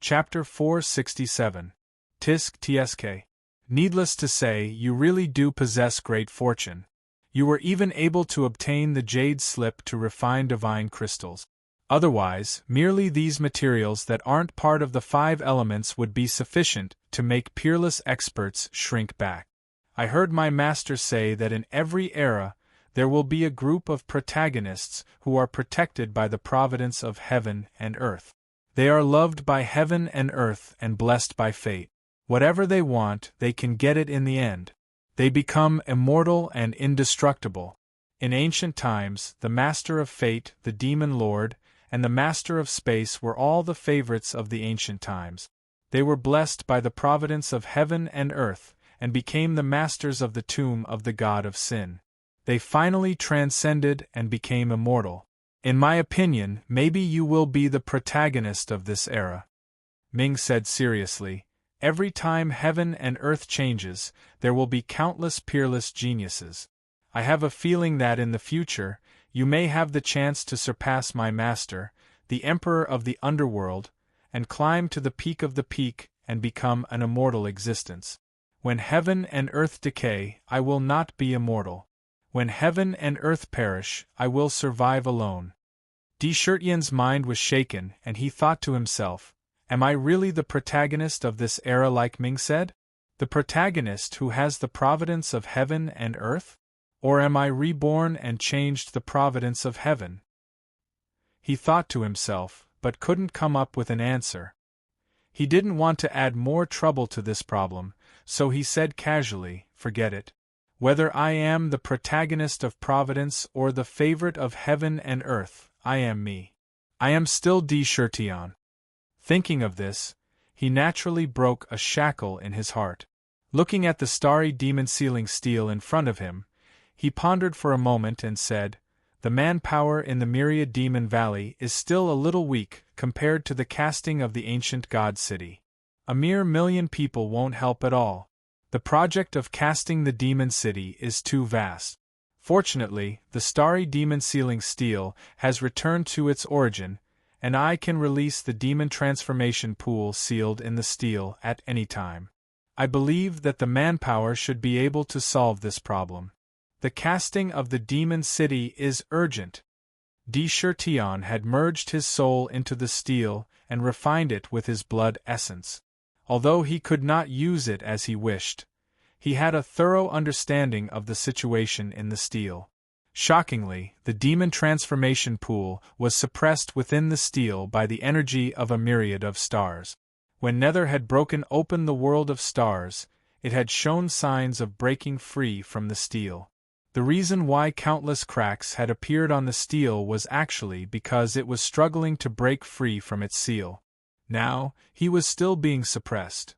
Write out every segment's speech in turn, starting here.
Chapter 467. Tisk Tsk. Needless to say, you really do possess great fortune. You were even able to obtain the jade slip to refine divine crystals. Otherwise, merely these materials that aren't part of the 5 elements would be sufficient to make peerless experts shrink back. I heard my master say that in every era, there will be a group of protagonists who are protected by the providence of heaven and earth. They are loved by heaven and earth and blessed by fate. Whatever they want, they can get it in the end. They become immortal and indestructible. In ancient times, the Master of Fate, the Demon Lord, and the Master of Space were all the favorites of the ancient times. They were blessed by the providence of heaven and earth, and became the masters of the tomb of the god of sin. They finally transcended and became immortal. In my opinion, maybe you will be the protagonist of this era. Ming said seriously, every time heaven and earth changes, there will be countless peerless geniuses. I have a feeling that in the future, you may have the chance to surpass my master, the emperor of the underworld, and climb to the peak of the peak and become an immortal existence. When heaven and earth decay, I will not be immortal. When heaven and earth perish, I will survive alone. Shirtian's mind was shaken, and he thought to himself, am I really the protagonist of this era like Ming said? The protagonist who has the providence of heaven and earth? Or am I reborn and changed the providence of heaven? He thought to himself, but couldn't come up with an answer. He didn't want to add more trouble to this problem, so he said casually, forget it. Whether I am the protagonist of providence or the favorite of heaven and earth, I am me. I am still Shirtian. Thinking of this, he naturally broke a shackle in his heart. Looking at the starry demon sealing steel in front of him, he pondered for a moment and said, the manpower in the myriad demon valley is still a little weak compared to the casting of the ancient god city. A mere 1,000,000 people won't help at all. The project of casting the demon city is too vast. Fortunately, the starry demon sealing steel has returned to its origin, and I can release the demon transformation pool sealed in the steel at any time. I believe that the manpower should be able to solve this problem. The casting of the demon city is urgent. Shirtian had merged his soul into the steel and refined it with his blood essence. Although he could not use it as he wished, he had a thorough understanding of the situation in the steel. Shockingly, the demon transformation pool was suppressed within the steel by the energy of a myriad of stars. When Nether had broken open the world of stars, it had shown signs of breaking free from the steel. The reason why countless cracks had appeared on the steel was actually because it was struggling to break free from its seal. Now, he was still being suppressed.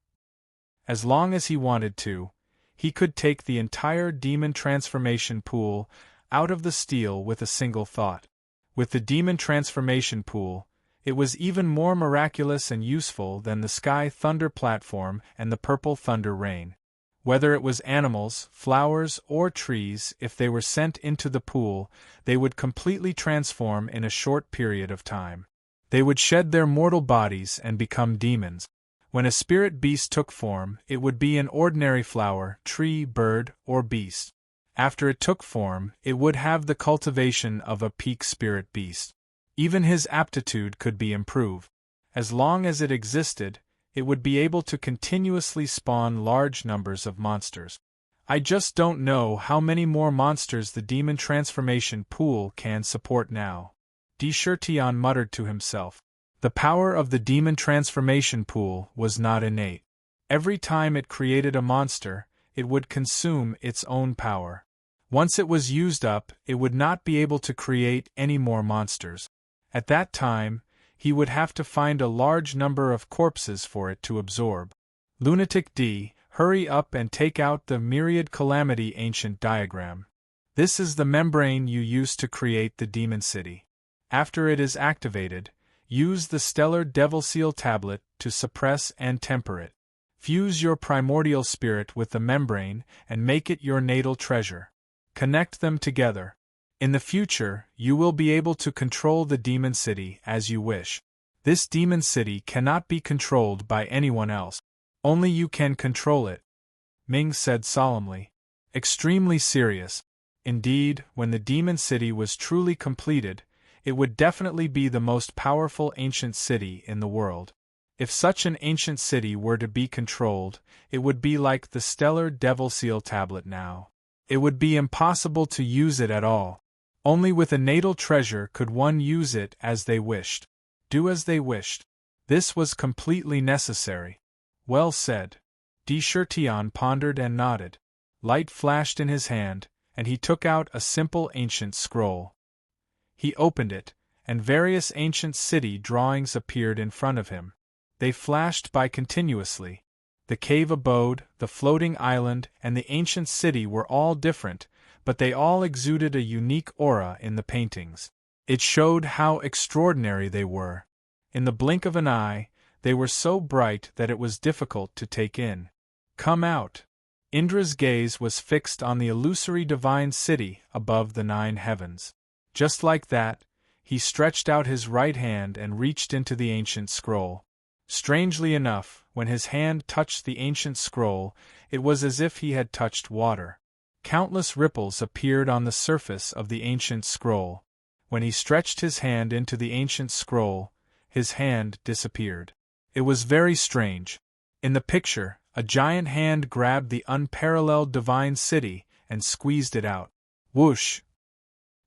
As long as he wanted to, he could take the entire demon transformation pool out of the steel with a single thought. With the demon transformation pool, it was even more miraculous and useful than the sky thunder platform and the purple thunder rain. Whether it was animals, flowers, or trees, if they were sent into the pool, they would completely transform in a short period of time. They would shed their mortal bodies and become demons. When a spirit beast took form, it would be an ordinary flower, tree, bird, or beast. After it took form, it would have the cultivation of a peak spirit beast. Even his aptitude could be improved. As long as it existed, it would be able to continuously spawn large numbers of monsters. I just don't know how many more monsters the demon transformation pool can support now. Shirtian muttered to himself. The power of the demon transformation pool was not innate. Every time it created a monster, it would consume its own power. Once it was used up, it would not be able to create any more monsters. At that time, he would have to find a large number of corpses for it to absorb. Lunatic D, hurry up and take out the myriad calamity ancient diagram. This is the membrane you use to create the demon city. After it is activated, use the stellar devil seal tablet to suppress and temper it. Fuse your primordial spirit with the membrane and make it your natal treasure. Connect them together. In the future, you will be able to control the demon city as you wish. This demon city cannot be controlled by anyone else. Only you can control it, Ming said solemnly. Extremely serious. Indeed, when the demon city was truly completed, it would definitely be the most powerful ancient city in the world. If such an ancient city were to be controlled, it would be like the stellar Devil Seal tablet now. It would be impossible to use it at all. Only with a natal treasure could one use it as they wished. Do as they wished. This was completely necessary. Well said. Di Shirtian pondered and nodded. Light flashed in his hand, and he took out a simple ancient scroll. He opened it, and various ancient city drawings appeared in front of him. They flashed by continuously. The cave abode, the floating island, and the ancient city were all different, but they all exuded a unique aura in the paintings. It showed how extraordinary they were. In the blink of an eye, they were so bright that it was difficult to take in. Come out. Indra's gaze was fixed on the illusory divine city above the 9 heavens. Just like that, he stretched out his right hand and reached into the ancient scroll. Strangely enough, when his hand touched the ancient scroll, it was as if he had touched water. Countless ripples appeared on the surface of the ancient scroll. When he stretched his hand into the ancient scroll, his hand disappeared. It was very strange. In the picture, a giant hand grabbed the unparalleled divine city and squeezed it out. Whoosh!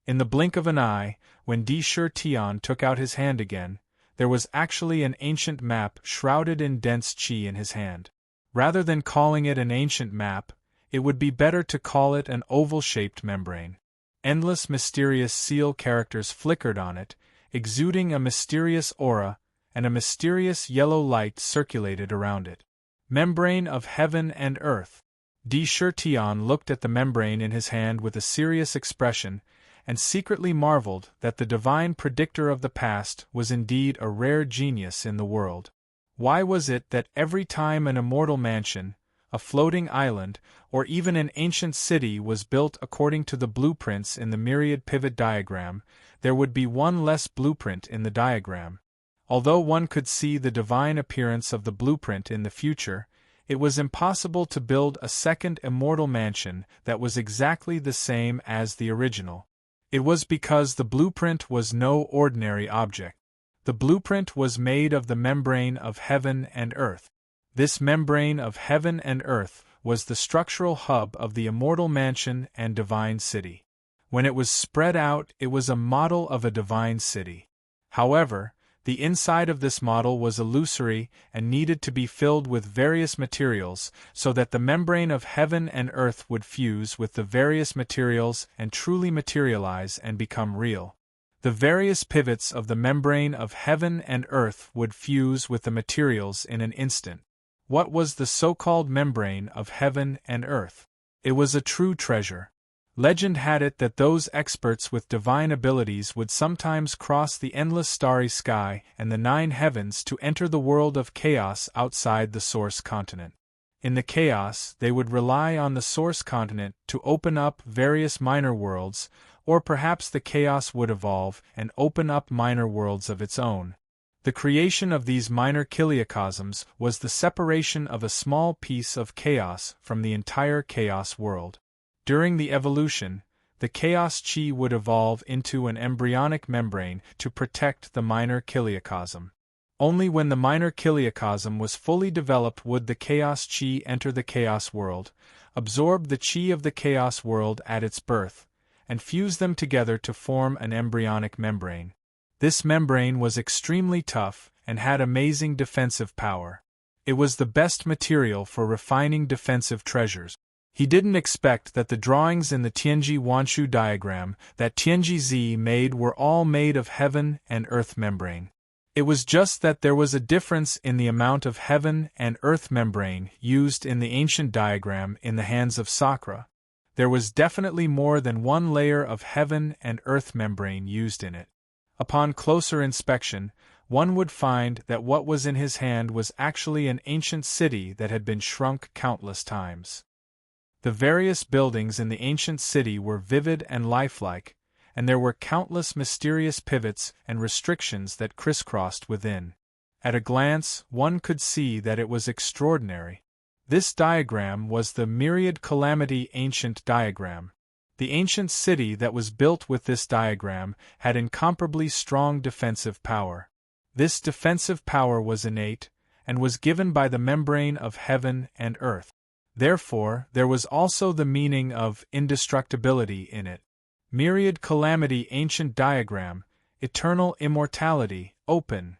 In the blink of an eye, when Di Shirtian took out his hand again, there was actually an ancient map shrouded in dense qi in his hand. Rather than calling it an ancient map, it would be better to call it an oval-shaped membrane. Endless mysterious seal characters flickered on it, exuding a mysterious aura, and a mysterious yellow light circulated around it. Membrane of heaven and earth. Di Shirtian looked at the membrane in his hand with a serious expression, and secretly marveled that the divine predictor of the past was indeed a rare genius in the world. Why was it that every time an immortal mansion, a floating island, or even an ancient city was built according to the blueprints in the myriad pivot diagram, there would be one less blueprint in the diagram? Although one could see the divine appearance of the blueprint in the future, it was impossible to build a second immortal mansion that was exactly the same as the original. It was because the blueprint was no ordinary object. The blueprint was made of the membrane of heaven and earth. This membrane of heaven and earth was the structural hub of the immortal mansion and divine city. When it was spread out, it was a model of a divine city. However, the inside of this model was illusory and needed to be filled with various materials so that the membrane of heaven and earth would fuse with the various materials and truly materialize and become real. The various pivots of the membrane of heaven and earth would fuse with the materials in an instant. What was the so-called membrane of heaven and earth? It was a true treasure. Legend had it that those experts with divine abilities would sometimes cross the endless starry sky and the 9 heavens to enter the world of chaos outside the source continent. In the chaos, they would rely on the source continent to open up various minor worlds, or perhaps the chaos would evolve and open up minor worlds of its own. The creation of these minor kiliacosms was the separation of a small piece of chaos from the entire chaos world. During the evolution, the chaos chi would evolve into an embryonic membrane to protect the minor kiliacosm. Only when the minor kiliacosm was fully developed would the chaos chi enter the chaos world, absorb the chi of the chaos world at its birth, and fuse them together to form an embryonic membrane. This membrane was extremely tough and had amazing defensive power. It was the best material for refining defensive treasures. He didn't expect that the drawings in the Tianji Wanshu diagram that Tianji Zi made were all made of heaven and earth membrane. It was just that there was a difference in the amount of heaven and earth membrane used in the ancient diagram in the hands of Sakra. There was definitely more than one layer of heaven and earth membrane used in it. Upon closer inspection, one would find that what was in his hand was actually an ancient city that had been shrunk countless times. The various buildings in the ancient city were vivid and lifelike, and there were countless mysterious pivots and restrictions that crisscrossed within. At a glance, one could see that it was extraordinary. This diagram was the myriad calamity ancient diagram. The ancient city that was built with this diagram had incomparably strong defensive power. This defensive power was innate, and was given by the membrane of heaven and earth. Therefore, there was also the meaning of indestructibility in it. Myriad calamity ancient diagram, eternal immortality, open.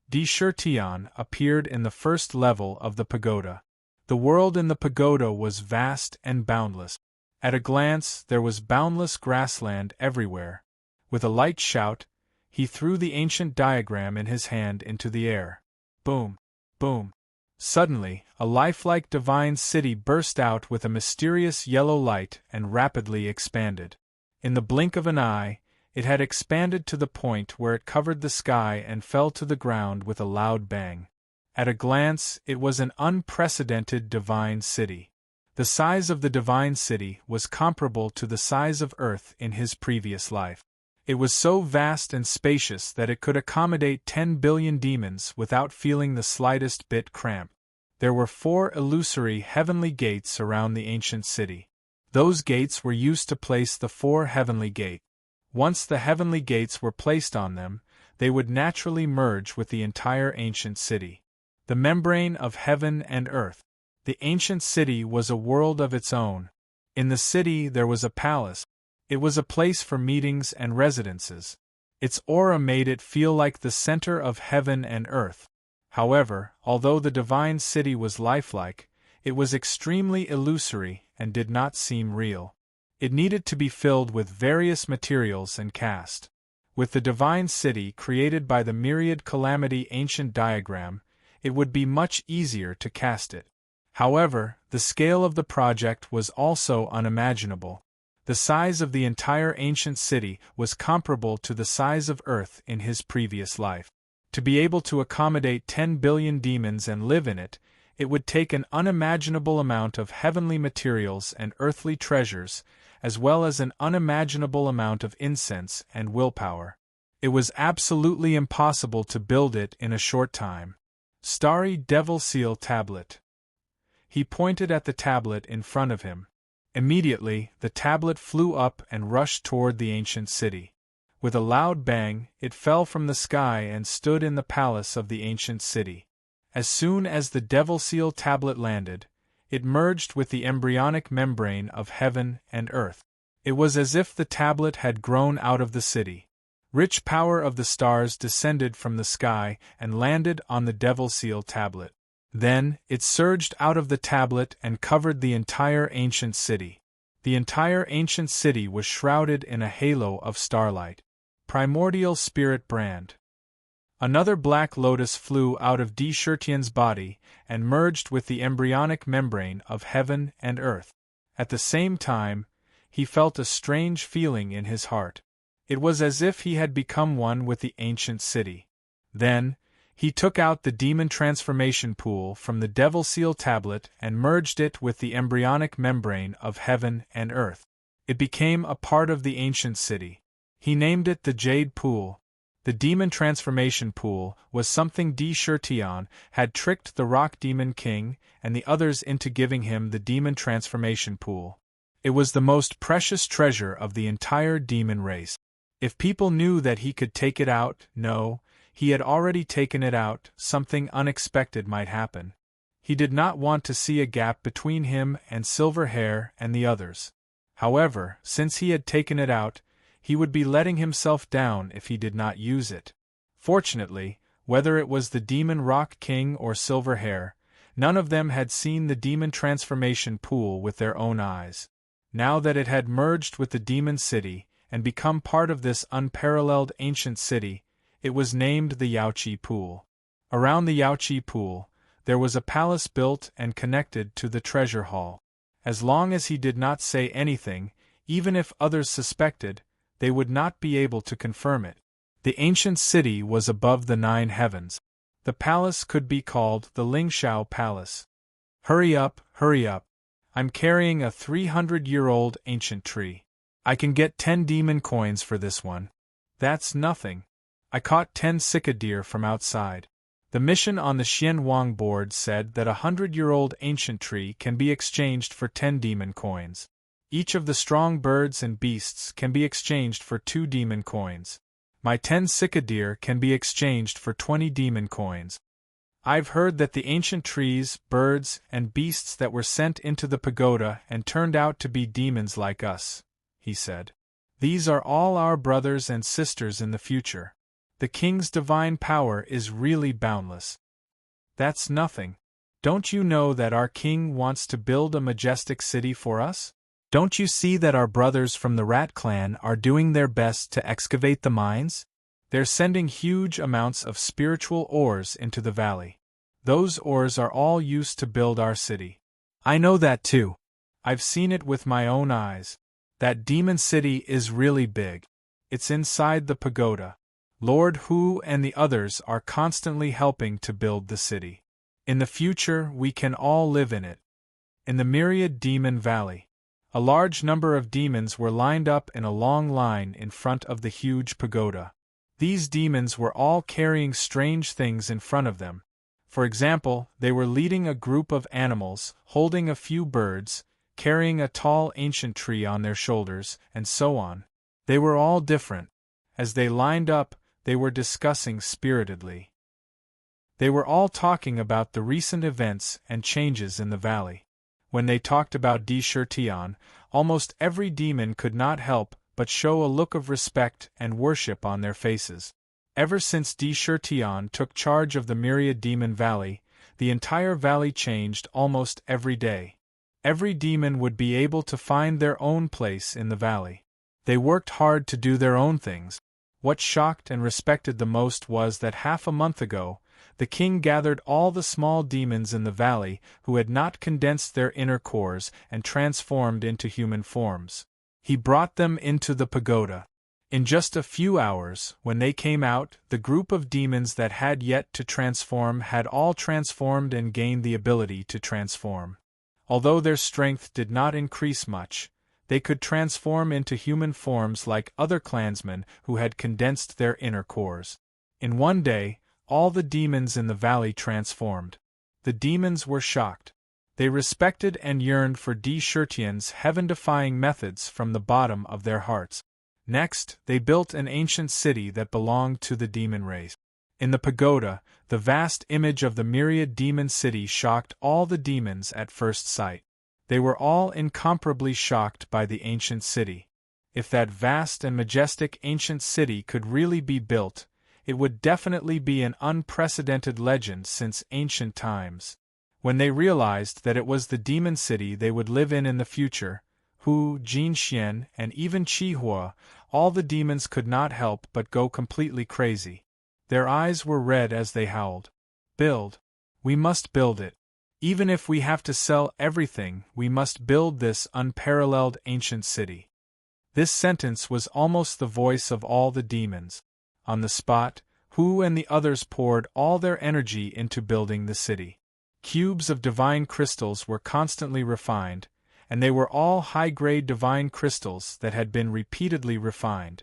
Deshertion appeared in the first level of the pagoda. The world in the pagoda was vast and boundless. At a glance, there was boundless grassland everywhere. With a light shout, he threw the ancient diagram in his hand into the air. Boom! Boom! Suddenly, a lifelike divine city burst out with a mysterious yellow light and rapidly expanded. In the blink of an eye, it had expanded to the point where it covered the sky and fell to the ground with a loud bang. At a glance, it was an unprecedented divine city. The size of the divine city was comparable to the size of Earth in his previous life. It was so vast and spacious that it could accommodate 10 billion demons without feeling the slightest bit cramped. There were 4 illusory heavenly gates around the ancient city. Those gates were used to place the 4 heavenly gates. Once the heavenly gates were placed on them, they would naturally merge with the entire ancient city. The membrane of heaven and earth. The ancient city was a world of its own. In the city there was a palace. It was a place for meetings and residences. Its aura made it feel like the center of heaven and earth. However, although the divine city was lifelike, it was extremely illusory and did not seem real. It needed to be filled with various materials and cast. With the divine city created by the myriad calamity ancient diagram, it would be much easier to cast it. However, the scale of the project was also unimaginable. The size of the entire ancient city was comparable to the size of Earth in his previous life. To be able to accommodate 10 billion demons and live in it, it would take an unimaginable amount of heavenly materials and earthly treasures, as well as an unimaginable amount of incense and willpower. It was absolutely impossible to build it in a short time. Starry Devil Seal Tablet. He pointed at the tablet in front of him. Immediately, the tablet flew up and rushed toward the ancient city. With a loud bang, it fell from the sky and stood in the palace of the ancient city. As soon as the Devil Seal tablet landed, it merged with the embryonic membrane of heaven and earth. It was as if the tablet had grown out of the city. Rich power of the stars descended from the sky and landed on the Devil Seal tablet. Then, it surged out of the tablet and covered the entire ancient city. The entire ancient city was shrouded in a halo of starlight. Primordial Spirit Brand. Another black lotus flew out of Deshertion's body and merged with the embryonic membrane of heaven and earth. At the same time, he felt a strange feeling in his heart. It was as if he had become one with the ancient city. Then, he took out the demon transformation pool from the Devil Seal tablet and merged it with the embryonic membrane of heaven and earth. It became a part of the ancient city. He named it the Jade Pool. The demon transformation pool was something Deshertion had tricked the Rock Demon King and the others into giving him the demon transformation pool. It was the most precious treasure of the entire demon race. If people knew that he could take it out, he had already taken it out, something unexpected might happen. He did not want to see a gap between him and Silverhair and the others. However, since he had taken it out, he would be letting himself down if he did not use it. Fortunately, whether it was the Demon Rock King or Silverhair, none of them had seen the demon transformation pool with their own eyes. Now that it had merged with the demon city and become part of this unparalleled ancient city, it was named the Yaoqi Pool. Around the Yaoqi Pool, there was a palace built and connected to the treasure hall. As long as he did not say anything, even if others suspected, they would not be able to confirm it. The ancient city was above the 9 heavens. The palace could be called the Lingshao Palace. Hurry up, hurry up. I'm carrying a 300-year-old ancient tree. I can get 10 demon coins for this one. That's nothing. I caught 10 sika deer from outside. The mission on the Xianwang board said that a 100-year-old ancient tree can be exchanged for 10 demon coins. Each of the strong birds and beasts can be exchanged for 2 demon coins. My 10 sika deer can be exchanged for 20 demon coins. I've heard that the ancient trees, birds, and beasts that were sent into the pagoda and turned out to be demons like us, he said. These are all our brothers and sisters in the future. The king's divine power is really boundless. That's nothing. Don't you know that our king wants to build a majestic city for us? Don't you see that our brothers from the Rat clan are doing their best to excavate the mines? They're sending huge amounts of spiritual ores into the valley. Those ores are all used to build our city. I know that too. I've seen it with my own eyes. That demon city is really big. It's inside the pagoda. Lord Hu and the others are constantly helping to build the city. In the future, we can all live in it. In the myriad demon valley, a large number of demons were lined up in a long line in front of the huge pagoda. These demons were all carrying strange things in front of them. For example, they were leading a group of animals, holding a few birds, carrying a tall ancient tree on their shoulders, and so on. They were all different. As they lined up, they were discussing spiritedly. They were all talking about the recent events and changes in the valley. When they talked about Di Shirtian, almost every demon could not help but show a look of respect and worship on their faces. Ever since Di Shirtian took charge of the myriad demon valley, the entire valley changed almost every day. Every demon would be able to find their own place in the valley. They worked hard to do their own things. What shocked and respected the most was that half a month ago, the king gathered all the small demons in the valley who had not condensed their inner cores and transformed into human forms. He brought them into the pagoda. In just a few hours, when they came out, the group of demons that had yet to transform had all transformed and gained the ability to transform. Although their strength did not increase much, they could transform into human forms like other clansmen who had condensed their inner cores. In one day, all the demons in the valley transformed. The demons were shocked. They respected and yearned for Di Shirtian's heaven-defying methods from the bottom of their hearts. Next, they built an ancient city that belonged to the demon race. In the pagoda, the vast image of the myriad demon city shocked all the demons at first sight. They were all incomparably shocked by the ancient city. If that vast and majestic ancient city could really be built, it would definitely be an unprecedented legend since ancient times. When they realized that it was the demon city they would live in the future, Hu, Jinxian, and even Qihua, all the demons could not help but go completely crazy. Their eyes were red as they howled. Build. We must build it. Even if we have to sell everything, we must build this unparalleled ancient city. This sentence was almost the voice of all the demons. On the spot, Hu and the others poured all their energy into building the city. Cubes of divine crystals were constantly refined, and they were all high-grade divine crystals that had been repeatedly refined.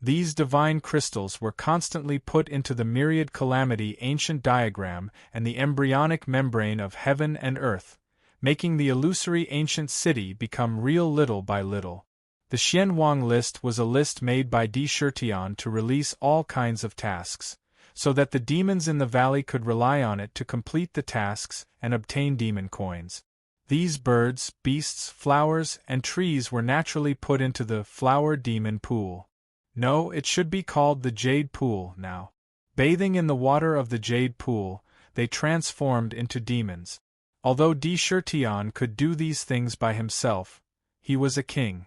These divine crystals were constantly put into the myriad calamity ancient diagram and the embryonic membrane of heaven and earth, making the illusory ancient city become real little by little. The Xianwang list was a list made by Di Shirtian to release all kinds of tasks, so that the demons in the valley could rely on it to complete the tasks and obtain demon coins. These birds, beasts, flowers, and trees were naturally put into the flower demon pool. No, it should be called the Jade Pool now. Bathing in the water of the Jade Pool, they transformed into demons. Although Di Shirtian could do these things by himself, he was a king.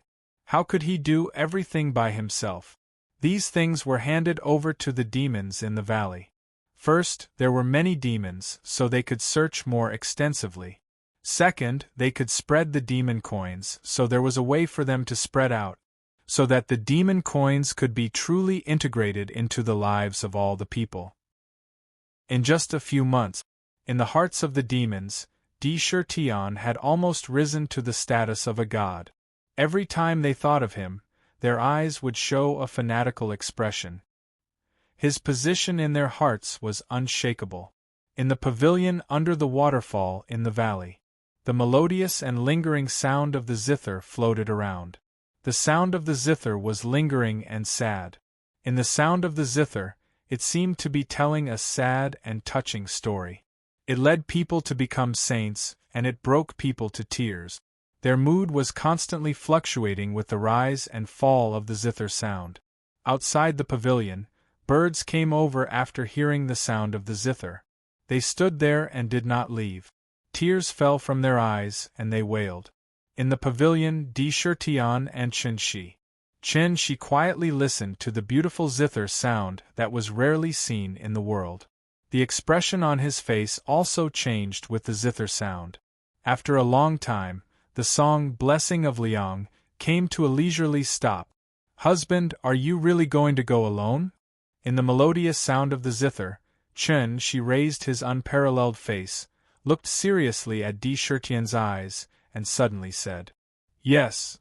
How could he do everything by himself? These things were handed over to the demons in the valley. First, there were many demons, so they could search more extensively. Second, they could spread the demon coins, so there was a way for them to spread out, so that the demon coins could be truly integrated into the lives of all the people. In just a few months, in the hearts of the demons, Di Shirtian had almost risen to the status of a god. Every time they thought of him, their eyes would show a fanatical expression. His position in their hearts was unshakable. In the pavilion under the waterfall in the valley, the melodious and lingering sound of the zither floated around. The sound of the zither was lingering and sad. In the sound of the zither, it seemed to be telling a sad and touching story. It led people to become saints, and it broke people to tears. Their mood was constantly fluctuating with the rise and fall of the zither sound. Outside the pavilion, birds came over after hearing the sound of the zither. They stood there and did not leave. Tears fell from their eyes, and they wailed. In the pavilion, Tian and Shi quietly listened to the beautiful zither sound that was rarely seen in the world. The expression on his face also changed with the zither sound. After a long time, the song Blessing of Liang came to a leisurely stop. "Husband, are you really going to go alone?" In the melodious sound of the zither, She raised his unparalleled face, looked seriously at Tian's eyes, and suddenly said, "Yes."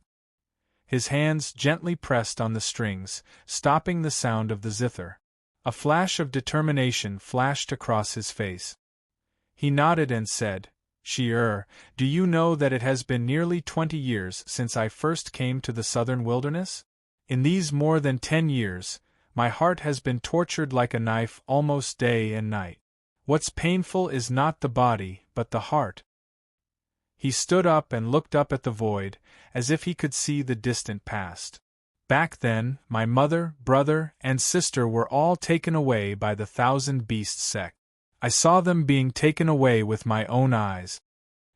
His hands gently pressed on the strings, stopping the sound of the zither. A flash of determination flashed across his face. He nodded and said, "Do you know that it has been nearly 20 years since I first came to the southern wilderness? In these more than 10 years, my heart has been tortured like a knife almost day and night. What's painful is not the body, but the heart." He stood up and looked up at the void, as if he could see the distant past. "Back then, my mother, brother, and sister were all taken away by the Thousand Beasts sect. I saw them being taken away with my own eyes."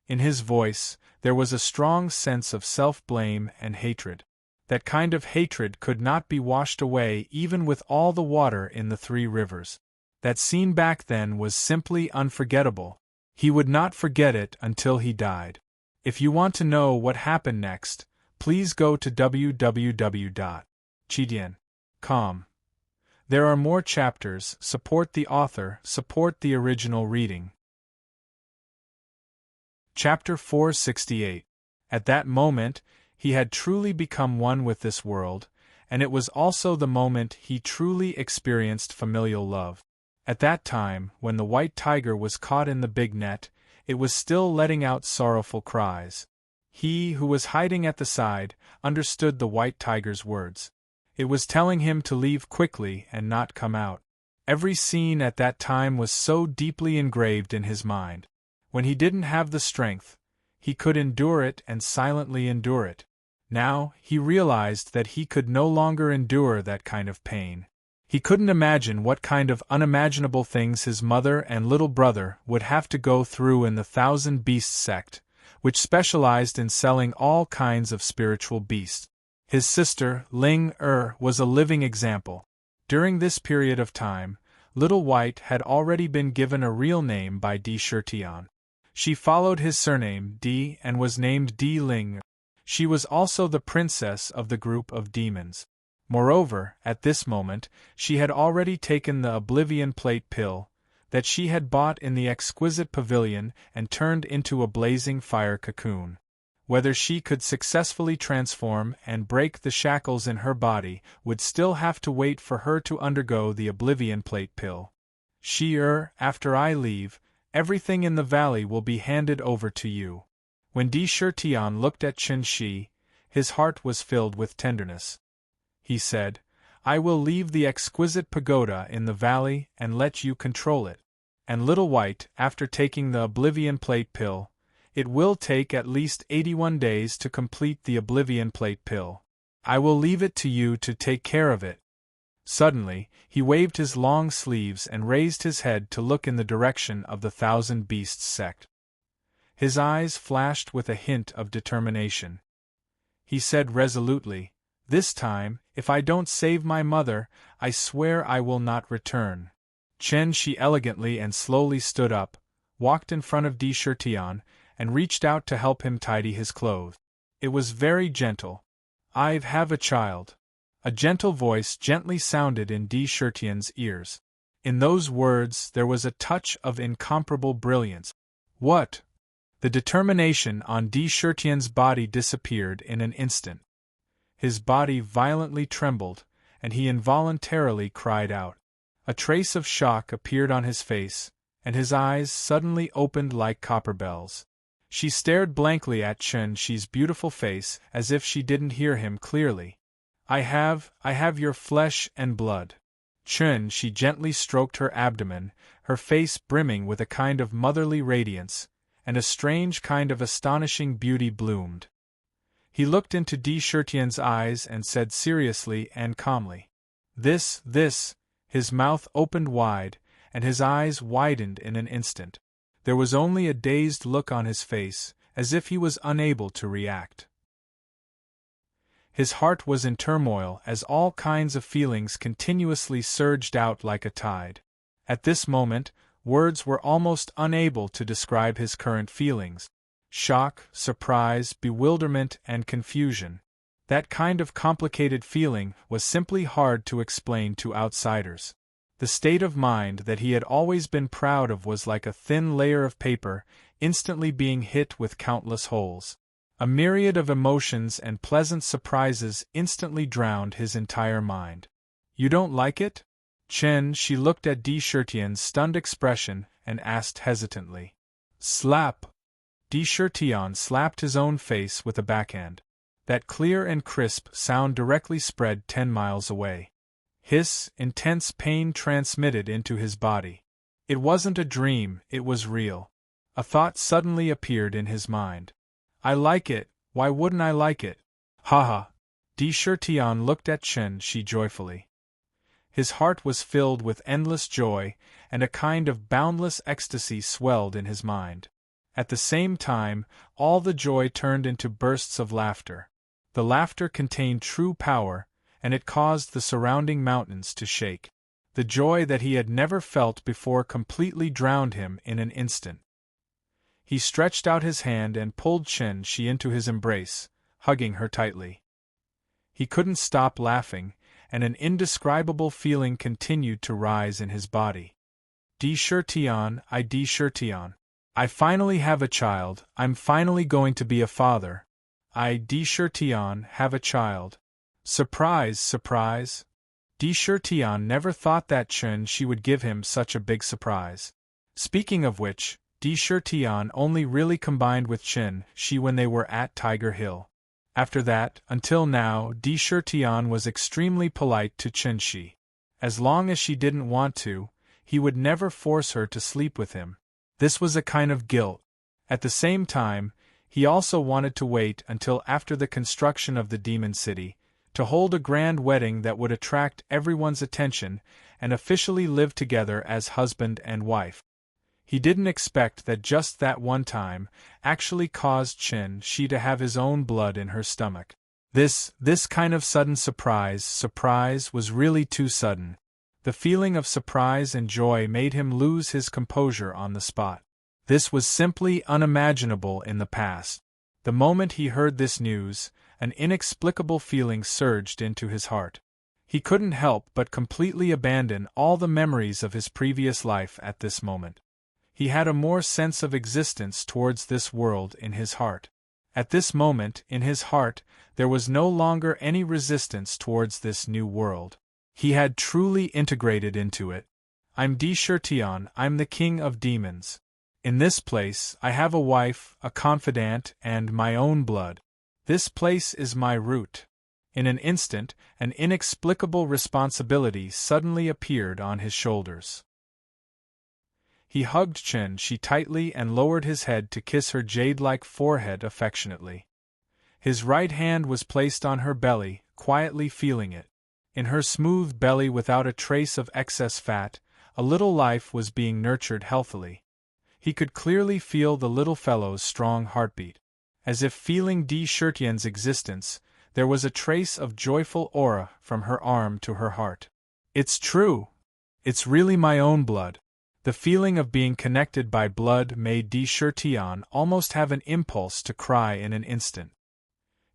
In his voice, there was a strong sense of self-blame and hatred. That kind of hatred could not be washed away even with all the water in the 3 rivers. That scene back then was simply unforgettable. He would not forget it until he died. If you want to know what happened next, please go to www.chidian.com. There are more chapters. Support the author, support the original reading. Chapter 468. At that moment, he had truly become one with this world, and it was also the moment he truly experienced familial love. At that time, when the white tiger was caught in the big net, it was still letting out sorrowful cries. He who was hiding at the side understood the white tiger's words. It was telling him to leave quickly and not come out. Every scene at that time was so deeply engraved in his mind. When he didn't have the strength, he could endure it and silently endure it. Now, he realized that he could no longer endure that kind of pain. He couldn't imagine what kind of unimaginable things his mother and little brother would have to go through in the Thousand Beasts sect, which specialized in selling all kinds of spiritual beasts. His sister, Ling was a living example. During this period of time, Little White had already been given a real name by Tian. She followed his surname, Di, and was named Di Ling. She was also the princess of the group of demons. Moreover, at this moment, she had already taken the Oblivion Plate pill that she had bought in the exquisite pavilion and turned into a blazing fire cocoon. Whether she could successfully transform and break the shackles in her body would still have to wait for her to undergo the Oblivion Plate pill. After I leave, everything in the valley will be handed over to you. When Tian looked at Shi, his heart was filled with tenderness. He said, "I will leave the exquisite pagoda in the valley and let you control it. And Little White, after taking the Oblivion Plate pill, it will take at least 81 days to complete the Oblivion Plate pill. I will leave it to you to take care of it." Suddenly, he waved his long sleeves and raised his head to look in the direction of the Thousand Beasts sect. His eyes flashed with a hint of determination. He said resolutely, "This time, if I don't save my mother, I swear I will not return." She elegantly and slowly stood up, walked in front of Tian, and reached out to help him tidy his clothes. It was very gentle. "I have a child." A gentle voice gently sounded in Tian's ears. In those words there was a touch of incomparable brilliance. "What?" The determination on Tian's body disappeared in an instant. His body violently trembled, and he involuntarily cried out. A trace of shock appeared on his face, and his eyes suddenly opened like copper bells. She stared blankly at Chen Shi's beautiful face as if she didn't hear him clearly. I have your flesh and blood. Chen Shi gently stroked her abdomen, her face brimming with a kind of motherly radiance, and a strange kind of astonishing beauty bloomed. He looked into Di Shirtian's eyes and said seriously and calmly, This, his mouth opened wide, and his eyes widened in an instant. There was only a dazed look on his face, as if he was unable to react. His heart was in turmoil as all kinds of feelings continuously surged out like a tide. At this moment, words were almost unable to describe his current feelings. Shock, surprise, bewilderment, and confusion. That kind of complicated feeling was simply hard to explain to outsiders. The state of mind that he had always been proud of was like a thin layer of paper, instantly being hit with countless holes. A myriad of emotions and pleasant surprises instantly drowned his entire mind. You don't like it? Chen Shi looked at Di Shirtian's stunned expression and asked hesitantly. Slap! Di Shirtian slapped his own face with a backhand. That clear and crisp sound directly spread 10 miles away. Intense pain transmitted into his body. It wasn't a dream, it was real. A thought suddenly appeared in his mind. I like it, why wouldn't I like it? Haha! Di Shirtian looked at Chen Shi joyfully. His heart was filled with endless joy, and a kind of boundless ecstasy swelled in his mind. At the same time, all the joy turned into bursts of laughter. The laughter contained true power, and it caused the surrounding mountains to shake. The joy that he had never felt before completely drowned him in an instant. He stretched out his hand and pulled Chen Shi into his embrace, hugging her tightly. He couldn't stop laughing, and an indescribable feeling continued to rise in his body. Di Shirtian, I finally have a child, I'm finally going to be a father. Di Shirtian, have a child. Surprise, surprise. Di Shirtian never thought that Chen Shi would give him such a big surprise. Speaking of which, Di Shirtian only really combined with Chen Shi when they were at Tiger Hill. After that, until now, Di Shirtian was extremely polite to Chen Shi. As long as she didn't want to, he would never force her to sleep with him. This was a kind of guilt. At the same time, he also wanted to wait until after the construction of the Demon City, to hold a grand wedding that would attract everyone's attention and officially live together as husband and wife. He didn't expect that just that one time actually caused Chen Shi to have his own blood in her stomach. This kind of sudden surprise was really too sudden. The feeling of surprise and joy made him lose his composure on the spot. This was simply unimaginable in the past. The moment he heard this news, an inexplicable feeling surged into his heart. He couldn't help but completely abandon all the memories of his previous life at this moment. He had a more sense of existence towards this world in his heart. At this moment, in his heart, there was no longer any resistance towards this new world. He had truly integrated into it. I'm Di Shirtian, I'm the king of demons. In this place, I have a wife, a confidant, and my own blood. This place is my root. In an instant, an inexplicable responsibility suddenly appeared on his shoulders. He hugged Chen Shi tightly and lowered his head to kiss her jade-like forehead affectionately. His right hand was placed on her belly, quietly feeling it. In her smooth belly without a trace of excess fat, a little life was being nurtured healthily. He could clearly feel the little fellow's strong heartbeat. As if feeling Di Shirtian's existence, there was a trace of joyful aura from her arm to her heart. It's true! It's really my own blood. The feeling of being connected by blood made Di Shirtian almost have an impulse to cry in an instant.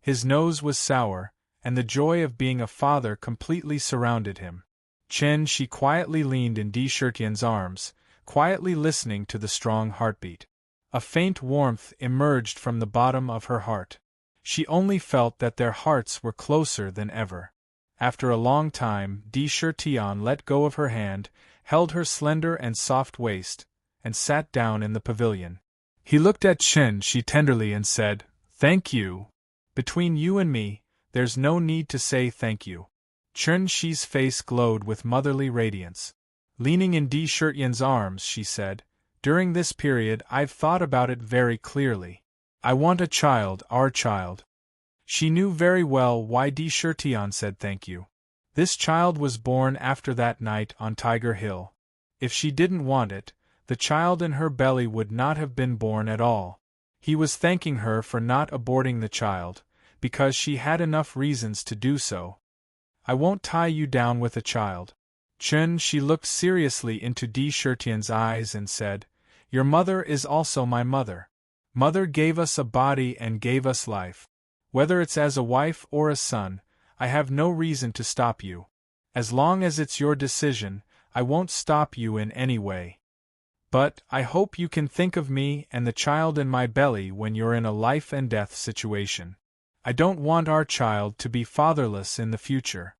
His nose was sour, and the joy of being a father completely surrounded him. Chen Shi quietly leaned in Di Shirtian's arms, quietly listening to the strong heartbeat. A faint warmth emerged from the bottom of her heart. She only felt that their hearts were closer than ever. After a long time, Tion let go of her hand, held her slender and soft waist, and sat down in the pavilion. He looked at Chen-shi tenderly and said, "Thank you. Between you and me, there's no need to say thank you." Chen-shi's face glowed with motherly radiance. Leaning in Tion's arms, she said, "During this period I've thought about it very clearly. I want a child, our child." She knew very well why Tion said thank you. This child was born after that night on Tiger Hill. If she didn't want it, the child in her belly would not have been born at all. He was thanking her for not aborting the child, because she had enough reasons to do so. "I won't tie you down with a child." She looked seriously into Tion's eyes and said, "Your mother is also my mother. Mother gave us a body and gave us life. Whether it's as a wife or a son, I have no reason to stop you. As long as it's your decision, I won't stop you in any way. But I hope you can think of me and the child in my belly when you're in a life-and-death situation. I don't want our child to be fatherless in the future."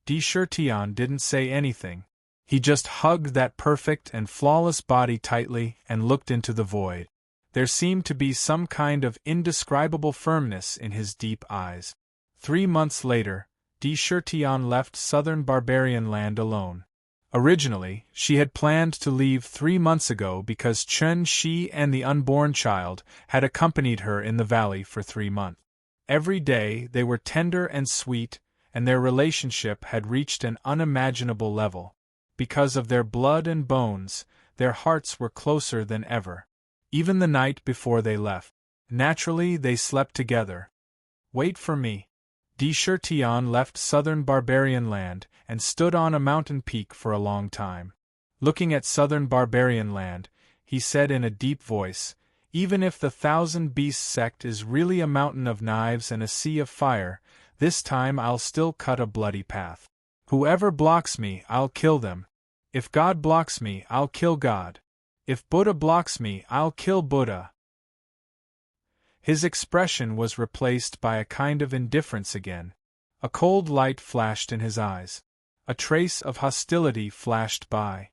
Tion didn't say anything. He just hugged that perfect and flawless body tightly and looked into the void. There seemed to be some kind of indescribable firmness in his deep eyes. 3 months later, Tion left southern barbarian land alone. Originally, she had planned to leave 3 months ago because Chen-shi and the unborn child had accompanied her in the valley for 3 months. Every day they were tender and sweet, and their relationship had reached an unimaginable level. Because of their blood and bones, their hearts were closer than ever. Even the night before they left. Naturally, they slept together. "Wait for me." Tion left southern barbarian land and stood on a mountain peak for a long time. Looking at southern barbarian land, he said in a deep voice, "Even if the Thousand Beasts sect is really a mountain of knives and a sea of fire, this time I'll still cut a bloody path. Whoever blocks me, I'll kill them. If God blocks me, I'll kill God. If Buddha blocks me, I'll kill Buddha." His expression was replaced by a kind of indifference again. A cold light flashed in his eyes. A trace of hostility flashed by.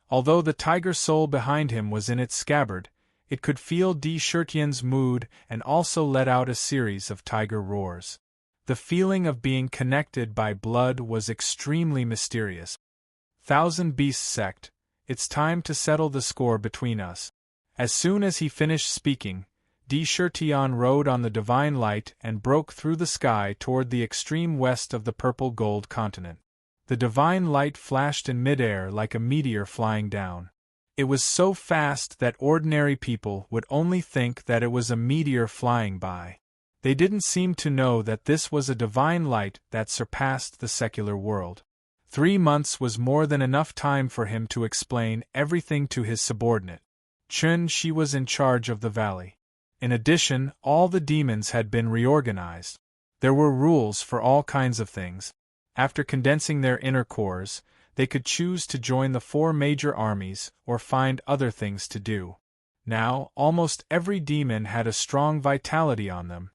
Although the tiger soul behind him was in its scabbard, it could feel Tion's mood and also let out a series of tiger roars. The feeling of being connected by blood was extremely mysterious. "Thousand Beasts sect, it's time to settle the score between us." As soon as he finished speaking, Tion rode on the divine light and broke through the sky toward the extreme west of the purple-gold continent. The divine light flashed in midair like a meteor flying down. It was so fast that ordinary people would only think that it was a meteor flying by. They didn't seem to know that this was a divine light that surpassed the secular world. 3 months was more than enough time for him to explain everything to his subordinate. Chen-shi was in charge of the valley. In addition, all the demons had been reorganized. There were rules for all kinds of things. After condensing their inner cores, they could choose to join the 4 major armies or find other things to do. Now, almost every demon had a strong vitality on them.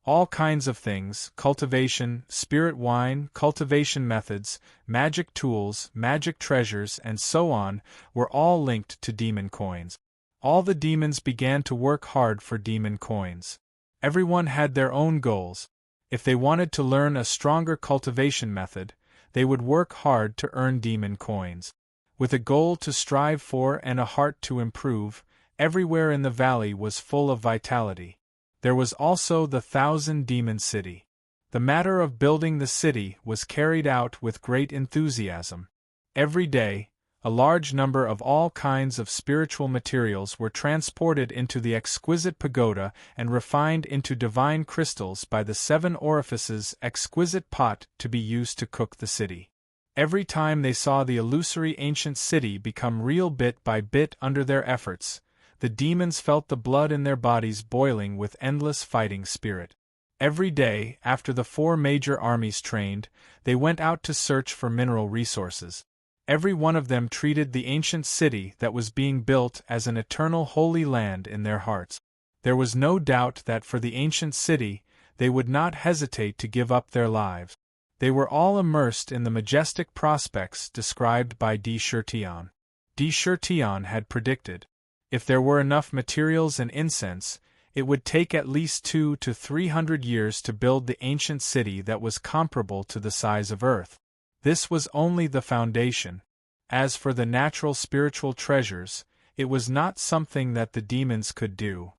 All kinds of things, cultivation, spirit wine, cultivation methods, magic tools, magic treasures, and so on, were all linked to demon coins. All the demons began to work hard for demon coins. Everyone had their own goals. If they wanted to learn a stronger cultivation method, they would work hard to earn demon coins. With a goal to strive for and a heart to improve, everywhere in the valley was full of vitality. There was also the 1,000-demon city. The matter of building the city was carried out with great enthusiasm. Every day, a large number of all kinds of spiritual materials were transported into the exquisite pagoda and refined into divine crystals by the 7 orifices exquisite pot to be used to cook the city. Every time they saw the illusory ancient city become real bit by bit under their efforts, the demons felt the blood in their bodies boiling with endless fighting spirit. Every day, after the 4 major armies trained, they went out to search for mineral resources. Every one of them treated the ancient city that was being built as an eternal holy land in their hearts. There was no doubt that for the ancient city, they would not hesitate to give up their lives. They were all immersed in the majestic prospects described by de Chertion. De Chertion had predicted, if there were enough materials and incense, it would take at least 200 to 300 years to build the ancient city that was comparable to the size of Earth. This was only the foundation. As for the natural spiritual treasures, it was not something that the demons could do.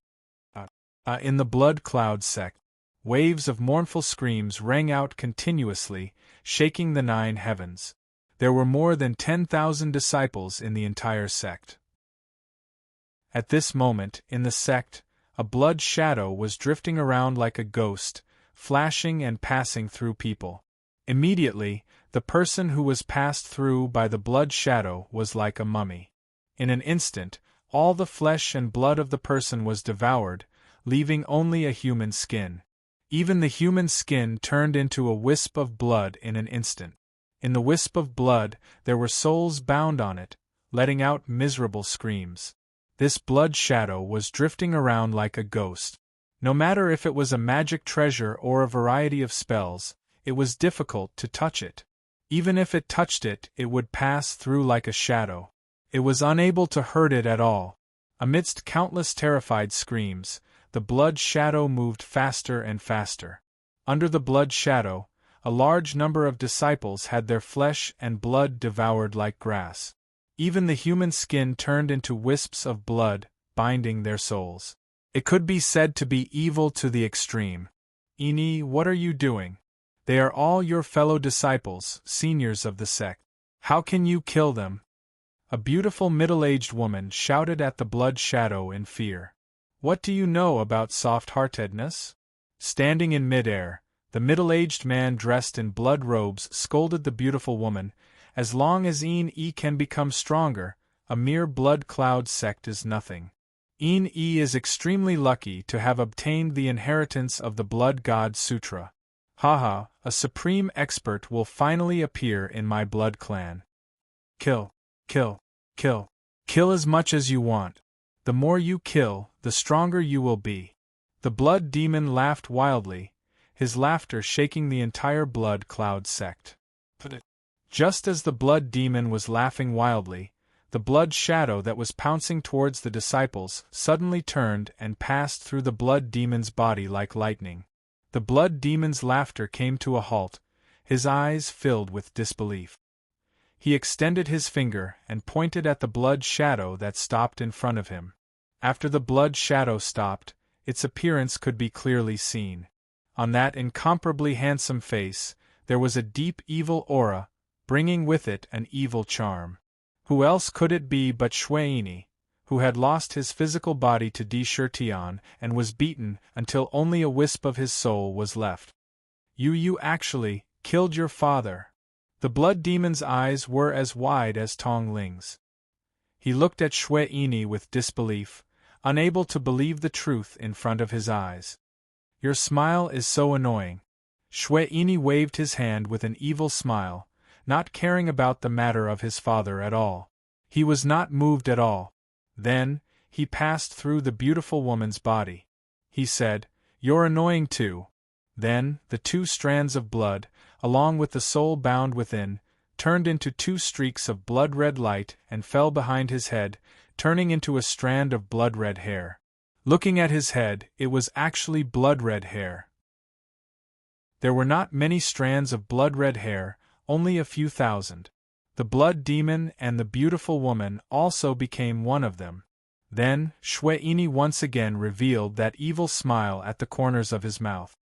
In the blood cloud sect, waves of mournful screams rang out continuously, shaking the 9 heavens. There were more than 10,000 disciples in the entire sect. At this moment, in the sect, a blood shadow was drifting around like a ghost, flashing and passing through people. Immediately, the person who was passed through by the blood shadow was like a mummy. In an instant, all the flesh and blood of the person was devoured, leaving only a human skin. Even the human skin turned into a wisp of blood in an instant. In the wisp of blood, there were souls bound on it, letting out miserable screams. This blood shadow was drifting around like a ghost. No matter if it was a magic treasure or a variety of spells, it was difficult to touch it. Even if it touched it, it would pass through like a shadow. It was unable to hurt it at all. Amidst countless terrified screams, the blood shadow moved faster and faster. Under the blood shadow, a large number of disciples had their flesh and blood devoured like grass. Even the human skin turned into wisps of blood, binding their souls. It could be said to be evil to the extreme. Ini, what are you doing? They are all your fellow disciples, seniors of the sect. How can you kill them? A beautiful middle-aged woman shouted at the blood shadow in fear. What do you know about soft-heartedness? Standing in mid-air, the middle-aged man dressed in blood robes scolded the beautiful woman, as long as E can become stronger, a mere blood cloud sect is nothing. E is extremely lucky to have obtained the inheritance of the Blood God Sutra. Haha, a supreme expert will finally appear in my blood clan. Kill, kill, kill. Kill as much as you want. The more you kill, the stronger you will be. The blood demon laughed wildly, his laughter shaking the entire blood cloud sect. Just as the blood demon was laughing wildly, the blood shadow that was pouncing towards the disciples suddenly turned and passed through the blood demon's body like lightning. The blood demon's laughter came to a halt, his eyes filled with disbelief. He extended his finger and pointed at the blood shadow that stopped in front of him. After the blood shadow stopped, its appearance could be clearly seen. On that incomparably handsome face, there was a deep evil aura, bringing with it an evil charm. Who else could it be but Shweini, who had lost his physical body to de Chertion and was beaten until only a wisp of his soul was left? You actually killed your father. The blood demon's eyes were as wide as Tong Ling's. He looked at Shweini with disbelief, unable to believe the truth in front of his eyes. Your smile is so annoying. Shweini waved his hand with an evil smile, not caring about the matter of his father at all. He was not moved at all. Then, he passed through the beautiful woman's body. He said, "You're annoying too." Then, the 2 strands of blood, along with the soul bound within, turned into 2 streaks of blood-red light and fell behind his head, turning into a strand of blood-red hair. Looking at his head, it was actually blood-red hair. There were not many strands of blood-red hair, only a few thousand. The blood demon and the beautiful woman also became one of them. Then, Shweini once again revealed that evil smile at the corners of his mouth.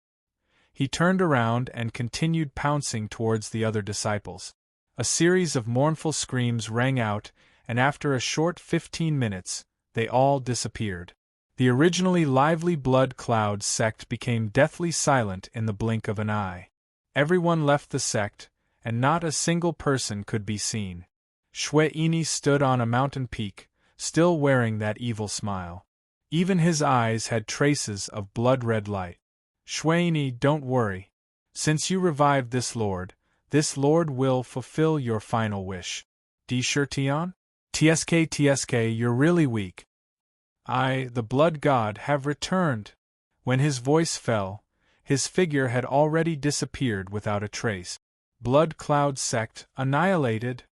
He turned around and continued pouncing towards the other disciples. A series of mournful screams rang out, and after a short 15 minutes, they all disappeared. The originally lively blood cloud sect became deathly silent in the blink of an eye. Everyone left the sect, and not a single person could be seen. Shweini stood on a mountain peak, still wearing that evil smile. Even his eyes had traces of blood-red light. Shweini, don't worry. Since you revived this lord will fulfill your final wish. De Chertion? TSK, you're really weak. I, the blood god, have returned. When his voice fell, his figure had already disappeared without a trace. Blood Cloud Sect annihilated.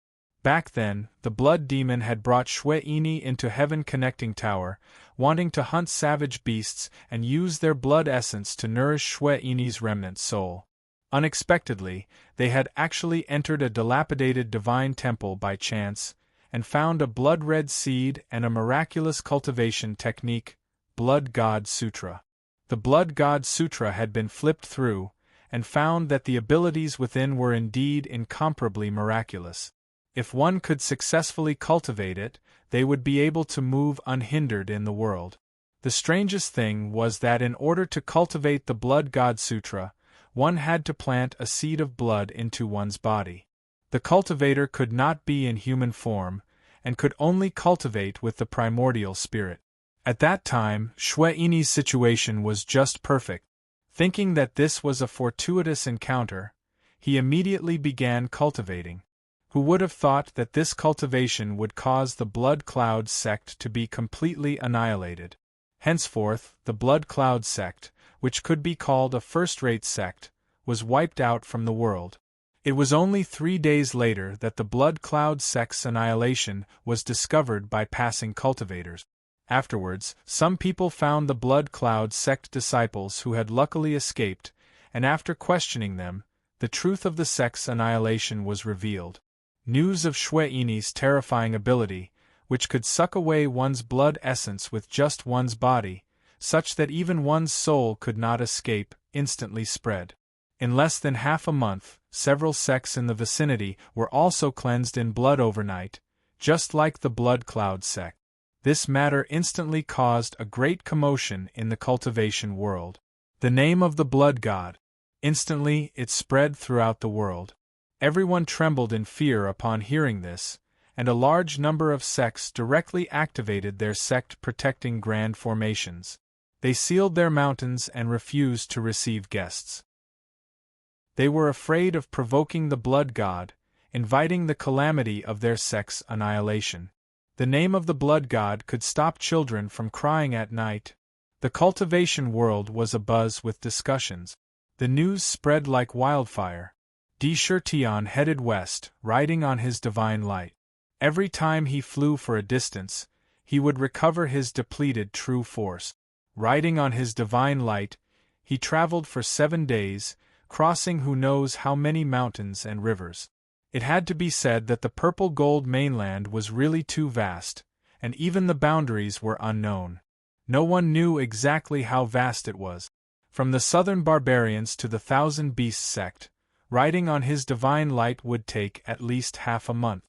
Back then, the blood demon had brought Shwe-Ini into Heaven Connecting Tower, wanting to hunt savage beasts and use their blood essence to nourish Shwe-Ini's remnant soul. Unexpectedly, they had actually entered a dilapidated divine temple by chance, and found a blood-red seed and a miraculous cultivation technique, Blood God Sutra. The Blood God Sutra had been flipped through, and found that the abilities within were indeed incomparably miraculous. If one could successfully cultivate it, they would be able to move unhindered in the world. The strangest thing was that in order to cultivate the Blood God Sutra, one had to plant a seed of blood into one's body. The cultivator could not be in human form, and could only cultivate with the primordial spirit. At that time, Shwe-Ini's situation was just perfect. Thinking that this was a fortuitous encounter, he immediately began cultivating. Who would have thought that this cultivation would cause the Blood Cloud Sect to be completely annihilated? Henceforth, the Blood Cloud Sect, which could be called a first-rate sect, was wiped out from the world. It was only 3 days later that the Blood Cloud Sect's annihilation was discovered by passing cultivators. Afterwards, some people found the Blood Cloud Sect disciples who had luckily escaped, and after questioning them, the truth of the sect's annihilation was revealed. News of Shwe-Ini's terrifying ability, which could suck away one's blood essence with just one's body, such that even one's soul could not escape, instantly spread. In less than half a month, several sects in the vicinity were also cleansed in blood overnight, just like the Blood Cloud Sect. This matter instantly caused a great commotion in the cultivation world. The name of the blood god. Instantly, it spread throughout the world. Everyone trembled in fear upon hearing this, and a large number of sects directly activated their sect-protecting grand formations. They sealed their mountains and refused to receive guests. They were afraid of provoking the blood god, inviting the calamity of their sect's annihilation. The name of the blood god could stop children from crying at night. The cultivation world was abuzz with discussions. The news spread like wildfire. Tion headed west, riding on his divine light. Every time he flew for a distance, he would recover his depleted true force. Riding on his divine light, he traveled for 7 days, crossing who knows how many mountains and rivers. It had to be said that the purple gold mainland was really too vast, and even the boundaries were unknown. No one knew exactly how vast it was. From the southern barbarians to the Thousand Beasts sect, riding on his divine light would take at least half a month.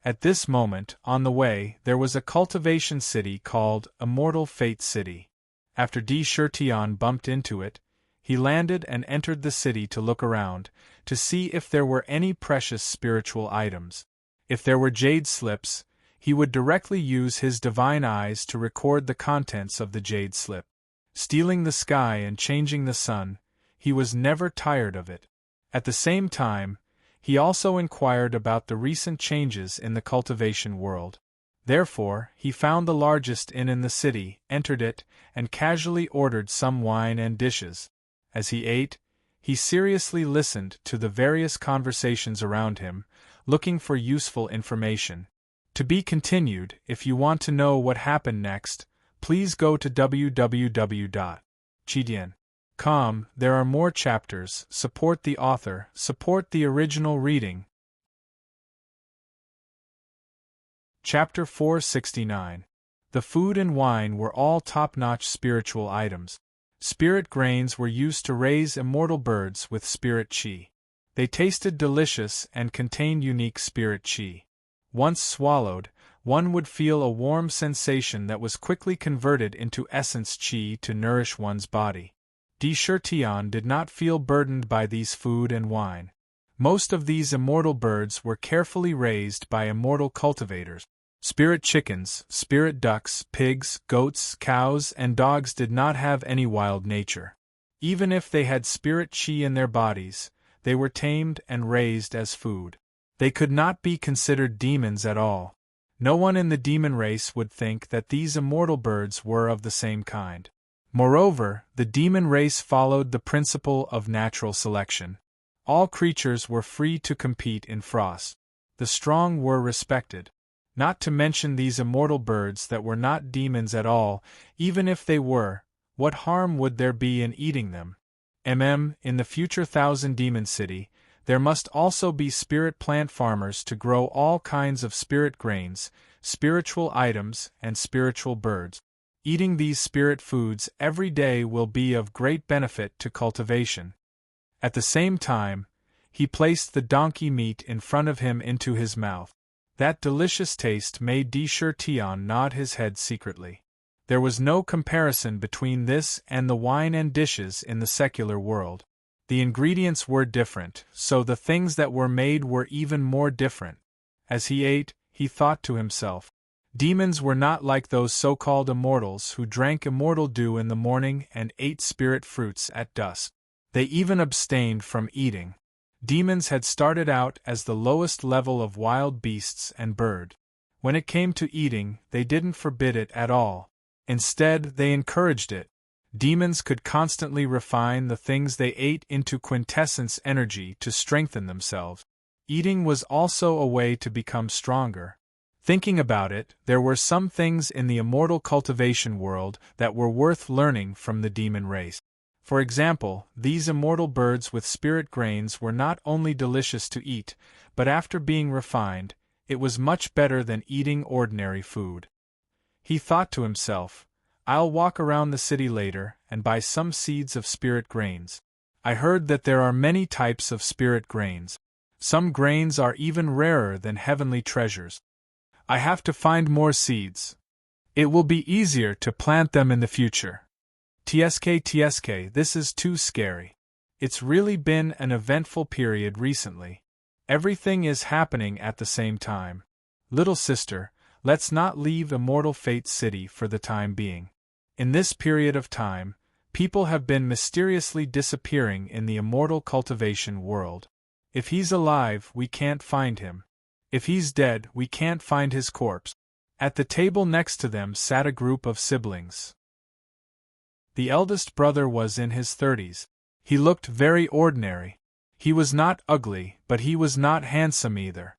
At this moment, on the way, there was a cultivation city called Immortal Fate City. After Tion bumped into it, he landed and entered the city to look around, to see if there were any precious spiritual items. If there were jade slips, he would directly use his divine eyes to record the contents of the jade slip. Stealing the sky and changing the sun, he was never tired of it. At the same time, he also inquired about the recent changes in the cultivation world. Therefore, he found the largest inn in the city, entered it, and casually ordered some wine and dishes. As he ate, he seriously listened to the various conversations around him, looking for useful information. To be continued. If you want to know what happened next, please go to www.chidian.com. There are more chapters. Support the author, support the original reading. Chapter 469. The food and wine were all top-notch spiritual items. Spirit grains were used to raise immortal birds with spirit chi. They tasted delicious and contained unique spirit chi. Once swallowed, one would feel a warm sensation that was quickly converted into essence chi to nourish one's body. Tion did not feel burdened by these food and wine. Most of these immortal birds were carefully raised by immortal cultivators. Spirit chickens, spirit ducks, pigs, goats, cows, and dogs did not have any wild nature. Even if they had spirit chi in their bodies, they were tamed and raised as food. They could not be considered demons at all. No one in the demon race would think that these immortal birds were of the same kind. Moreover, the demon race followed the principle of natural selection. All creatures were free to compete in frost. The strong were respected. Not to mention these immortal birds that were not demons at all, even if they were, what harm would there be in eating them? In the future Thousand Demon City, there must also be spirit plant farmers to grow all kinds of spirit grains, spiritual items, and spiritual birds. Eating these spirit foods every day will be of great benefit to cultivation. At the same time, he placed the donkey meat in front of him into his mouth. That delicious taste made Tion nod his head secretly. There was no comparison between this and the wine and dishes in the secular world. The ingredients were different, so the things that were made were even more different. As he ate, he thought to himself, demons were not like those so-called immortals who drank immortal dew in the morning and ate spirit fruits at dusk. They even abstained from eating. Demons had started out as the lowest level of wild beasts and bird. When it came to eating, they didn't forbid it at all. Instead, they encouraged it. Demons could constantly refine the things they ate into quintessence energy to strengthen themselves. Eating was also a way to become stronger. Thinking about it, there were some things in the immortal cultivation world that were worth learning from the demon race. For example, these immortal birds with spirit grains were not only delicious to eat, but after being refined, it was much better than eating ordinary food. He thought to himself, I'll walk around the city later and buy some seeds of spirit grains. I heard that there are many types of spirit grains. Some grains are even rarer than heavenly treasures. I have to find more seeds. It will be easier to plant them in the future. TSK, this is too scary. It's really been an eventful period recently. Everything is happening at the same time. Little sister, let's not leave Immortal Fate City for the time being. In this period of time, people have been mysteriously disappearing in the immortal cultivation world. If he's alive, we can't find him. If he's dead, we can't find his corpse. At the table next to them sat a group of siblings. The eldest brother was in his 30s. He looked very ordinary. He was not ugly, but he was not handsome either.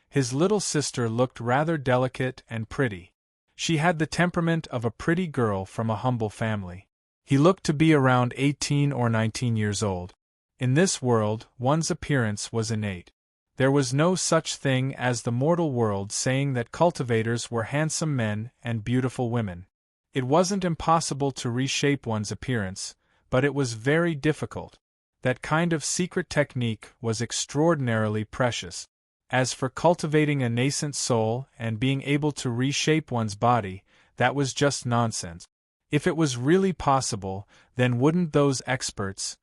His little sister looked rather delicate and pretty. She had the temperament of a pretty girl from a humble family. He looked to be around 18 or 19 years old. In this world, one's appearance was innate. There was no such thing as the mortal world saying that cultivators were handsome men and beautiful women. It wasn't impossible to reshape one's appearance, but it was very difficult. That kind of secret technique was extraordinarily precious. As for cultivating a nascent soul and being able to reshape one's body, that was just nonsense. If it was really possible, then wouldn't those experts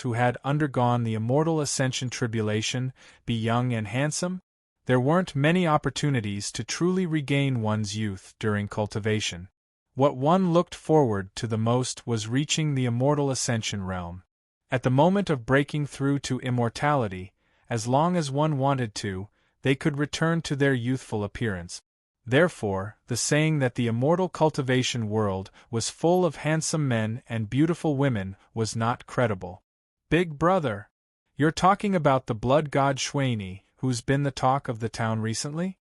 who had undergone the immortal ascension tribulation, be young and handsome? There weren't many opportunities to truly regain one's youth during cultivation. What one looked forward to the most was reaching the immortal ascension realm. At the moment of breaking through to immortality, as long as one wanted to, they could return to their youthful appearance. Therefore, the saying that the immortal cultivation world was full of handsome men and beautiful women was not credible. Big brother, you're talking about the blood god Xuanyi, who's been the talk of the town recently?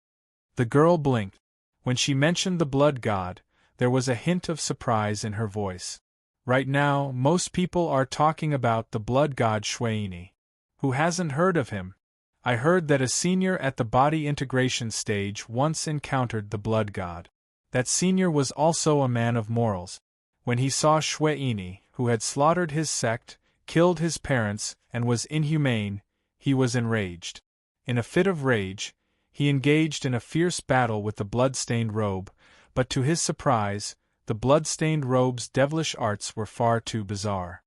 The girl blinked. When she mentioned the blood god, there was a hint of surprise in her voice. Right now, most people are talking about the blood god Xuanyi. Who hasn't heard of him? I heard that a senior at the body integration stage once encountered the blood god. That senior was also a man of morals. When he saw Xuanyi, who had slaughtered his sect, killed his parents, and was inhumane, he was enraged. In a fit of rage, he engaged in a fierce battle with the blood-stained robe, but to his surprise, the blood-stained robe's devilish arts were far too bizarre.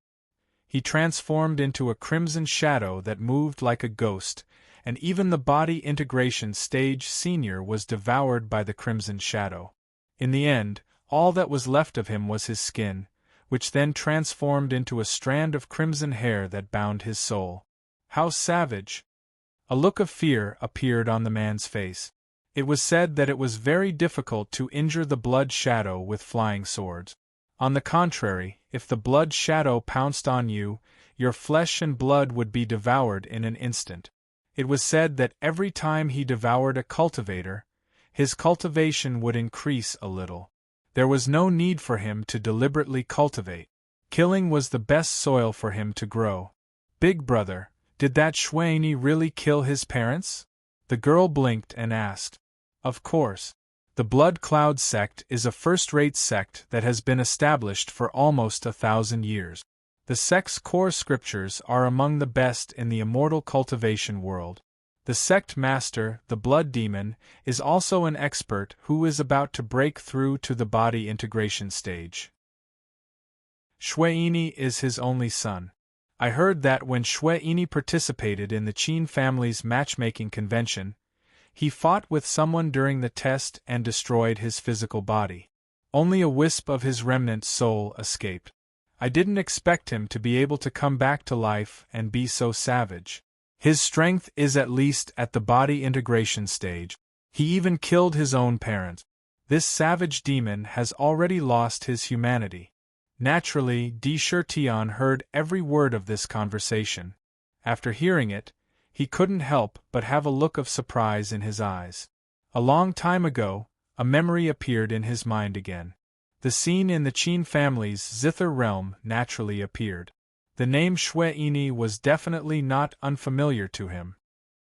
He transformed into a crimson shadow that moved like a ghost, and even the body integration stage senior was devoured by the crimson shadow. In the end, all that was left of him was his skin, which then transformed into a strand of crimson hair that bound his soul. How savage! A look of fear appeared on the man's face. It was said that it was very difficult to injure the blood shadow with flying swords. On the contrary, if the blood shadow pounced on you, your flesh and blood would be devoured in an instant. It was said that every time he devoured a cultivator, his cultivation would increase a little. There was no need for him to deliberately cultivate. Killing was the best soil for him to grow. Big brother, did that Shweni really kill his parents? The girl blinked and asked. Of course. The Blood Cloud sect is a first-rate sect that has been established for almost 1,000 years. The sect's core scriptures are among the best in the immortal cultivation world. The sect master, the Blood Demon, is also an expert who is about to break through to the body integration stage. Shweni is his only son. I heard that when Shweni participated in the Qin family's matchmaking convention, he fought with someone during the test and destroyed his physical body. Only a wisp of his remnant soul escaped. I didn't expect him to be able to come back to life and be so savage. His strength is at least at the body integration stage. He even killed his own parents. This savage demon has already lost his humanity. Naturally, Di Shurtian heard every word of this conversation. After hearing it, he couldn't help but have a look of surprise in his eyes. A long time ago, a memory appeared in his mind again. The scene in the Qin family's Zither realm naturally appeared. The name Shweni was definitely not unfamiliar to him.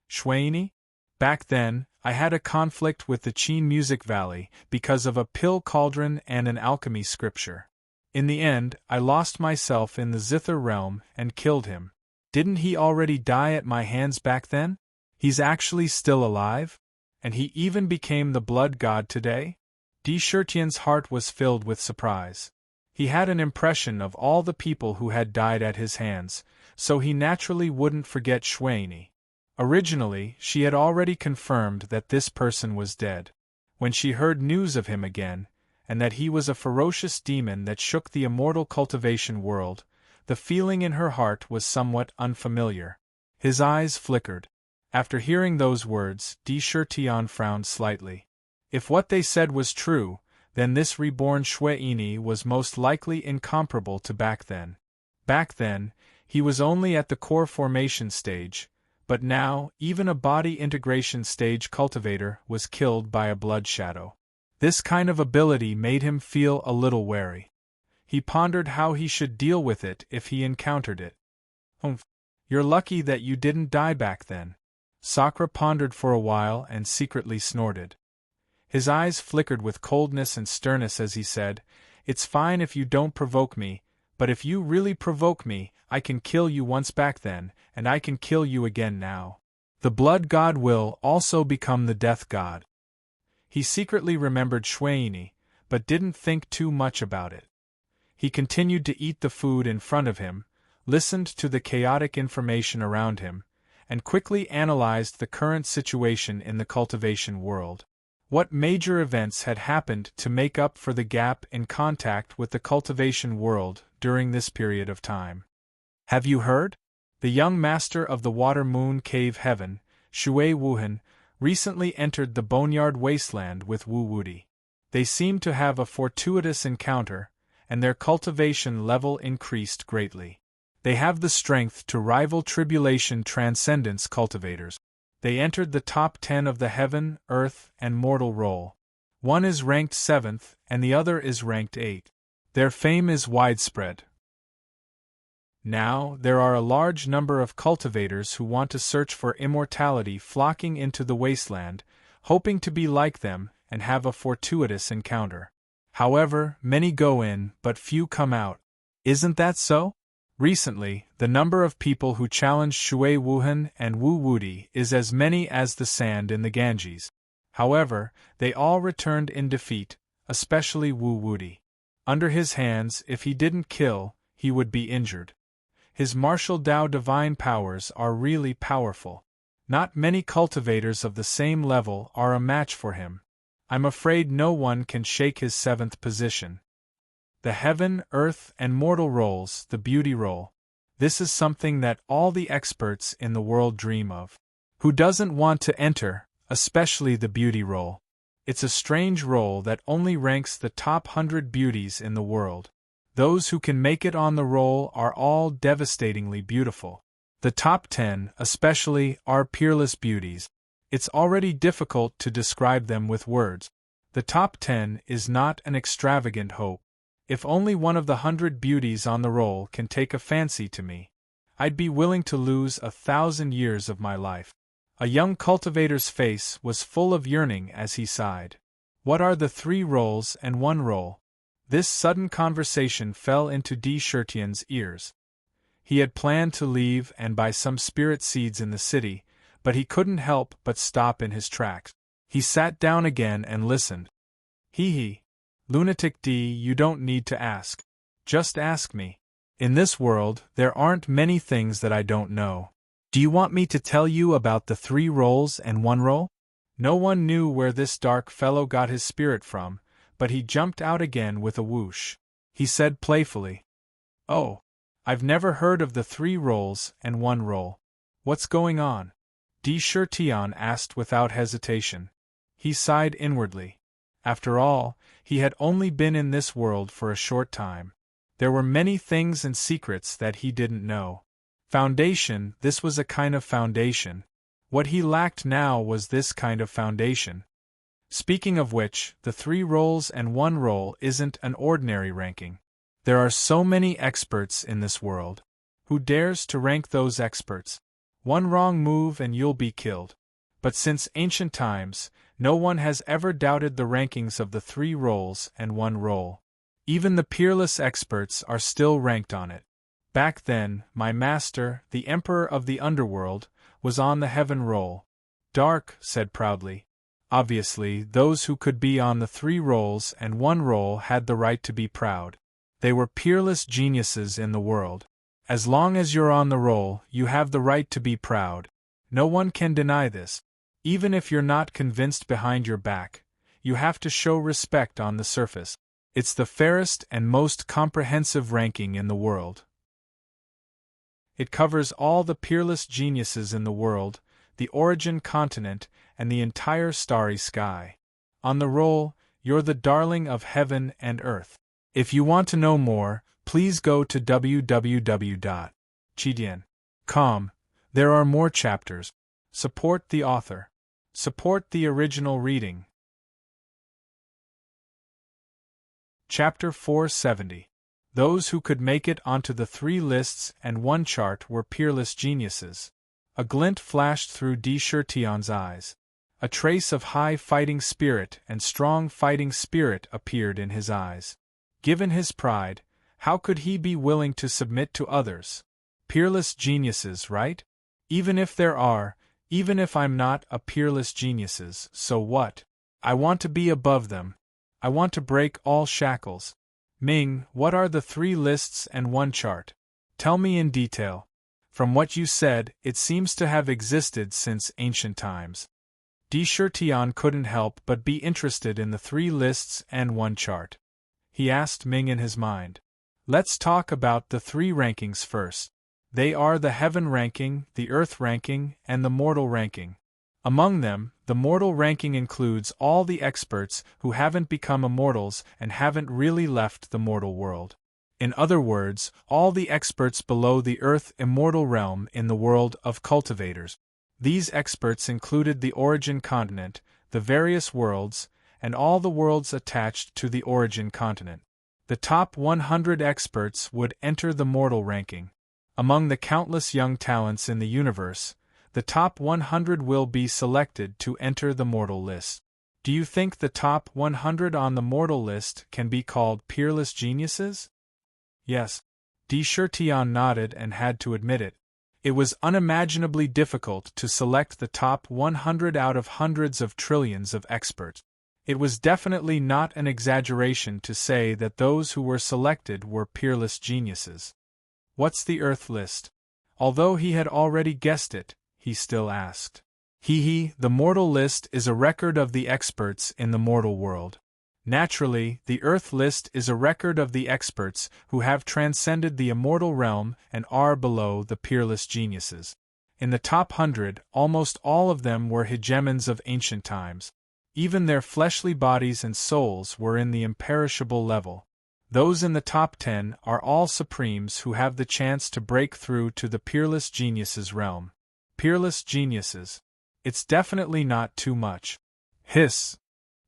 Shweni? Back then, I had a conflict with the Qin Music Valley because of a pill cauldron and an alchemy scripture. In the end, I lost myself in the Zither realm and killed him. Didn't he already die at my hands back then? He's actually still alive? And he even became the blood god today? Di Shurtian's heart was filled with surprise. He had an impression of all the people who had died at his hands, so he naturally wouldn't forget Shweni. Originally, she had already confirmed that this person was dead. When she heard news of him again, and that he was a ferocious demon that shook the immortal cultivation world, the feeling in her heart was somewhat unfamiliar. His eyes flickered. After hearing those words, Di Shurtian frowned slightly. If what they said was true, then this reborn Shweni was most likely incomparable to back then. Back then, he was only at the core formation stage, but now, even a body integration stage cultivator was killed by a blood shadow. This kind of ability made him feel a little wary. He pondered how he should deal with it if he encountered it. You're lucky that you didn't die back then. Sakura pondered for a while and secretly snorted. His eyes flickered with coldness and sternness as he said, "It's fine if you don't provoke me, but if you really provoke me, I can kill you once back then, and I can kill you again now. The blood god will also become the death god." He secretly remembered Shweni, but didn't think too much about it. He continued to eat the food in front of him, listened to the chaotic information around him, and quickly analyzed the current situation in the cultivation world. What major events had happened to make up for the gap in contact with the cultivation world during this period of time? Have you heard? The young master of the Water Moon Cave Heaven, Shui Wuhan, recently entered the Boneyard Wasteland with Wu Wudi. They seemed to have a fortuitous encounter, and their cultivation level increased greatly. They have the strength to rival Tribulation Transcendence cultivators. They entered the top 10 of the Heaven, Earth, and Mortal roll. One is ranked 7th, and the other is ranked 8th. Their fame is widespread. Now, there are a large number of cultivators who want to search for immortality flocking into the wasteland, hoping to be like them and have a fortuitous encounter. However, many go in, but few come out. Isn't that so? Recently, the number of people who challenged Shui Wuhan and Wu Wudi is as many as the sand in the Ganges. However, they all returned in defeat, especially Wu Wudi. Under his hands, if he didn't kill, he would be injured. His martial Dao divine powers are really powerful. Not many cultivators of the same level are a match for him. I'm afraid no one can shake his 7th position. The Heaven, Earth, and Mortal rolls, the Beauty roll. This is something that all the experts in the world dream of. Who doesn't want to enter especially the beauty roll. It's a strange roll that only ranks the top 100 beauties in the world. Those who can make it on the roll are all devastatingly beautiful. The top 10, especially, are peerless beauties. It's already difficult to describe them with words. The top 10 is not an extravagant hope. If only one of the 100 beauties on the roll can take a fancy to me, I'd be willing to lose 1,000 years of my life. A young cultivator's face was full of yearning as he sighed. What are the 3 rolls and 1 roll? This sudden conversation fell into D. Chertian's ears. He had planned to leave and buy some spirit seeds in the city, but he couldn't help but stop in his tracks. He sat down again and listened. Hee. Lunatic D, you don't need to ask. Just ask me. In this world, there aren't many things that I don't know. Do you want me to tell you about the 3 rolls and 1 roll? No one knew where this dark fellow got his spirit from, but he jumped out again with a whoosh. He said playfully, "Oh, I've never heard of the 3 rolls and 1 roll. What's going on?" D. Chertian asked without hesitation. He sighed inwardly. After all, he had only been in this world for a short time. There were many things and secrets that he didn't know. Foundation, this was a kind of foundation. What he lacked now was this kind of foundation. Speaking of which, the 3 rolls and 1 roll isn't an ordinary ranking. There are so many experts in this world. Who dares to rank those experts? One wrong move and you'll be killed. But since ancient times, no one has ever doubted the rankings of the 3 rolls and 1 roll. Even the peerless experts are still ranked on it. Back then, my master, the emperor of the underworld, was on the heaven roll. Dark said proudly. Obviously, those who could be on the 3 rolls and 1 roll had the right to be proud. They were peerless geniuses in the world. As long as you're on the roll, you have the right to be proud. No one can deny this. Even if you're not convinced behind your back, you have to show respect on the surface. It's the fairest and most comprehensive ranking in the world. It covers all the peerless geniuses in the world, the origin continent, and the entire starry sky. On the roll, you're the darling of heaven and earth. If you want to know more, please go to www.chidian.com. There are more chapters. Support the author. Support the original reading. Chapter 470. Those who could make it onto the 3 lists and 1 chart were peerless geniuses. A glint flashed through D. Chertian's eyes. A trace of high fighting spirit and strong fighting spirit appeared in his eyes. Given his pride, how could he be willing to submit to others? Peerless geniuses, right? Even if there are, even if I'm not a peerless geniuses, so what? I want to be above them. I want to break all shackles. Ming, what are the 3 lists and 1 chart? Tell me in detail. From what you said, it seems to have existed since ancient times. D. Chertian couldn't help but be interested in the 3 lists and 1 chart. He asked Ming in his mind. Let's talk about the 3 rankings first. They are the heaven ranking, the earth ranking, and the mortal ranking. Among them, the mortal ranking includes all the experts who haven't become immortals and haven't really left the mortal world. In other words, all the experts below the earth immortal realm in the world of cultivators. These experts included the origin continent, the various worlds, and all the worlds attached to the origin continent. The top 100 experts would enter the mortal ranking. Among the countless young talents in the universe, the top 100 will be selected to enter the mortal list. Do you think the top 100 on the mortal list can be called peerless geniuses? Yes. D. Chertian nodded and had to admit it. It was unimaginably difficult to select the top 100 out of hundreds of trillions of experts. It was definitely not an exaggeration to say that those who were selected were peerless geniuses. What's the Earth list? Although he had already guessed it, he still asked. The mortal list is a record of the experts in the mortal world. Naturally, the Earth list is a record of the experts who have transcended the immortal realm and are below the peerless geniuses. In the top 100, almost all of them were hegemons of ancient times. Even their fleshly bodies and souls were in the imperishable level. Those in the top 10 are all supremes who have the chance to break through to the peerless geniuses realm. Peerless geniuses. It's definitely not too much. Hiss.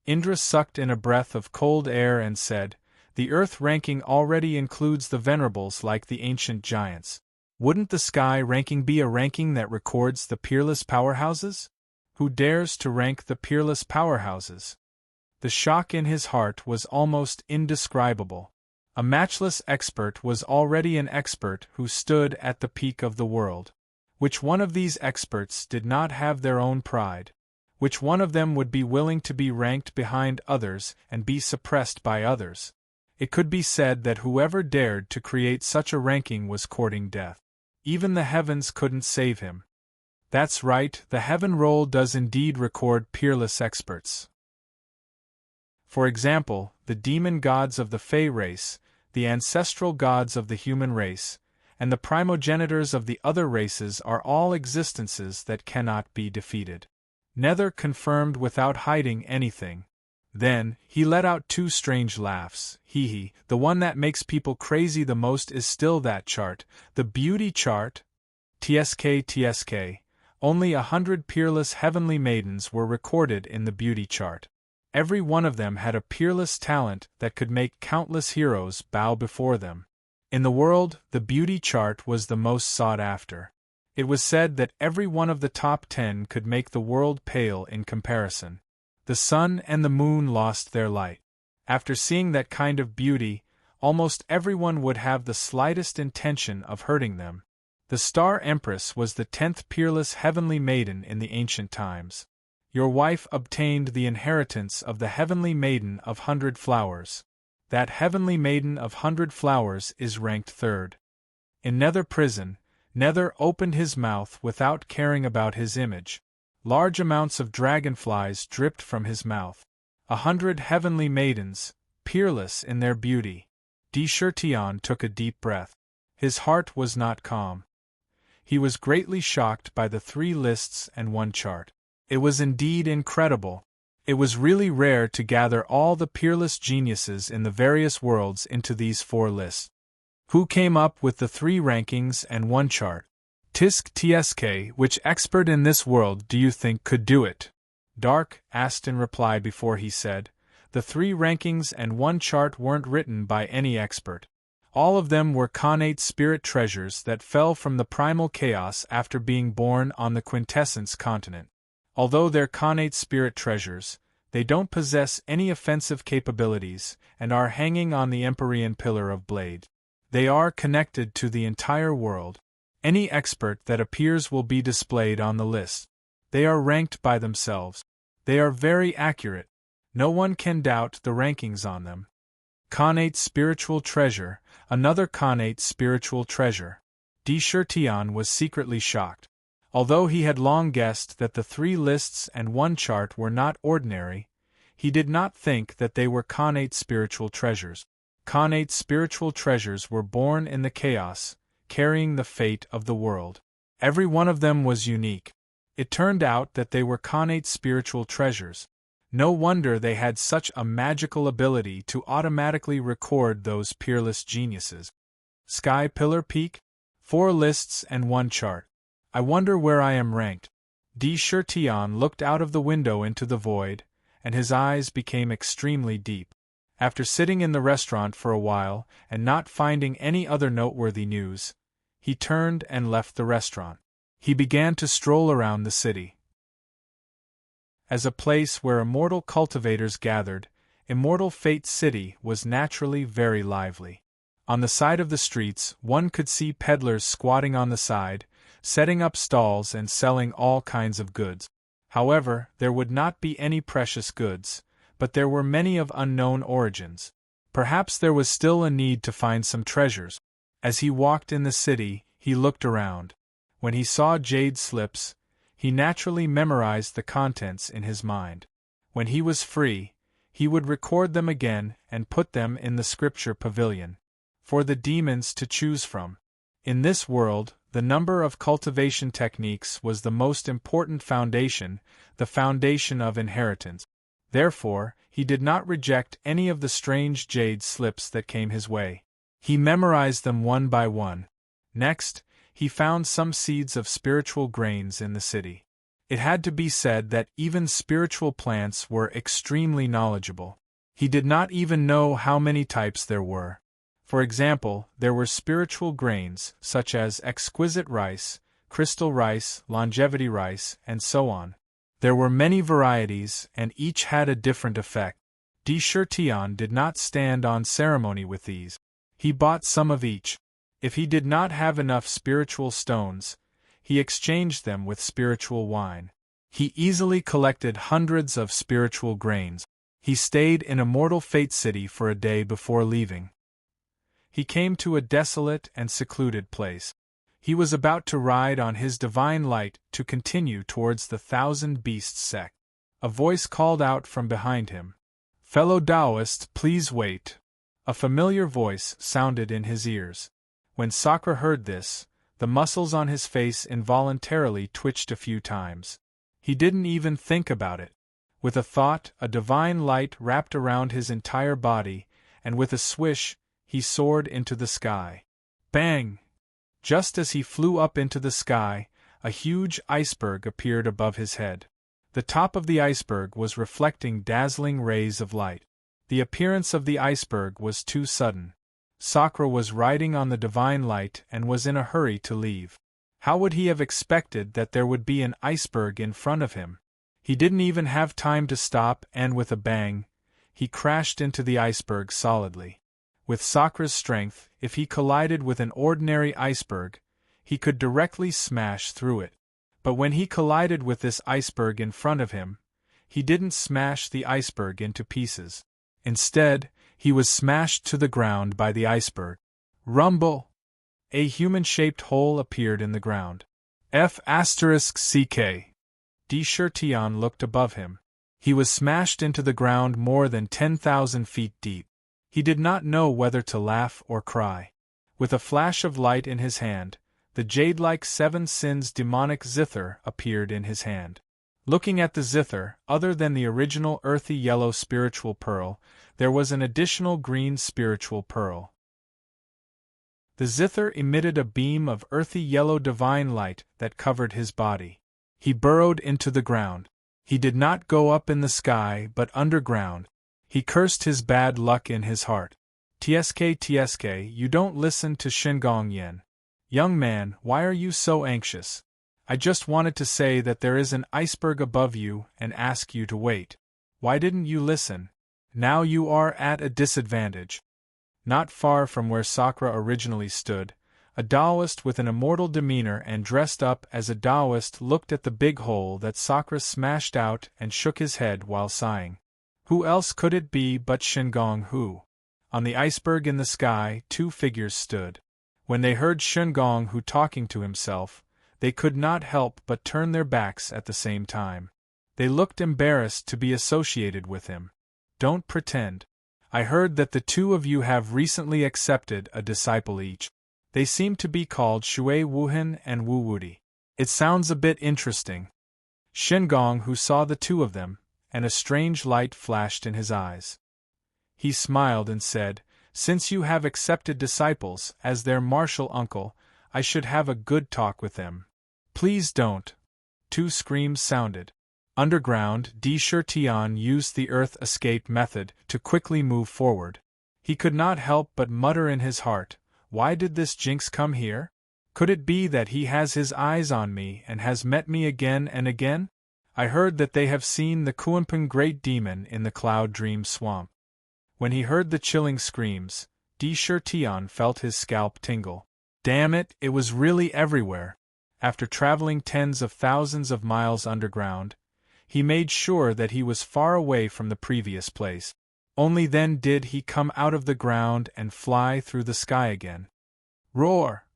Indra sucked in a breath of cold air and said, "The Earth ranking already includes the venerables like the ancient giants. Wouldn't the Sky ranking be a ranking that records the peerless powerhouses? Who dares to rank the peerless powerhouses?" The shock in his heart was almost indescribable. A matchless expert was already an expert who stood at the peak of the world. Which one of these experts did not have their own pride? Which one of them would be willing to be ranked behind others and be suppressed by others? It could be said that whoever dared to create such a ranking was courting death. Even the heavens couldn't save him. That's right, the heaven roll does indeed record peerless experts. For example, the demon gods of the Fey race, the ancestral gods of the human race, and the primogenitors of the other races are all existences that cannot be defeated. Nether confirmed without hiding anything. Then, he let out two strange laughs. Hee. The one that makes people crazy the most is still that chart, the beauty chart. TSK. Only 100 peerless heavenly maidens were recorded in the beauty chart. Every one of them had a peerless talent that could make countless heroes bow before them. In the world, the beauty chart was the most sought after. It was said that every one of the top 10 could make the world pale in comparison. The sun and the moon lost their light. After seeing that kind of beauty, almost everyone would have the slightest intention of hurting them. The Star Empress was the 10th peerless heavenly maiden in the ancient times. Your wife obtained the inheritance of the heavenly maiden of 100 flowers. That heavenly maiden of 100 flowers is ranked 3rd. In Nether prison, Nether opened his mouth without caring about his image. Large amounts of dragonflies dripped from his mouth. 100 heavenly maidens, peerless in their beauty. Tion took a deep breath. His heart was not calm. He was greatly shocked by the 3 lists and 1 chart. It was indeed incredible. It was really rare to gather all the peerless geniuses in the various worlds into these 4 lists. Who came up with the 3 rankings and 1 chart? TSK, which expert in this world do you think could do it? Dark asked in reply before he said, the 3 rankings and 1 chart weren't written by any expert. All of them were connate spirit treasures that fell from the primal chaos after being born on the quintessence continent. Although they're connate spirit treasures, they don't possess any offensive capabilities and are hanging on the Empyrean Pillar of Blade. They are connected to the entire world. Any expert that appears will be displayed on the list. They are ranked by themselves. They are very accurate. No one can doubt the rankings on them. Connate spiritual treasure, another connate spiritual treasure. Tion was secretly shocked. Although he had long guessed that the 3 lists and 1 chart were not ordinary, he did not think that they were connate spiritual treasures. Connate spiritual treasures were born in the chaos, carrying the fate of the world. Every one of them was unique. It turned out that they were connate spiritual treasures. No wonder they had such a magical ability to automatically record those peerless geniuses. Sky Pillar Peak? 4 lists and 1 chart. I wonder where I am ranked. Tion looked out of the window into the void, and his eyes became extremely deep. After sitting in the restaurant for a while and not finding any other noteworthy news, he turned and left the restaurant. He began to stroll around the city. As a place where immortal cultivators gathered, Immortal Fate City was naturally very lively. On the side of the streets, one could see peddlers squatting on the side, setting up stalls and selling all kinds of goods. However, there would not be any precious goods, but there were many of unknown origins. Perhaps there was still a need to find some treasures. As he walked in the city, he looked around. When he saw jade slips, he naturally memorized the contents in his mind. When he was free, he would record them again and put them in the scripture pavilion, for the demons to choose from. In this world, the number of cultivation techniques was the most important foundation, the foundation of inheritance. Therefore, he did not reject any of the strange jade slips that came his way. He memorized them one by one. Next, he found some seeds of spiritual grains in the city. It had to be said that even spiritual plants were extremely knowledgeable. He did not even know how many types there were. For example, there were spiritual grains, such as exquisite rice, crystal rice, longevity rice, and so on. There were many varieties, and each had a different effect. Tian did not stand on ceremony with these. He bought some of each. If he did not have enough spiritual stones, he exchanged them with spiritual wine. He easily collected hundreds of spiritual grains. He stayed in Immortal Fate City for a day before leaving. He came to a desolate and secluded place. He was about to ride on his divine light to continue towards the Thousand Beasts sect. A voice called out from behind him. "Fellow Taoist, please wait." A familiar voice sounded in his ears. When Sakura heard this, the muscles on his face involuntarily twitched a few times. He didn't even think about it. With a thought, a divine light wrapped around his entire body, and with a swish, he soared into the sky. Bang! Just as he flew up into the sky, a huge iceberg appeared above his head. The top of the iceberg was reflecting dazzling rays of light. The appearance of the iceberg was too sudden. Sakura was riding on the divine light and was in a hurry to leave. How would he have expected that there would be an iceberg in front of him? He didn't even have time to stop, and with a bang, he crashed into the iceberg solidly. With Sakura's strength, if he collided with an ordinary iceberg, he could directly smash through it. But when he collided with this iceberg in front of him, he didn't smash the iceberg into pieces. Instead, he was smashed to the ground by the iceberg. Rumble! A human-shaped hole appeared in the ground. F***CK. Tian looked above him. He was smashed into the ground more than 10,000 feet deep. He did not know whether to laugh or cry. With a flash of light in his hand, the jade-like seven sins demonic zither appeared in his hand. Looking at the zither, other than the original earthy yellow spiritual pearl, there was an additional green spiritual pearl. The zither emitted a beam of earthy yellow divine light that covered his body. He burrowed into the ground. He did not go up in the sky but underground. He cursed his bad luck in his heart. Tsk, you don't listen to Shingong Yen. Young man, why are you so anxious? I just wanted to say that there is an iceberg above you and ask you to wait. Why didn't you listen? Now you are at a disadvantage. Not far from where Sakura originally stood, a Taoist with an immortal demeanor and dressed up as a Taoist looked at the big hole that Sakura smashed out and shook his head while sighing. Who else could it be but Shingong Hu? On the iceberg in the sky, two figures stood. When they heard Shingong Hu talking to himself, they could not help but turn their backs at the same time. They looked embarrassed to be associated with him. Don't pretend. I heard that the two of you have recently accepted a disciple each. They seem to be called Shui Wuhan and Wu Wudi. It sounds a bit interesting. Shingong Hu saw the two of them, and a strange light flashed in his eyes. He smiled and said, "Since you have accepted disciples as their martial uncle, I should have a good talk with them." "Please don't." Two screams sounded. Underground, Tian used the earth escape method to quickly move forward. He could not help but mutter in his heart, "Why did this jinx come here? Could it be that he has his eyes on me and has met me again and again? I heard that they have seen the Kuanping Great Demon in the Cloud Dream Swamp." When he heard the chilling screams, Tian felt his scalp tingle. Damn it, it was really everywhere. After traveling tens of thousands of miles underground, he made sure that he was far away from the previous place. Only then did he come out of the ground and fly through the sky again. Roar!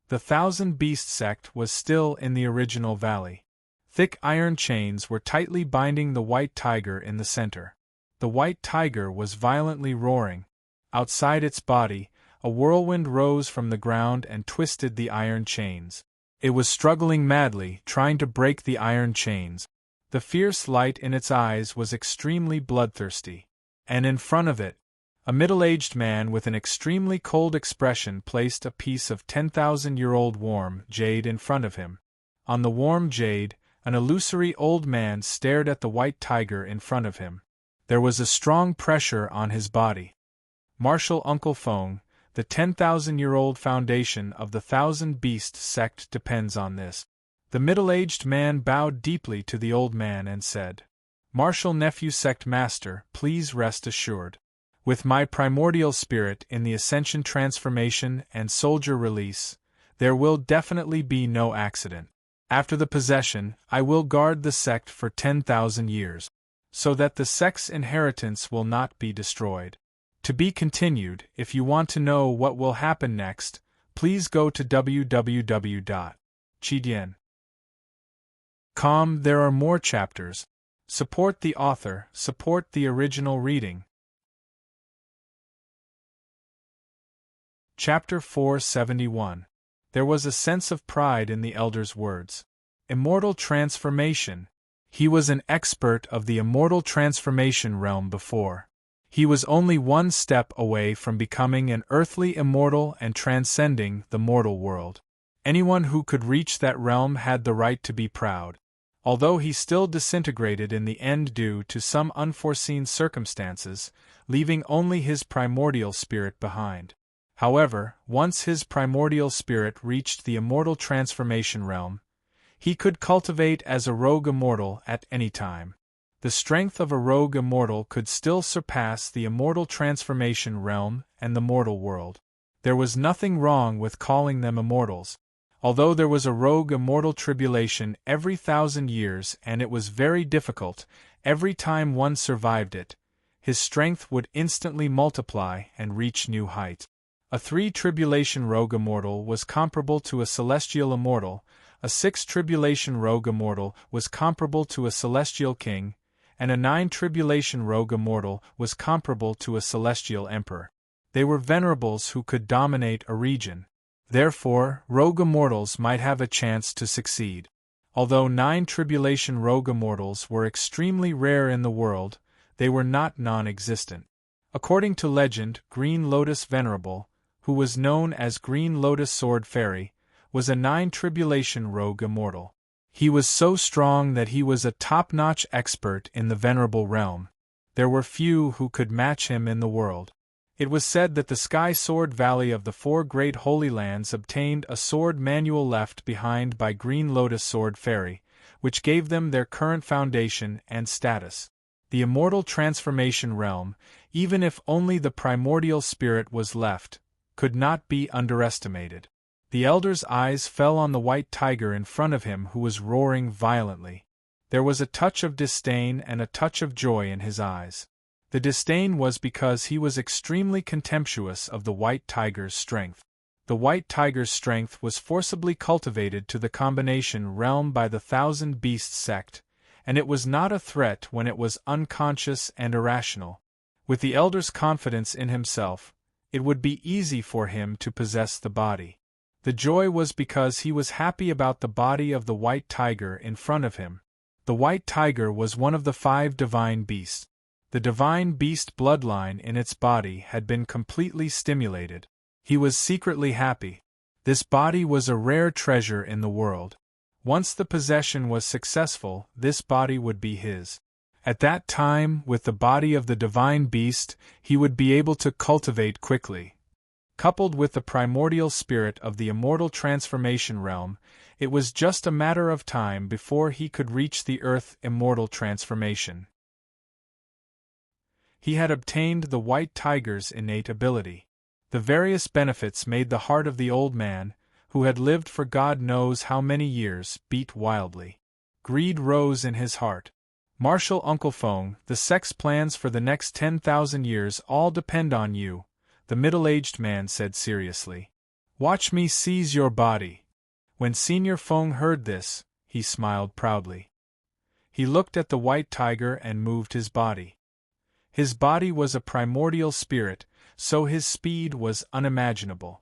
The Thousand Beast sect was still in the original valley. Thick iron chains were tightly binding the white tiger in the center. The white tiger was violently roaring. Outside its body, a whirlwind rose from the ground and twisted the iron chains. It was struggling madly, trying to break the iron chains. The fierce light in its eyes was extremely bloodthirsty. And in front of it, a middle-aged man with an extremely cold expression placed a piece of 10,000-year-old warm jade in front of him. On the warm jade, an illusory old man stared at the white tiger in front of him. There was a strong pressure on his body. Martial Uncle Feng, the 10,000-year-old foundation of the Thousand Beast sect depends on this. The middle-aged man bowed deeply to the old man and said, "Martial Nephew Sect Master, please rest assured. With my primordial spirit in the Ascension transformation and soldier release, there will definitely be no accident. After the possession, I will guard the sect for 10,000 years, so that the sect's inheritance will not be destroyed. To be continued. If you want to know what will happen next, please go to www.chidian.com. There are more chapters. Support the author, support the original reading. Chapter 471. There was a sense of pride in the elder's words. Immortal transformation. He was an expert of the immortal transformation realm before. He was only one step away from becoming an earthly immortal and transcending the mortal world. Anyone who could reach that realm had the right to be proud. Although he still disintegrated in the end due to some unforeseen circumstances, leaving only his primordial spirit behind. However, once his primordial spirit reached the immortal transformation realm, he could cultivate as a rogue immortal at any time. The strength of a rogue immortal could still surpass the immortal transformation realm and the mortal world. There was nothing wrong with calling them immortals. Although there was a rogue immortal tribulation every 1,000 years and it was very difficult, every time one survived it, his strength would instantly multiply and reach new height. A 3-tribulation rogue immortal was comparable to a celestial immortal, a 6-tribulation rogue immortal was comparable to a celestial king, and a 9-tribulation rogue immortal was comparable to a celestial emperor. They were venerables who could dominate a region. Therefore, rogue immortals might have a chance to succeed. Although 9-tribulation rogue immortals were extremely rare in the world, they were not non-existent. According to legend, Green Lotus Venerable, who was known as Green Lotus Sword Fairy, was a 9-tribulation rogue immortal. He was so strong that he was a top-notch expert in the venerable realm. There were few who could match him in the world. It was said that the Sky Sword Valley of the 4 Great Holy Lands obtained a sword manual left behind by Green Lotus Sword Fairy, which gave them their current foundation and status. The immortal transformation realm, even if only the primordial spirit was left, could not be underestimated. The elder's eyes fell on the white tiger in front of him who was roaring violently. There was a touch of disdain and a touch of joy in his eyes. The disdain was because he was extremely contemptuous of the white tiger's strength. The white tiger's strength was forcibly cultivated to the combination realm by the Thousand Beast sect, and it was not a threat when it was unconscious and irrational. With the elder's confidence in himself, it would be easy for him to possess the body. The joy was because he was happy about the body of the white tiger in front of him. The white tiger was one of the 5 divine beasts. The divine beast bloodline in its body had been completely stimulated. He was secretly happy. This body was a rare treasure in the world. Once the possession was successful, this body would be his. At that time, with the body of the divine beast, he would be able to cultivate quickly. Coupled with the primordial spirit of the immortal transformation realm, it was just a matter of time before he could reach the earth immortal transformation. He had obtained the white tiger's innate ability. The various benefits made the heart of the old man, who had lived for God knows how many years, beat wildly. Greed rose in his heart. Martial Uncle Feng, the sect's plans for the next 10,000 years all depend on you, the middle-aged man said seriously. Watch me seize your body. When Senior Feng heard this, he smiled proudly. He looked at the white tiger and moved his body. His body was a primordial spirit, so his speed was unimaginable.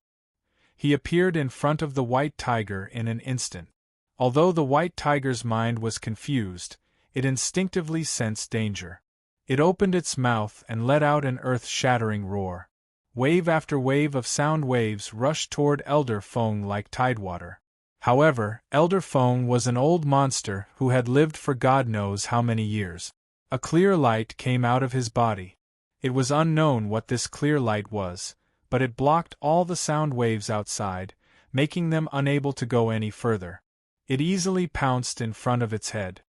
He appeared in front of the white tiger in an instant. Although the white tiger's mind was confused, it instinctively sensed danger. It opened its mouth and let out an earth-shattering roar. Wave after wave of sound waves rushed toward Elder Fong like tidewater. However, Elder Fong was an old monster who had lived for God knows how many years. A clear light came out of his body. It was unknown what this clear light was, but it blocked all the sound waves outside, making them unable to go any further. It easily pounced in front of its head.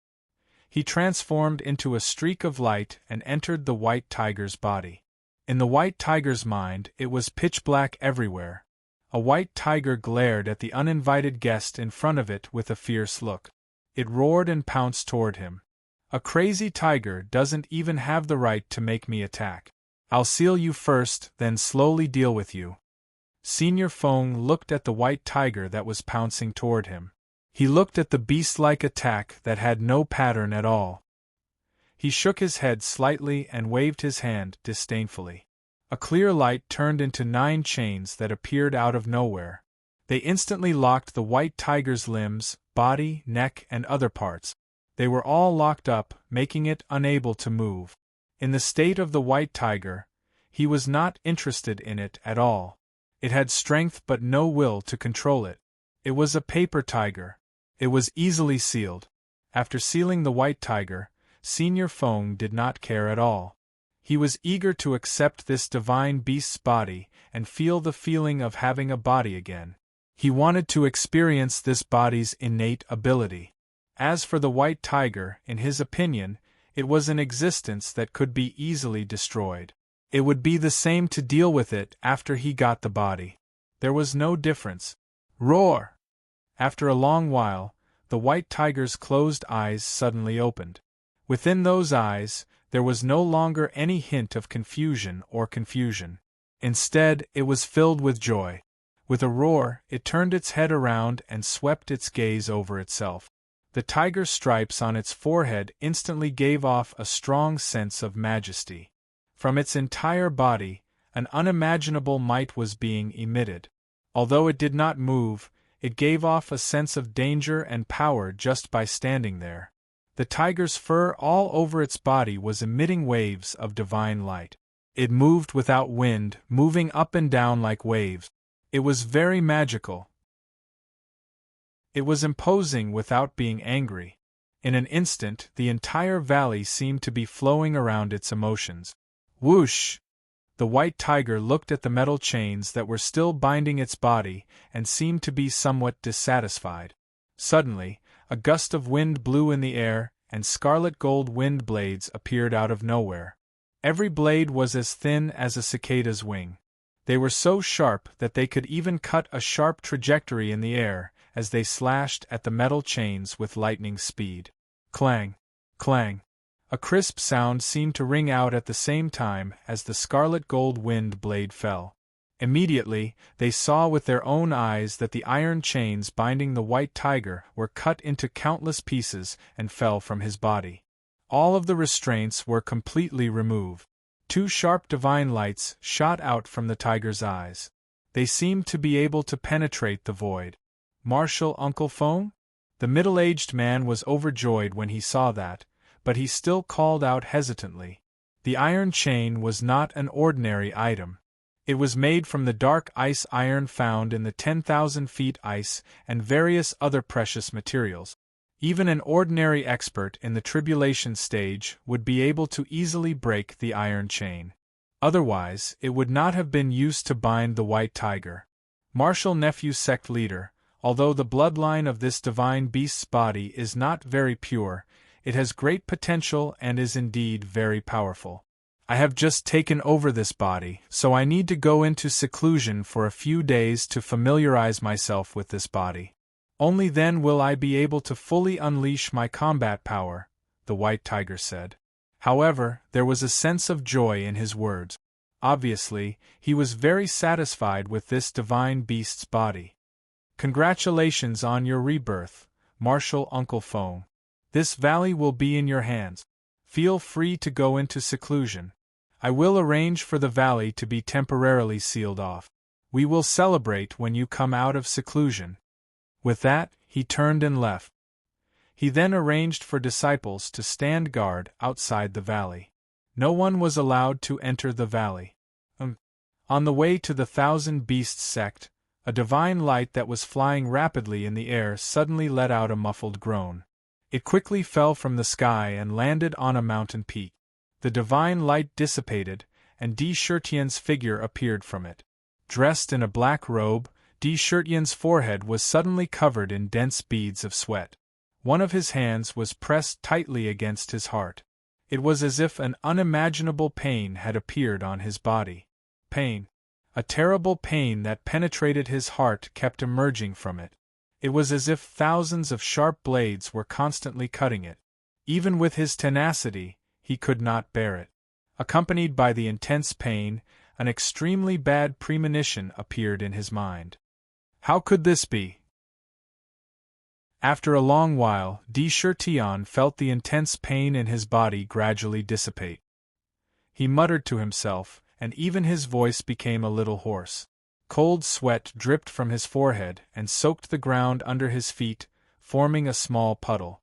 He transformed into a streak of light and entered the white tiger's body. In the white tiger's mind, it was pitch black everywhere. A white tiger glared at the uninvited guest in front of it with a fierce look. It roared and pounced toward him. A crazy tiger doesn't even have the right to make me attack. I'll seal you first, then slowly deal with you. Senior Fong looked at the white tiger that was pouncing toward him. He looked at the beast-like attack that had no pattern at all. He shook his head slightly and waved his hand disdainfully. A clear light turned into 9 chains that appeared out of nowhere. They instantly locked the white tiger's limbs, body, neck, and other parts. They were all locked up, making it unable to move. In the state of the white tiger, he was not interested in it at all. It had strength but no will to control it. It was a paper tiger. It was easily sealed. After sealing the white tiger, Senior Fong did not care at all. He was eager to accept this divine beast's body and feel the feeling of having a body again. He wanted to experience this body's innate ability. As for the white tiger, in his opinion, it was an existence that could be easily destroyed. It would be the same to deal with it after he got the body. There was no difference. Roar! After a long while, the white tiger's closed eyes suddenly opened. Within those eyes, there was no longer any hint of confusion or confusion. Instead, it was filled with joy. With a roar, it turned its head around and swept its gaze over itself. The tiger's stripes on its forehead instantly gave off a strong sense of majesty. From its entire body, an unimaginable might was being emitted. Although it did not move, it gave off a sense of danger and power just by standing there. The tiger's fur all over its body was emitting waves of divine light. It moved without wind, moving up and down like waves. It was very magical. It was imposing without being angry. In an instant, the entire valley seemed to be flowing around its emotions. Whoosh! The white tiger looked at the metal chains that were still binding its body and seemed to be somewhat dissatisfied. Suddenly, a gust of wind blew in the air, and scarlet gold wind blades appeared out of nowhere. Every blade was as thin as a cicada's wing. They were so sharp that they could even cut a sharp trajectory in the air as they slashed at the metal chains with lightning speed. Clang! Clang! A crisp sound seemed to ring out at the same time as the scarlet gold wind blade fell. Immediately, they saw with their own eyes that the iron chains binding the white tiger were cut into countless pieces and fell from his body. All of the restraints were completely removed. 2 sharp divine lights shot out from the tiger's eyes. They seemed to be able to penetrate the void. Martial Uncle Fong? The middle-aged man was overjoyed when he saw that, but he still called out hesitantly. The iron chain was not an ordinary item. It was made from the dark ice iron found in the 10,000 feet ice and various other precious materials. Even an ordinary expert in the tribulation stage would be able to easily break the iron chain. Otherwise, it would not have been used to bind the white tiger. Martial Nephew Sect Leader, although the bloodline of this divine beast's body is not very pure, it has great potential and is indeed very powerful. I have just taken over this body, so I need to go into seclusion for a few days to familiarize myself with this body. Only then will I be able to fully unleash my combat power, the white tiger said. However, there was a sense of joy in his words. Obviously, he was very satisfied with this divine beast's body. Congratulations on your rebirth, Martial Uncle Fong. This valley will be in your hands. Feel free to go into seclusion. I will arrange for the valley to be temporarily sealed off. We will celebrate when you come out of seclusion." With that, he turned and left. He then arranged for disciples to stand guard outside the valley. No one was allowed to enter the valley. On the way to the Thousand Beasts sect, a divine light that was flying rapidly in the air suddenly let out a muffled groan. It quickly fell from the sky and landed on a mountain peak. The divine light dissipated, and De Chertien's figure appeared from it. Dressed in a black robe, De Chertien's forehead was suddenly covered in dense beads of sweat. One of his hands was pressed tightly against his heart. It was as if an unimaginable pain had appeared on his body. Pain. A terrible pain that penetrated his heart kept emerging from it. It was as if thousands of sharp blades were constantly cutting it. Even with his tenacity, he could not bear it. Accompanied by the intense pain, an extremely bad premonition appeared in his mind. How could this be? After a long while, De Chertien felt the intense pain in his body gradually dissipate. He muttered to himself, and even his voice became a little hoarse. Cold sweat dripped from his forehead and soaked the ground under his feet, forming a small puddle.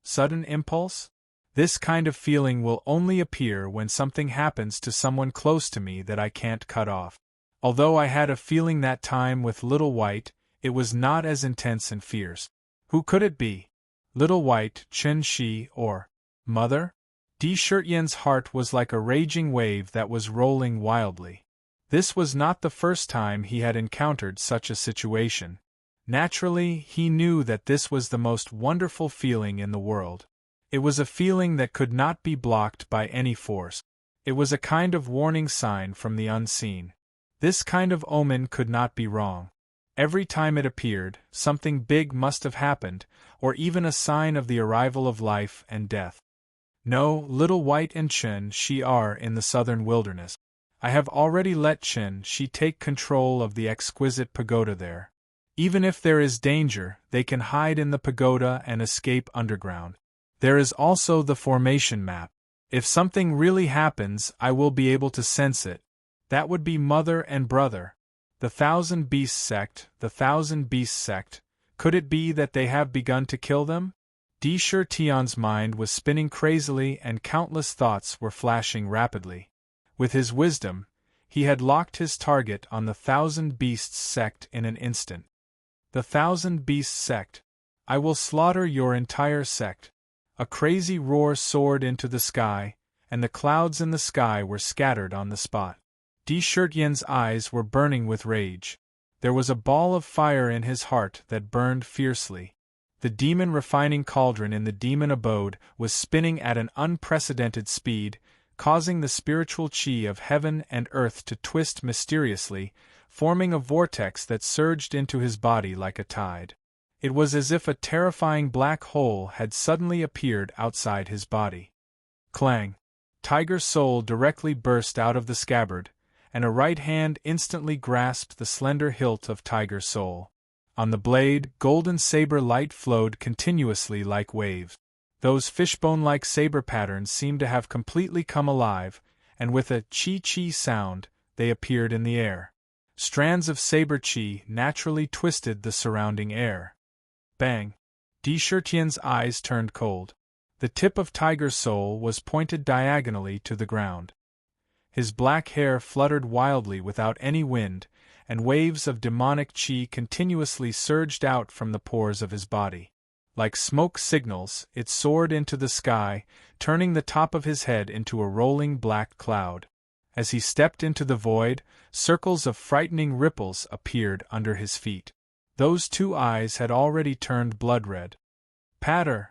Sudden impulse? This kind of feeling will only appear when something happens to someone close to me that I can't cut off. Although I had a feeling that time with Little White, it was not as intense and fierce. Who could it be? Little White, Chen Shi, or Mother? De Chertien's heart was like a raging wave that was rolling wildly. This was not the first time he had encountered such a situation. Naturally, he knew that this was the most wonderful feeling in the world. It was a feeling that could not be blocked by any force. It was a kind of warning sign from the unseen. This kind of omen could not be wrong. Every time it appeared, something big must have happened, or even a sign of the arrival of life and death. No, Little White and Chen Shi are in the southern wilderness. I have already let Chen Shi take control of the exquisite pagoda there. Even if there is danger, they can hide in the pagoda and escape underground. There is also the formation map. If something really happens, I will be able to sense it. That would be mother and brother. The Thousand Beasts sect, the Thousand Beasts sect. Could it be that they have begun to kill them? De Chertien's mind was spinning crazily and countless thoughts were flashing rapidly. With his wisdom, he had locked his target on the Thousand Beasts sect in an instant. The Thousand Beasts sect. I will slaughter your entire sect. A crazy roar soared into the sky, and the clouds in the sky were scattered on the spot. De Chertien's eyes were burning with rage. There was a ball of fire in his heart that burned fiercely. The demon refining cauldron in the demon abode was spinning at an unprecedented speed, causing the spiritual chi of heaven and earth to twist mysteriously, forming a vortex that surged into his body like a tide. It was as if a terrifying black hole had suddenly appeared outside his body. Clang! Tiger's soul directly burst out of the scabbard, and a right hand instantly grasped the slender hilt of Tiger's soul. On the blade, golden saber light flowed continuously like waves. Those fishbone-like saber patterns seemed to have completely come alive, and with a chi-chi sound, they appeared in the air. Strands of saber chi naturally twisted the surrounding air. Bang! De Chertien's eyes turned cold. The tip of Tiger's soul was pointed diagonally to the ground. His black hair fluttered wildly without any wind, and waves of demonic chi continuously surged out from the pores of his body. Like smoke signals, it soared into the sky, turning the top of his head into a rolling black cloud. As he stepped into the void, circles of frightening ripples appeared under his feet. Those two eyes had already turned blood-red. Patter!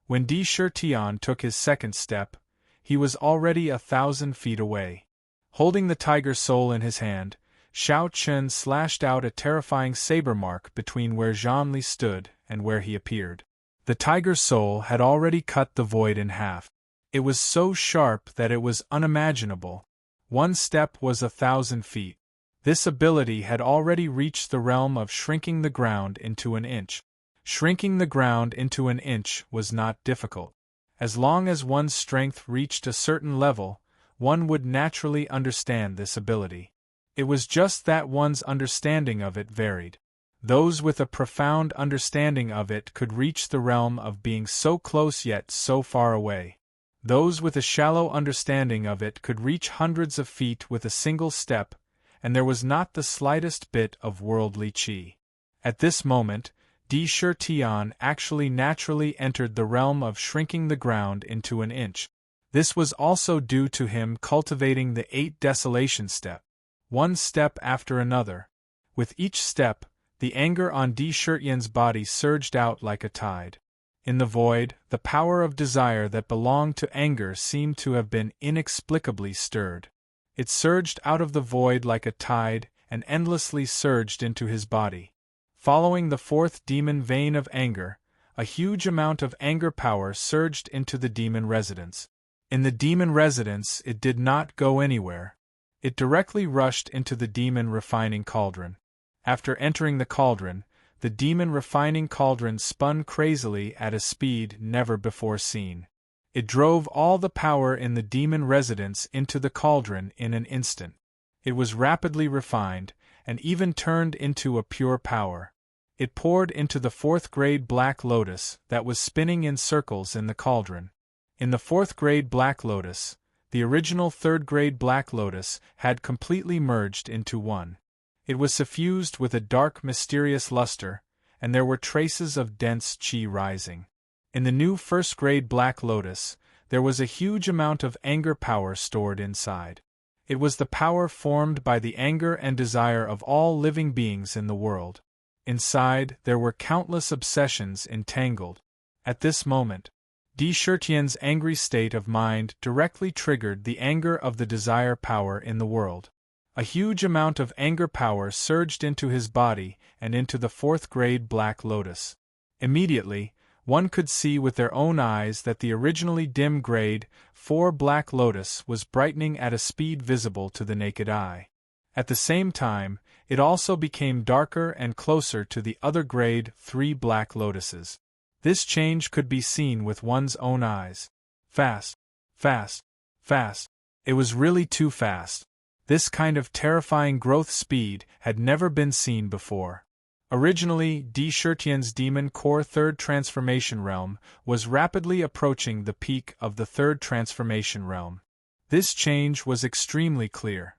When De Chertien took his second step, he was already 1,000 feet away. Holding the tiger soul in his hand, Xiao Chen slashed out a terrifying saber mark between where Zhang stood and where he appeared. The tiger's soul had already cut the void in half. It was so sharp that it was unimaginable. One step was 1,000 feet. This ability had already reached the realm of shrinking the ground into an inch. Shrinking the ground into an inch was not difficult. As long as one's strength reached a certain level, one would naturally understand this ability. It was just that one's understanding of it varied. Those with a profound understanding of it could reach the realm of being so close yet so far away. Those with a shallow understanding of it could reach hundreds of feet with a single step, and there was not the slightest bit of worldly chi. At this moment, Di Shirtian actually naturally entered the realm of shrinking the ground into an inch. This was also due to him cultivating the 8 desolation step, one step after another. With each step, the anger on Di Shirtian's body surged out like a tide. In the void, the power of desire that belonged to anger seemed to have been inexplicably stirred. It surged out of the void like a tide and endlessly surged into his body. Following the 4th demon vein of anger, a huge amount of anger power surged into the demon residence. In the demon residence, it did not go anywhere. It directly rushed into the demon refining cauldron. After entering the cauldron, the demon refining cauldron spun crazily at a speed never before seen. It drove all the power in the demon residence into the cauldron in an instant. It was rapidly refined, and even turned into a pure power. It poured into the 4th grade Black Lotus that was spinning in circles in the cauldron. In the 4th grade Black Lotus, the original 3rd grade Black Lotus had completely merged into one. It was suffused with a dark, mysterious luster, and there were traces of dense chi rising. In the new 1st grade Black Lotus, there was a huge amount of anger power stored inside. It was the power formed by the anger and desire of all living beings in the world. Inside, there were countless obsessions entangled. At this moment, Di Shirtian's angry state of mind directly triggered the anger of the desire power in the world. A huge amount of anger power surged into his body and into the 4th grade Black Lotus. Immediately, one could see with their own eyes that the originally dim grade 4 Black Lotus was brightening at a speed visible to the naked eye. At the same time, it also became darker and closer to the other grade 3 Black Lotuses. This change could be seen with one's own eyes. Fast, fast, fast. It was really too fast. This kind of terrifying growth speed had never been seen before. Originally, Di Shirtian's Demon Core 3rd Transformation Realm was rapidly approaching the peak of the 3rd Transformation Realm. This change was extremely clear.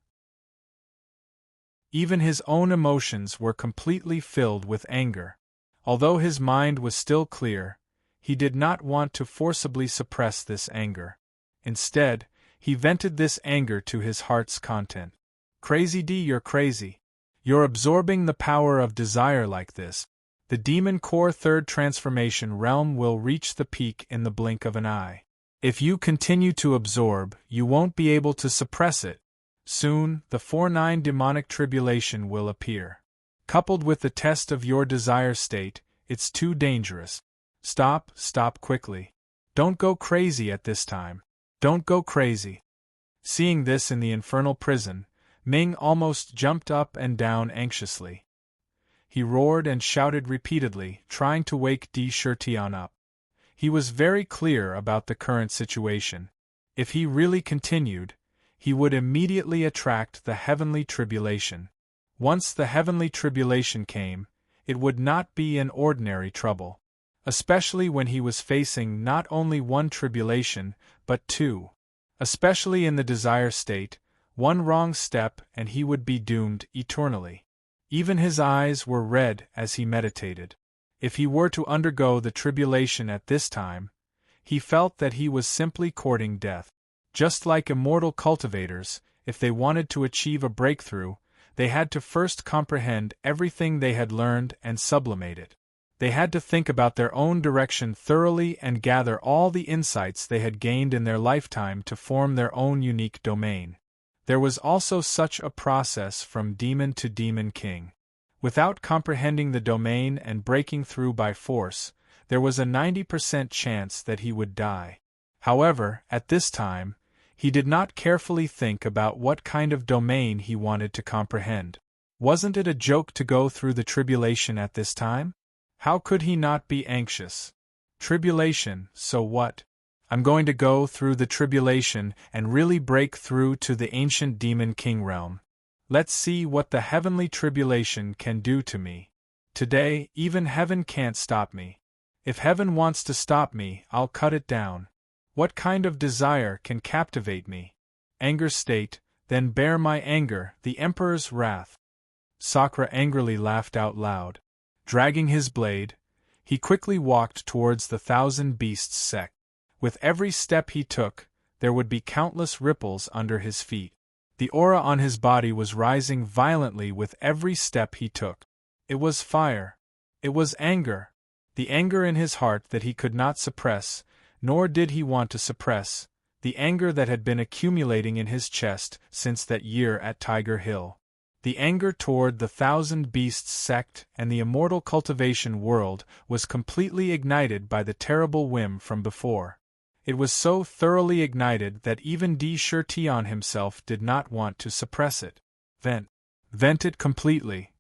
Even his own emotions were completely filled with anger. Although his mind was still clear, he did not want to forcibly suppress this anger. Instead, he vented this anger to his heart's content. Crazy D, you're crazy. You're absorbing the power of desire like this. The Demon Core 3rd Transformation Realm will reach the peak in the blink of an eye. If you continue to absorb, you won't be able to suppress it. Soon, the 4-9 demonic tribulation will appear. Coupled with the test of your desire state, it's too dangerous. Stop quickly. Don't go crazy at this time. Don't go crazy. Seeing this in the infernal prison, Ming almost jumped up and down anxiously. He roared and shouted repeatedly, trying to wake Di Shirtian up. He was very clear about the current situation. If he really continued, he would immediately attract the heavenly tribulation. Once the heavenly tribulation came, it would not be an ordinary trouble. Especially when he was facing not only one tribulation, but two. Especially in the desire state, one wrong step and he would be doomed eternally. Even his eyes were red as he meditated. If he were to undergo the tribulation at this time, he felt that he was simply courting death. Just like immortal cultivators, if they wanted to achieve a breakthrough, they had to first comprehend everything they had learned and sublimate it. They had to think about their own direction thoroughly and gather all the insights they had gained in their lifetime to form their own unique domain. There was also such a process from demon to demon king. Without comprehending the domain and breaking through by force, there was a 90% chance that he would die. However, at this time, he did not carefully think about what kind of domain he wanted to comprehend. Wasn't it a joke to go through the tribulation at this time? How could he not be anxious? Tribulation, so what? I'm going to go through the tribulation and really break through to the ancient demon king realm. Let's see what the heavenly tribulation can do to me. Today, even heaven can't stop me. If heaven wants to stop me, I'll cut it down. What kind of desire can captivate me? Anger state, then bear my anger, the emperor's wrath. Sakra angrily laughed out loud. Dragging his blade, he quickly walked towards the thousand beasts sect. With every step he took, there would be countless ripples under his feet. The aura on his body was rising violently with every step he took. It was fire. It was anger. The anger in his heart that he could not suppress, nor did he want to suppress, the anger that had been accumulating in his chest since that year at Tiger Hill. The anger toward the Thousand Beasts sect and the immortal cultivation world was completely ignited by the terrible whim from before. It was so thoroughly ignited that even D. Shirtion himself did not want to suppress it. Vent it completely.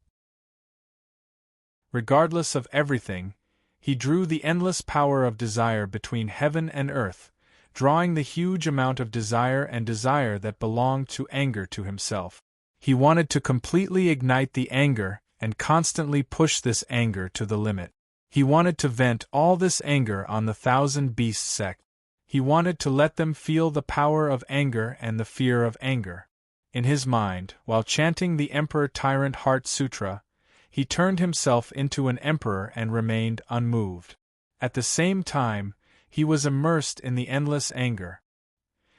Regardless of everything, he drew the endless power of desire between heaven and earth, drawing the huge amount of desire and desire that belonged to anger to himself. He wanted to completely ignite the anger and constantly push this anger to the limit. He wanted to vent all this anger on the Thousand Beasts sect. He wanted to let them feel the power of anger and the fear of anger. In his mind, while chanting the Emperor Tyrant Heart Sutra, he turned himself into an emperor and remained unmoved. At the same time, he was immersed in the endless anger.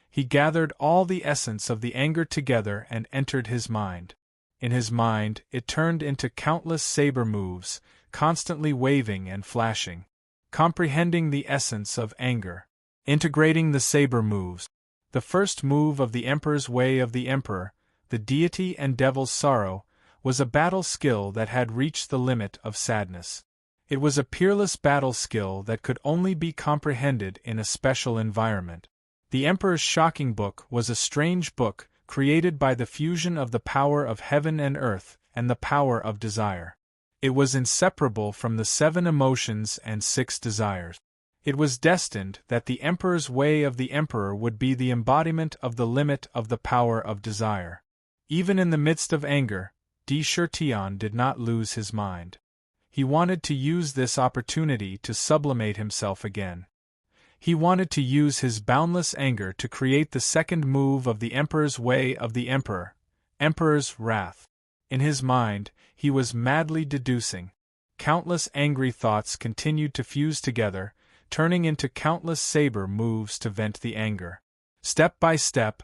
He gathered all the essence of the anger together and entered his mind. In his mind, it turned into countless saber moves, constantly waving and flashing. Comprehending the essence of anger. Integrating the saber moves. The first move of the Emperor's Way of the Emperor, the deity and devil's sorrow, was a battle skill that had reached the limit of sadness. It was a peerless battle skill that could only be comprehended in a special environment. The Emperor's Shocking Book was a strange book created by the fusion of the power of heaven and earth and the power of desire. It was inseparable from the 7 emotions and 6 desires. It was destined that the Emperor's Way of the Emperor would be the embodiment of the limit of the power of desire. Even in the midst of anger, D. Shirtion did not lose his mind. He wanted to use this opportunity to sublimate himself again. He wanted to use his boundless anger to create the second move of the Emperor's Way of the Emperor, Emperor's Wrath. In his mind, he was madly deducing. Countless angry thoughts continued to fuse together, turning into countless saber moves to vent the anger. Step by step,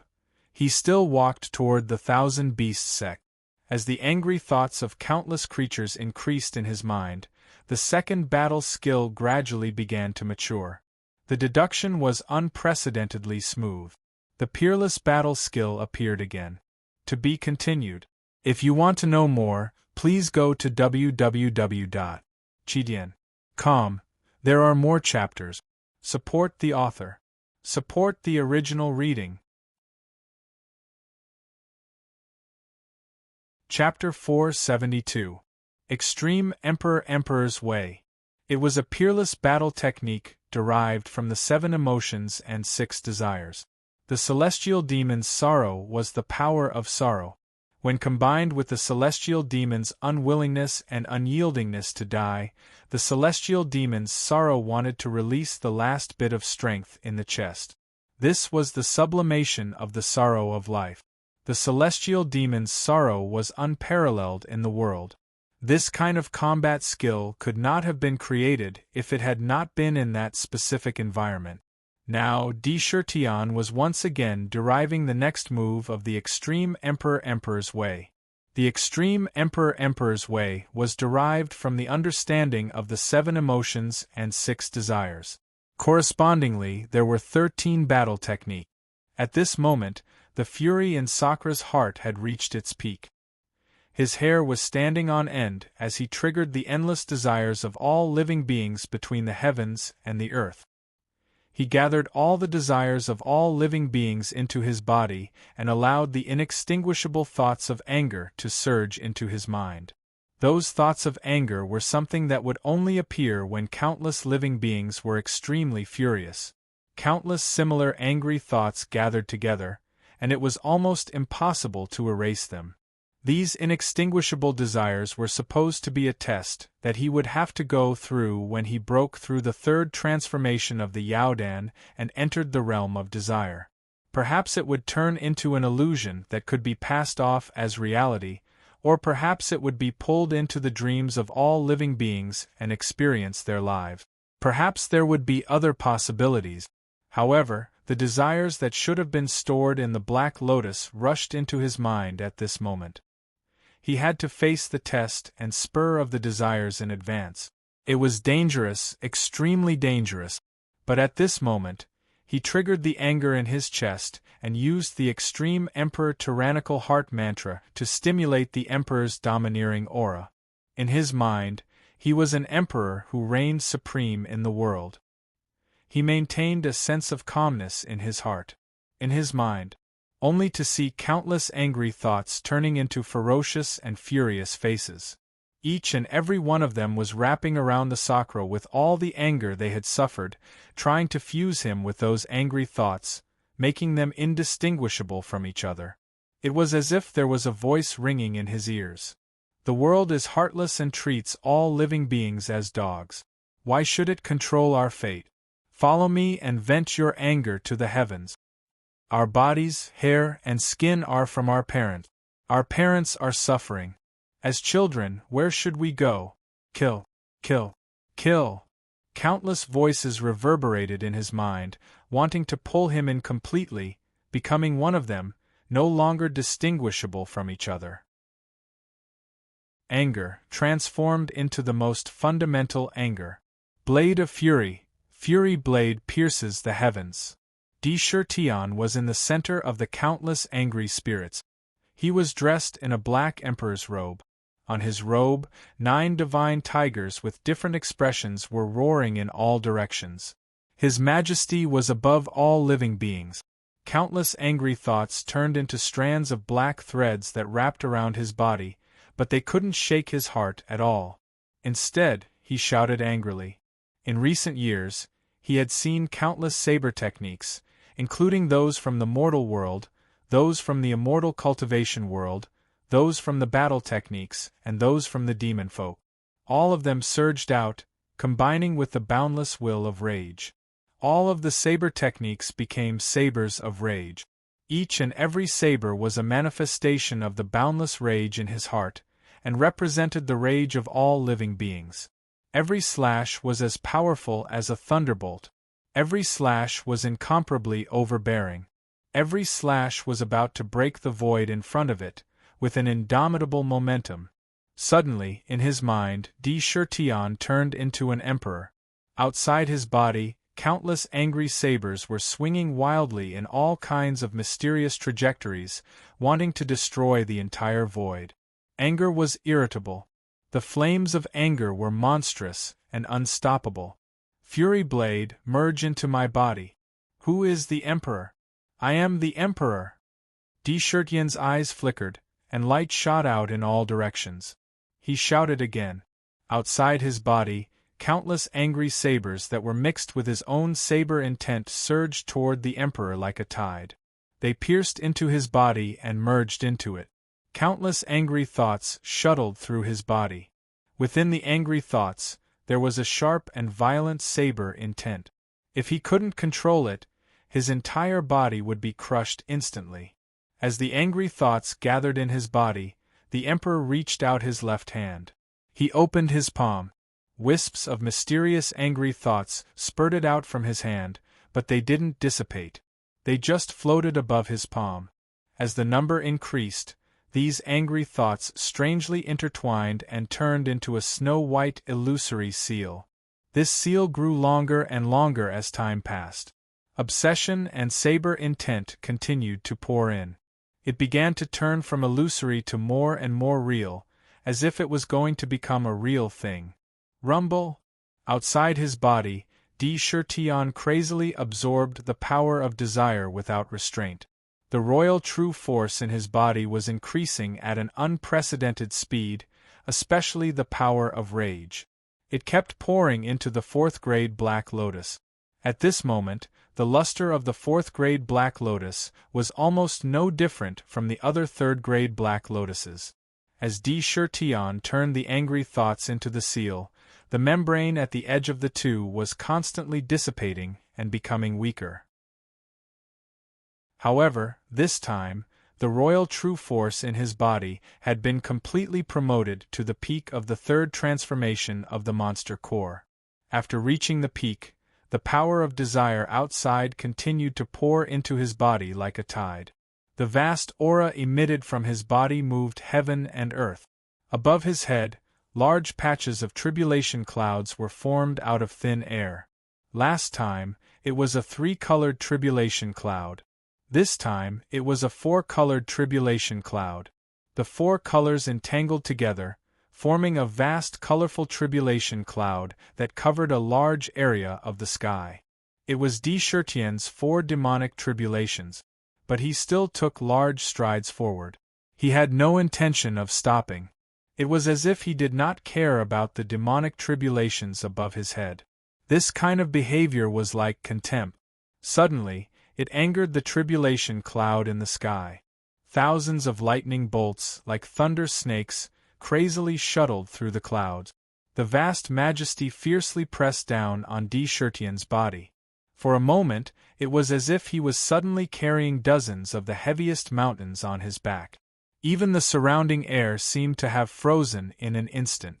he still walked toward the Thousand Beasts sect. As the angry thoughts of countless creatures increased in his mind, the second battle skill gradually began to mature. The deduction was unprecedentedly smooth. The peerless battle skill appeared again. To be continued. If you want to know more, please go to www.chidian.com. There are more chapters. Support the author. Support the original reading. Chapter 472. Extreme Emperor's Way. It was a peerless battle technique derived from the 7 emotions and 6 desires. The celestial demon's sorrow was the power of sorrow. When combined with the celestial demon's unwillingness and unyieldingness to die, the celestial demon's sorrow wanted to release the last bit of strength in the chest. This was the sublimation of the sorrow of life. The celestial demon's sorrow was unparalleled in the world. This kind of combat skill could not have been created if it had not been in that specific environment. Now, D. Shirtion was once again deriving the next move of the Extreme Emperor's Way. The Extreme Emperor's Way was derived from the understanding of the 7 emotions and 6 desires. Correspondingly, there were 13 battle techniques. At this moment, the fury in Sakra's heart had reached its peak. His hair was standing on end as he triggered the endless desires of all living beings between the heavens and the earth. He gathered all the desires of all living beings into his body and allowed the inextinguishable thoughts of anger to surge into his mind. Those thoughts of anger were something that would only appear when countless living beings were extremely furious. countless similar angry thoughts gathered together, and it was almost impossible to erase them. These inextinguishable desires were supposed to be a test that he would have to go through when he broke through the third transformation of the Yaodan and entered the realm of desire. Perhaps it would turn into an illusion that could be passed off as reality, or perhaps it would be pulled into the dreams of all living beings and experience their lives. Perhaps there would be other possibilities. However, the desires that should have been stored in the Black Lotus rushed into his mind at this moment. He had to face the test and spur of the desires in advance. It was dangerous, extremely dangerous, but at this moment, he triggered the anger in his chest and used the extreme Emperor tyrannical heart mantra to stimulate the Emperor's domineering aura. In his mind, he was an emperor who reigned supreme in the world. He maintained a sense of calmness in his heart, in his mind, only to see countless angry thoughts turning into ferocious and furious faces. Each and every one of them was wrapping around the Sakra with all the anger they had suffered, trying to fuse him with those angry thoughts, making them indistinguishable from each other. It was as if there was a voice ringing in his ears. The world is heartless and treats all living beings as dogs. Why should it control our fate? Follow me and vent your anger to the heavens. Our bodies, hair, and skin are from our parents. Our parents are suffering. As children, where should we go? Kill, kill, kill. Countless voices reverberated in his mind, wanting to pull him in completely, becoming one of them, no longer distinguishable from each other. Anger, transformed into the most fundamental anger. Blade of fury, fury blade pierces the heavens. Di-Shir-Tian was in the center of the countless angry spirits. He was dressed in a black emperor's robe. On his robe, 9 divine tigers with different expressions were roaring in all directions. His majesty was above all living beings. Countless angry thoughts turned into strands of black threads that wrapped around his body, but they couldn't shake his heart at all. Instead, he shouted angrily. In recent years, he had seen countless saber techniques, including those from the mortal world, those from the immortal cultivation world, those from the battle techniques, and those from the demon folk. All of them surged out, combining with the boundless will of rage. All of the saber techniques became sabers of rage. Each and every saber was a manifestation of the boundless rage in his heart, and represented the rage of all living beings. Every slash was as powerful as a thunderbolt. Every slash was incomparably overbearing. Every slash was about to break the void in front of it, with an indomitable momentum. Suddenly, in his mind, Di-Shir-Tian turned into an emperor. Outside his body, countless angry sabers were swinging wildly in all kinds of mysterious trajectories, wanting to destroy the entire void. Anger was irritable. The flames of anger were monstrous and unstoppable. Fury blade, merge into my body. Who is the emperor? I am the emperor. Di-Shir-Tian's eyes flickered, and light shot out in all directions. He shouted again. Outside his body, countless angry sabers that were mixed with his own saber intent surged toward the emperor like a tide. They pierced into his body and merged into it. Countless angry thoughts shuttled through his body. Within the angry thoughts, there was a sharp and violent saber intent. If he couldn't control it, his entire body would be crushed instantly. As the angry thoughts gathered in his body, the emperor reached out his left hand. He opened his palm. Wisps of mysterious angry thoughts spurted out from his hand, but they didn't dissipate. They just floated above his palm. As the number increased, these angry thoughts strangely intertwined and turned into a snow-white illusory seal. This seal grew longer and longer as time passed. Obsession and saber intent continued to pour in. It began to turn from illusory to more and more real, as if it was going to become a real thing. Rumble! Outside his body, Di-Shir-Tian crazily absorbed the power of desire without restraint. The royal true force in his body was increasing at an unprecedented speed, especially the power of rage. It kept pouring into the 4th grade Black Lotus. At this moment, the luster of the fourth-grade black lotus was almost no different from the other third-grade black lotuses. As Chertion turned the angry thoughts into the seal, the membrane at the edge of the two was constantly dissipating and becoming weaker. However, this time, the royal true force in his body had been completely promoted to the peak of the third transformation of the monster core. After reaching the peak, the power of desire outside continued to pour into his body like a tide. The vast aura emitted from his body moved heaven and earth. Above his head, large patches of tribulation clouds were formed out of thin air. Last time, it was a 3-colored tribulation cloud. This time, it was a 4-colored tribulation cloud. The 4 colors entangled together, forming a vast colorful tribulation cloud that covered a large area of the sky. It was Chertion's 4 demonic tribulations, but he still took large strides forward. He had no intention of stopping. It was as if he did not care about the demonic tribulations above his head. This kind of behavior was like contempt. Suddenly, it angered the tribulation cloud in the sky. Thousands of lightning bolts, like thunder snakes, crazily shuttled through the clouds. The vast majesty fiercely pressed down on Chertion's body. For a moment, it was as if he was suddenly carrying dozens of the heaviest mountains on his back. Even the surrounding air seemed to have frozen in an instant.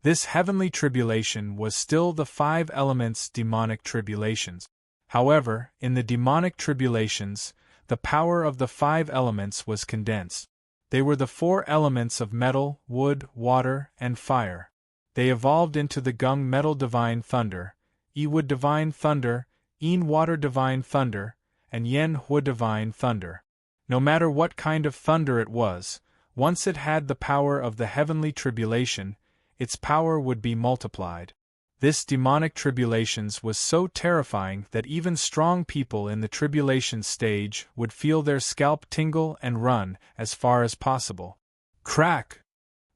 This heavenly tribulation was still the 5 elements' demonic tribulations. However, in the demonic tribulations, the power of the 5 elements was condensed. They were the 4 elements of metal, wood, water, and fire. They evolved into the Gung Metal Divine Thunder, Yi Wood Divine Thunder, Yin Water Divine Thunder, and Yen Hua Divine Thunder. No matter what kind of thunder it was, once it had the power of the heavenly tribulation, its power would be multiplied. This demonic tribulations was so terrifying that even strong people in the tribulation stage would feel their scalp tingle and run as far as possible. Crack!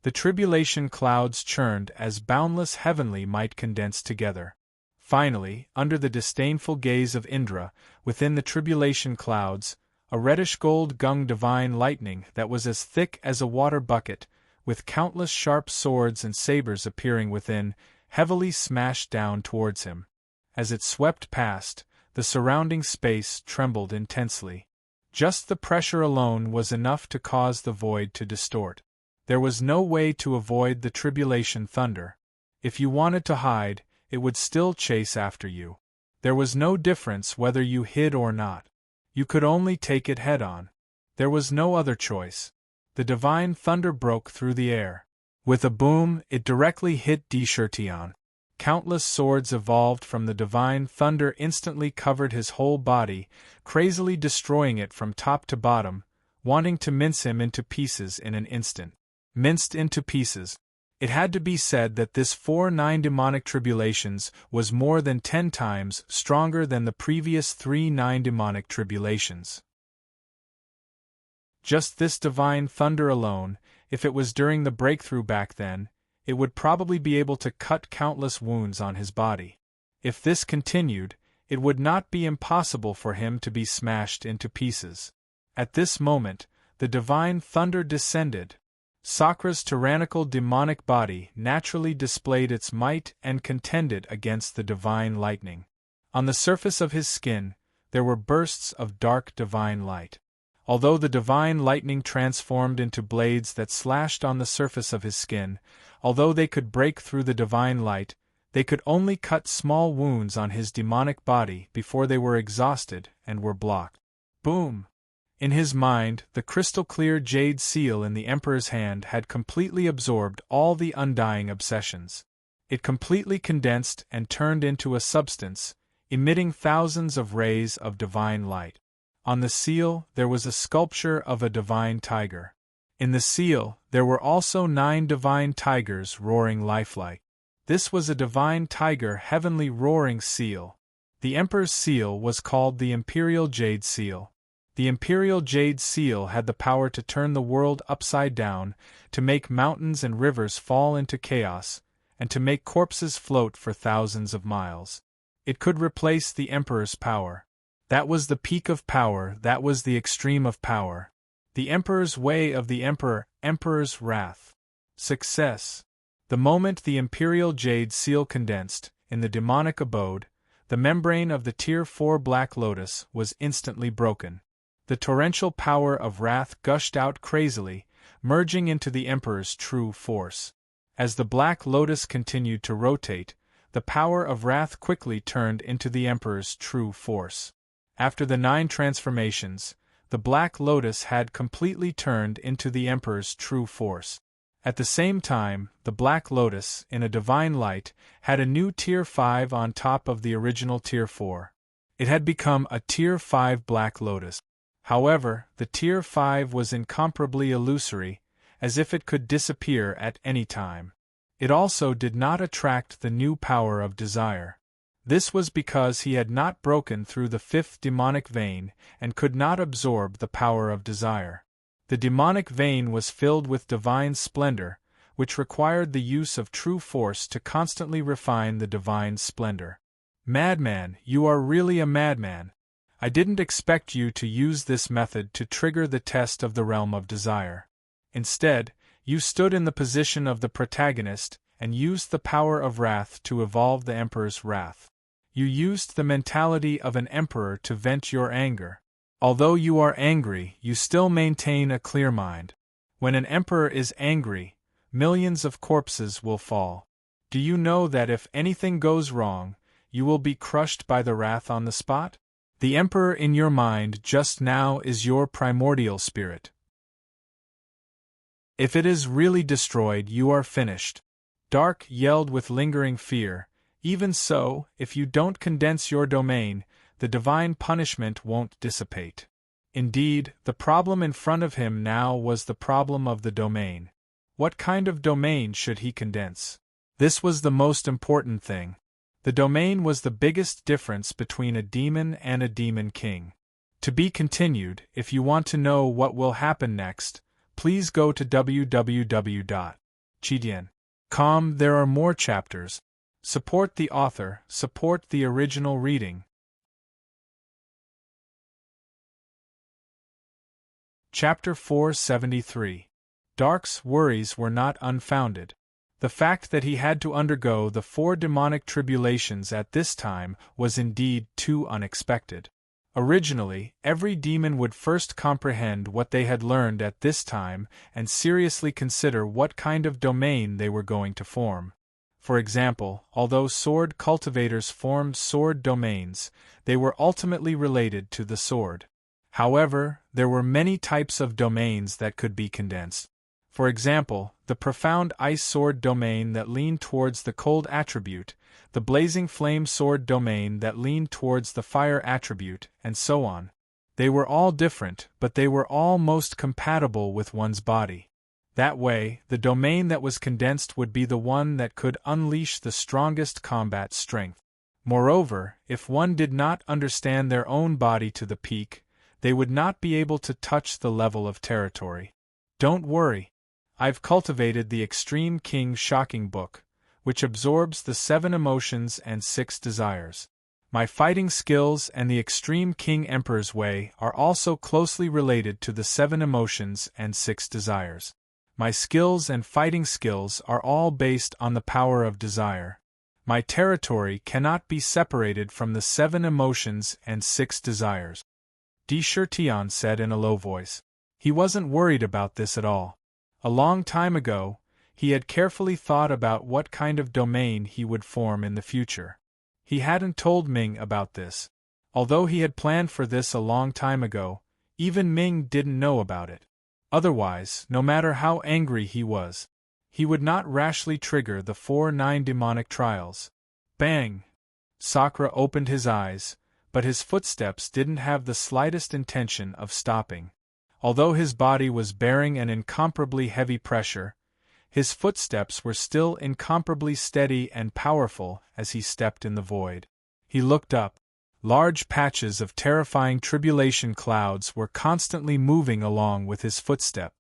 The tribulation clouds churned as boundless heavenly might condense together. Finally, under the disdainful gaze of Indra, within the tribulation clouds, a reddish-gold Gung divine lightning that was as thick as a water bucket, with countless sharp swords and sabers appearing within, heavily smashed down towards him. As it swept past, the surrounding space trembled intensely. Just the pressure alone was enough to cause the void to distort. There was no way to avoid the tribulation thunder. If you wanted to hide, it would still chase after you. There was no difference whether you hid or not. You could only take it head-on. There was no other choice. The divine thunder broke through the air. With a boom, it directly hit Chertion. Countless swords evolved from the divine thunder instantly covered his whole body, crazily destroying it from top to bottom, wanting to mince him into pieces in an instant. Minced into pieces. It had to be said that this 4-9 demonic tribulations was more than 10 times stronger than the previous 3-9 demonic tribulations. Just this divine thunder alone, if it was during the breakthrough back then, it would probably be able to cut countless wounds on his body. If this continued, it would not be impossible for him to be smashed into pieces. At this moment, the divine thunder descended. Sakra's tyrannical demonic body naturally displayed its might and contended against the divine lightning. On the surface of his skin, there were bursts of dark divine light. Although the divine lightning transformed into blades that slashed on the surface of his skin, although they could break through the divine light, they could only cut small wounds on his demonic body before they were exhausted and were blocked. Boom! In his mind, the crystal-clear jade seal in the Emperor's hand had completely absorbed all the undying obsessions. It completely condensed and turned into a substance, emitting thousands of rays of divine light. On the seal, there was a sculpture of a divine tiger. In the seal, there were also 9 divine tigers roaring lifelike. This was a divine tiger heavenly roaring seal. The Emperor's seal was called the Imperial Jade Seal. The Imperial Jade Seal had the power to turn the world upside down, to make mountains and rivers fall into chaos, and to make corpses float for thousands of miles. It could replace the Emperor's power. That was the peak of power, that was the extreme of power. The Emperor's way of the Emperor, Emperor's wrath. Success. The moment the Imperial Jade Seal condensed, in the demonic abode, the membrane of the Tier 4 Black Lotus was instantly broken. The torrential power of wrath gushed out crazily, merging into the Emperor's true force. As the Black Lotus continued to rotate, the power of wrath quickly turned into the Emperor's true force. After the 9 transformations, the Black Lotus had completely turned into the Emperor's true force. At the same time, the Black Lotus, in a divine light, had a new Tier 5 on top of the original Tier 4. It had become a Tier 5 Black Lotus. However, the Tier 5 was incomparably illusory, as if it could disappear at any time. It also did not attract the new power of desire. This was because he had not broken through the 5th demonic vein and could not absorb the power of desire. The demonic vein was filled with divine splendor, which required the use of true force to constantly refine the divine splendor. Madman, you are really a madman. I didn't expect you to use this method to trigger the test of the realm of desire. Instead, you stood in the position of the protagonist and used the power of wrath to evolve the Emperor's wrath. You used the mentality of an emperor to vent your anger. Although you are angry, you still maintain a clear mind. When an emperor is angry, millions of corpses will fall. Do you know that if anything goes wrong, you will be crushed by the wrath on the spot? The emperor in your mind just now is your primordial spirit. If it is really destroyed, you are finished. Dark yelled with lingering fear. Even so, if you don't condense your domain, the divine punishment won't dissipate. Indeed, the problem in front of him now was the problem of the domain. What kind of domain should he condense? This was the most important thing. The domain was the biggest difference between a demon and a demon king. To be continued. If you want to know what will happen next, please go to www.chidian.com. There are more chapters. Support the author, support the original reading. Chapter 473. Dark's worries were not unfounded. The fact that he had to undergo the 4 demonic tribulations at this time was indeed too unexpected. Originally, every demon would first comprehend what they had learned at this time and seriously consider what kind of domain they were going to form. For example, although sword cultivators formed sword domains, they were ultimately related to the sword. However, there were many types of domains that could be condensed. For example, the profound ice sword domain that leaned towards the cold attribute, the blazing flame sword domain that leaned towards the fire attribute, and so on. They were all different, but they were all most compatible with one's body. That way, the domain that was condensed would be the one that could unleash the strongest combat strength. Moreover, if one did not understand their own body to the peak, they would not be able to touch the level of territory. Don't worry. I've cultivated the Extreme King Shocking Book, which absorbs the 7 emotions and 6 desires. My fighting skills and the Extreme King Emperor's Way are also closely related to the 7 emotions and 6 desires. My skills and fighting skills are all based on the power of desire. My territory cannot be separated from the 7 emotions and 6 desires. Tian said in a low voice. He wasn't worried about this at all. A long time ago, he had carefully thought about what kind of domain he would form in the future. He hadn't told Ming about this. Although he had planned for this a long time ago, even Ming didn't know about it. Otherwise, no matter how angry he was, he would not rashly trigger the 4-9 demonic trials. Bang! Sakura opened his eyes, but his footsteps didn't have the slightest intention of stopping. Although his body was bearing an incomparably heavy pressure, his footsteps were still incomparably steady and powerful as he stepped in the void. He looked up. Large patches of terrifying tribulation clouds were constantly moving along with his footstep.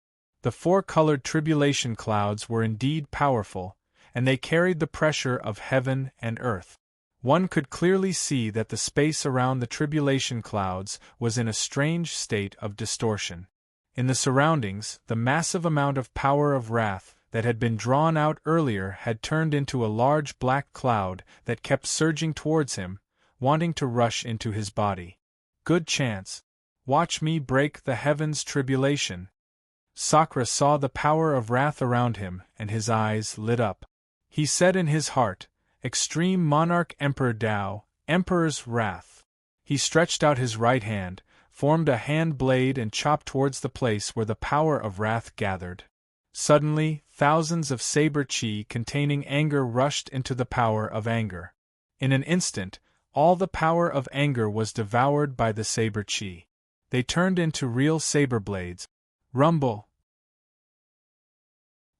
The 4-colored tribulation clouds were indeed powerful, and they carried the pressure of heaven and earth. One could clearly see that the space around the tribulation clouds was in a strange state of distortion. In the surroundings, the massive amount of power of wrath that had been drawn out earlier had turned into a large black cloud that kept surging towards him, wanting to rush into his body. Good chance. Watch me break the heavens' tribulation. Sakra saw the power of wrath around him, and his eyes lit up. He said in his heart, Extreme Monarch Emperor Tao, Emperor's Wrath. He stretched out his right hand, formed a hand blade and chopped towards the place where the power of wrath gathered. Suddenly, thousands of saber chi containing anger rushed into the power of anger. In an instant, all the power of anger was devoured by the saber chi. They turned into real saber blades. Rumble!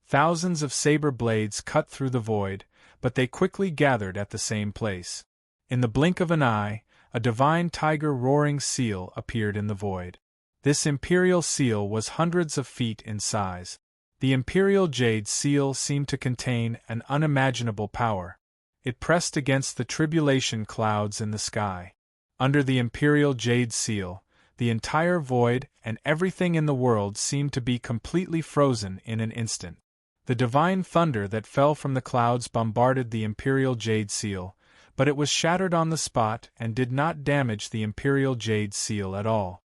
Thousands of saber blades cut through the void, but they quickly gathered at the same place. In the blink of an eye, a divine tiger roaring seal appeared in the void. This imperial seal was hundreds of feet in size. The imperial jade seal seemed to contain an unimaginable power. It pressed against the tribulation clouds in the sky. Under the imperial jade seal, the entire void and everything in the world seemed to be completely frozen in an instant. The divine thunder that fell from the clouds bombarded the imperial jade seal, but it was shattered on the spot and did not damage the imperial jade seal at all.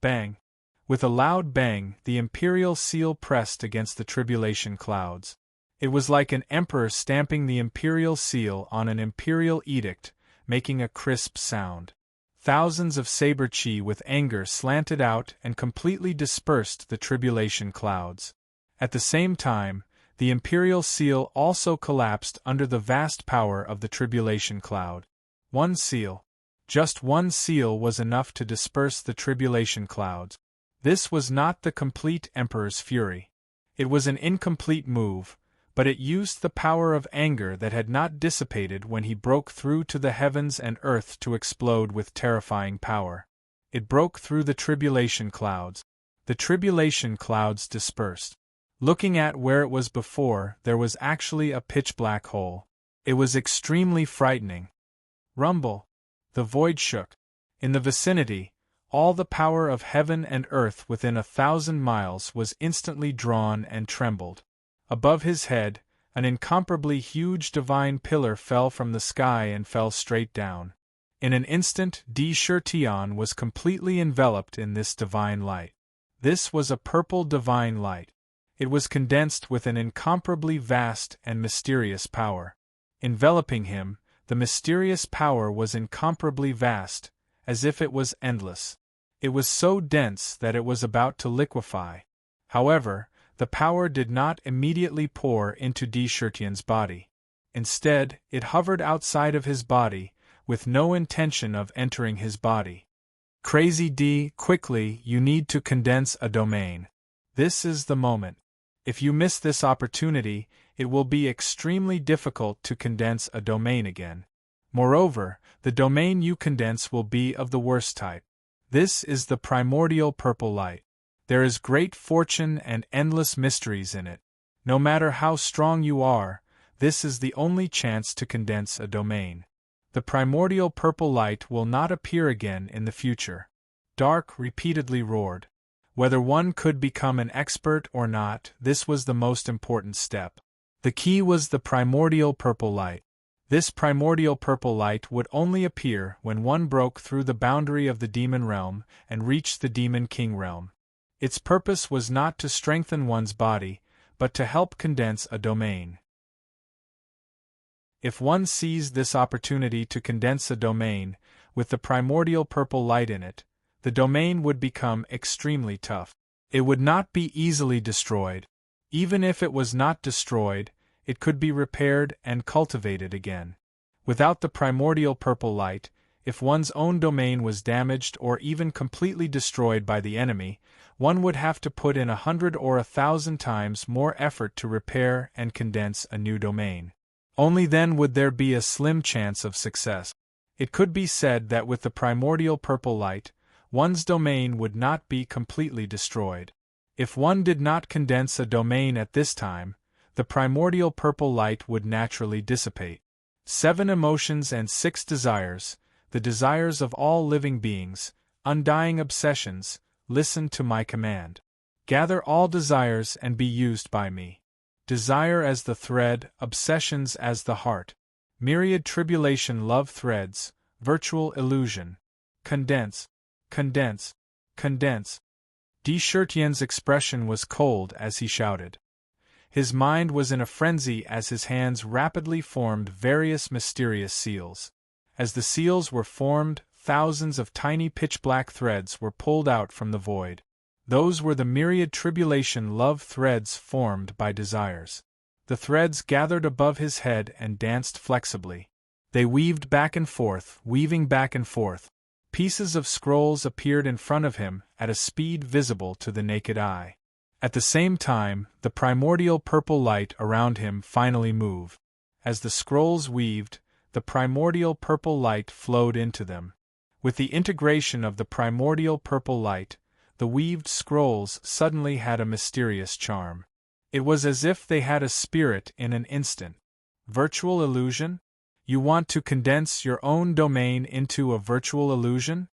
Bang! With a loud bang, the imperial seal pressed against the tribulation clouds. It was like an emperor stamping the imperial seal on an imperial edict, making a crisp sound. Thousands of saber chi with anger slanted out and completely dispersed the tribulation clouds. At the same time, the imperial seal also collapsed under the vast power of the tribulation cloud. One seal. Just one seal was enough to disperse the tribulation clouds. This was not the complete emperor's fury. It was an incomplete move, but it used the power of anger that had not dissipated when he broke through to the heavens and earth to explode with terrifying power. It broke through the tribulation clouds. The tribulation clouds dispersed. Looking at where it was before, there was actually a pitch-black hole. It was extremely frightening. Rumble! The void shook. In the vicinity, all the power of heaven and earth within 1,000 miles was instantly drawn and trembled. Above his head, an incomparably huge divine pillar fell from the sky and fell straight down. In an instant, Di Shirtian was completely enveloped in this divine light. This was a purple divine light. It was condensed with an incomparably vast and mysterious power. Enveloping him, the mysterious power was incomparably vast, as if it was endless. It was so dense that it was about to liquefy. However, the power did not immediately pour into Di Shirtian's body. Instead, it hovered outside of his body, with no intention of entering his body. Crazy D, quickly, you need to condense a domain. This is the moment. If you miss this opportunity, it will be extremely difficult to condense a domain again. Moreover, the domain you condense will be of the worst type. This is the primordial purple light. There is great fortune and endless mysteries in it. No matter how strong you are, this is the only chance to condense a domain. The primordial purple light will not appear again in the future. Dark repeatedly roared. Whether one could become an expert or not, this was the most important step. The key was the primordial purple light. This primordial purple light would only appear when one broke through the boundary of the demon realm and reached the demon king realm. Its purpose was not to strengthen one's body, but to help condense a domain. If one seized this opportunity to condense a domain, with the primordial purple light in it, the domain would become extremely tough. It would not be easily destroyed. Even if it was not destroyed, it could be repaired and cultivated again. Without the primordial purple light, if one's own domain was damaged or even completely destroyed by the enemy, one would have to put in 100 or 1,000 times more effort to repair and condense a new domain. Only then would there be a slim chance of success. It could be said that with the primordial purple light, one's domain would not be completely destroyed. If one did not condense a domain at this time, the primordial purple light would naturally dissipate. 7 emotions and 6 desires, the desires of all living beings, undying obsessions, listen to my command. Gather all desires and be used by me. Desire as the thread, obsessions as the heart. Myriad tribulation love threads, virtual illusion. Condense, condense, condense. Deschertien's expression was cold as he shouted. His mind was in a frenzy as his hands rapidly formed various mysterious seals. As the seals were formed, thousands of tiny pitch-black threads were pulled out from the void. Those were the myriad tribulation love threads formed by desires. The threads gathered above his head and danced flexibly. They weaved back and forth, weaving back and forth. Pieces of scrolls appeared in front of him at a speed visible to the naked eye. At the same time, the primordial purple light around him finally moved. As the scrolls weaved, the primordial purple light flowed into them. With the integration of the primordial purple light, the weaved scrolls suddenly had a mysterious charm. It was as if they had a spirit in an instant. Virtual illusion? You want to condense your own domain into a virtual illusion?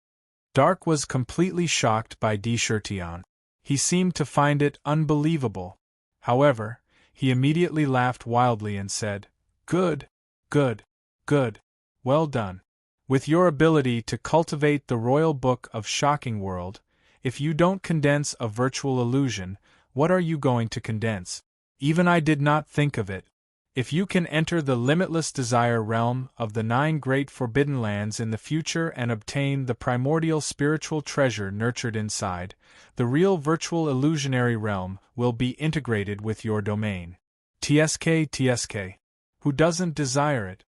Dark was completely shocked by Deschertien. He seemed to find it unbelievable. However, he immediately laughed wildly and said, "Good, good, good. Well done. With your ability to cultivate the royal book of Shocking World, if you don't condense a virtual illusion, what are you going to condense? Even I did not think of it. If you can enter the limitless desire realm of the 9 great forbidden lands in the future and obtain the primordial spiritual treasure nurtured inside, the real virtual illusionary realm will be integrated with your domain. TSK. Who doesn't desire it?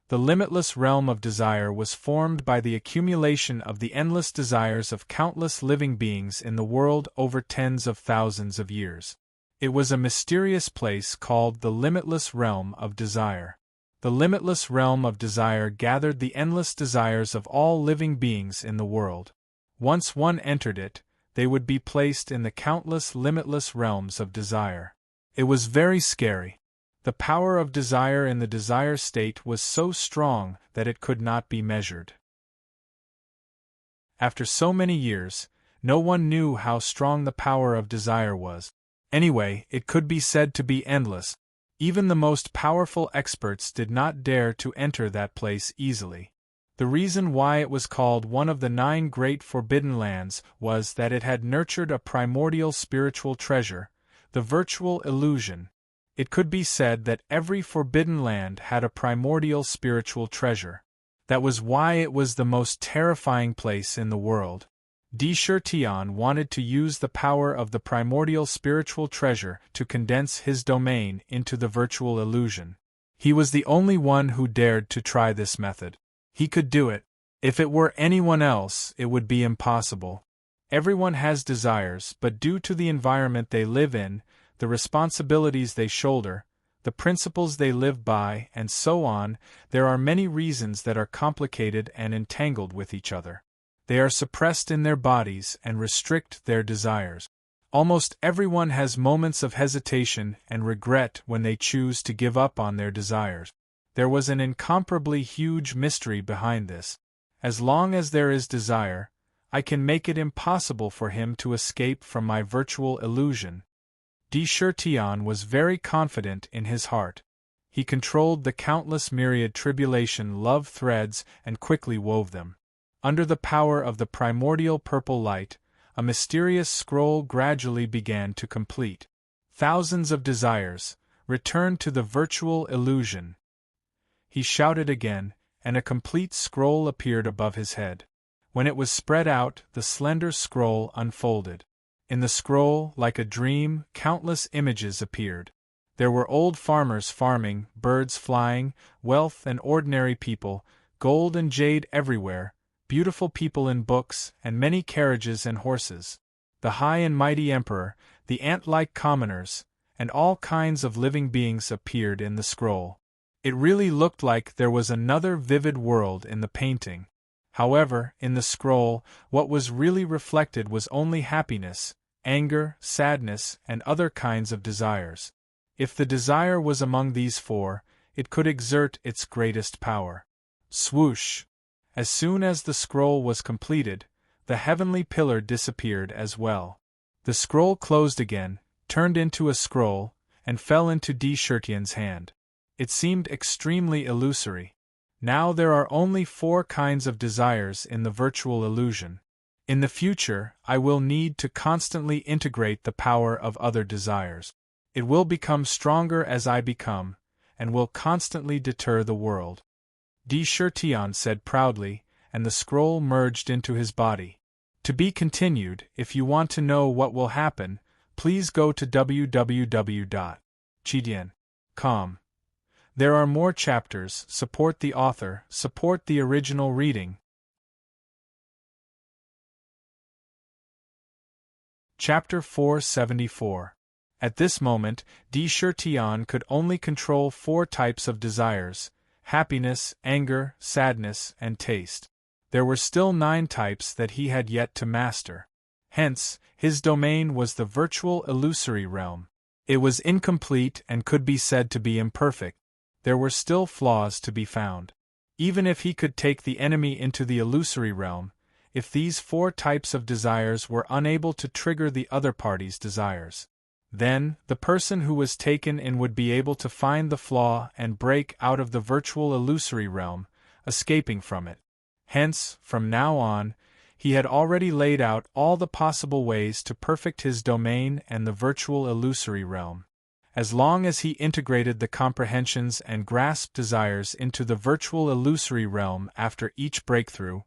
The limitless realm of desire was formed by the accumulation of the endless desires of countless living beings in the world over tens of thousands of years. It was a mysterious place called the limitless realm of desire. The limitless realm of desire gathered the endless desires of all living beings in the world. Once one entered it, they would be placed in the countless limitless realms of desire. It was very scary. The power of desire in the desire state was so strong that it could not be measured. After so many years, no one knew how strong the power of desire was. Anyway, it could be said to be endless. Even the most powerful experts did not dare to enter that place easily. The reason why it was called one of the 9 great forbidden lands was that it had nurtured a primordial spiritual treasure, the virtual illusion. It could be said that every forbidden land had a primordial spiritual treasure. That was why it was the most terrifying place in the world. Deschertien wanted to use the power of the primordial spiritual treasure to condense his domain into the virtual illusion. He was the only one who dared to try this method. He could do it. If it were anyone else, it would be impossible. Everyone has desires, but due to the environment they live in, the responsibilities they shoulder, the principles they live by, and so on, there are many reasons that are complicated and entangled with each other. They are suppressed in their bodies and restrict their desires. Almost everyone has moments of hesitation and regret when they choose to give up on their desires. There was an incomparably huge mystery behind this. As long as there is desire, I can make it impossible for him to escape from my virtual illusion. Deschertien was very confident in his heart. He controlled the countless myriad tribulation love threads and quickly wove them. Under the power of the primordial purple light, a mysterious scroll gradually began to complete. Thousands of desires, returned to the virtual illusion. He shouted again, and a complete scroll appeared above his head. When it was spread out, the slender scroll unfolded. In the scroll, like a dream, countless images appeared. There were old farmers farming, birds flying, wealth and ordinary people, gold and jade everywhere, beautiful people in books, and many carriages and horses. The high and mighty emperor, the ant-like commoners, and all kinds of living beings appeared in the scroll. It really looked like there was another vivid world in the painting. However, in the scroll, what was really reflected was only happiness, anger, sadness, and other kinds of desires. If the desire was among these 4, it could exert its greatest power. Swoosh! As soon as the scroll was completed, the heavenly pillar disappeared as well. The scroll closed again, turned into a scroll, and fell into D. Shirtian's hand. It seemed extremely illusory. Now there are only 4 kinds of desires in the virtual illusion. In the future, I will need to constantly integrate the power of other desires. It will become stronger as I become, and will constantly deter the world. D. Shirtian said proudly, and the scroll merged into his body. To be continued. If you want to know what will happen, please go to www.chidian.com. There are more chapters. Support the author, support the original reading. Chapter 474. At this moment, D. Shirtian could only control 4 types of desires: happiness, anger, sadness, and taste. There were still 9 types that he had yet to master. Hence, his domain was the virtual illusory realm. It was incomplete and could be said to be imperfect. There were still flaws to be found. Even if he could take the enemy into the illusory realm, if these 4 types of desires were unable to trigger the other party's desires, then the person who was taken in would be able to find the flaw and break out of the virtual illusory realm, escaping from it. Hence, from now on, he had already laid out all the possible ways to perfect his domain and the virtual illusory realm. As long as he integrated the comprehensions and grasped desires into the virtual illusory realm after each breakthrough,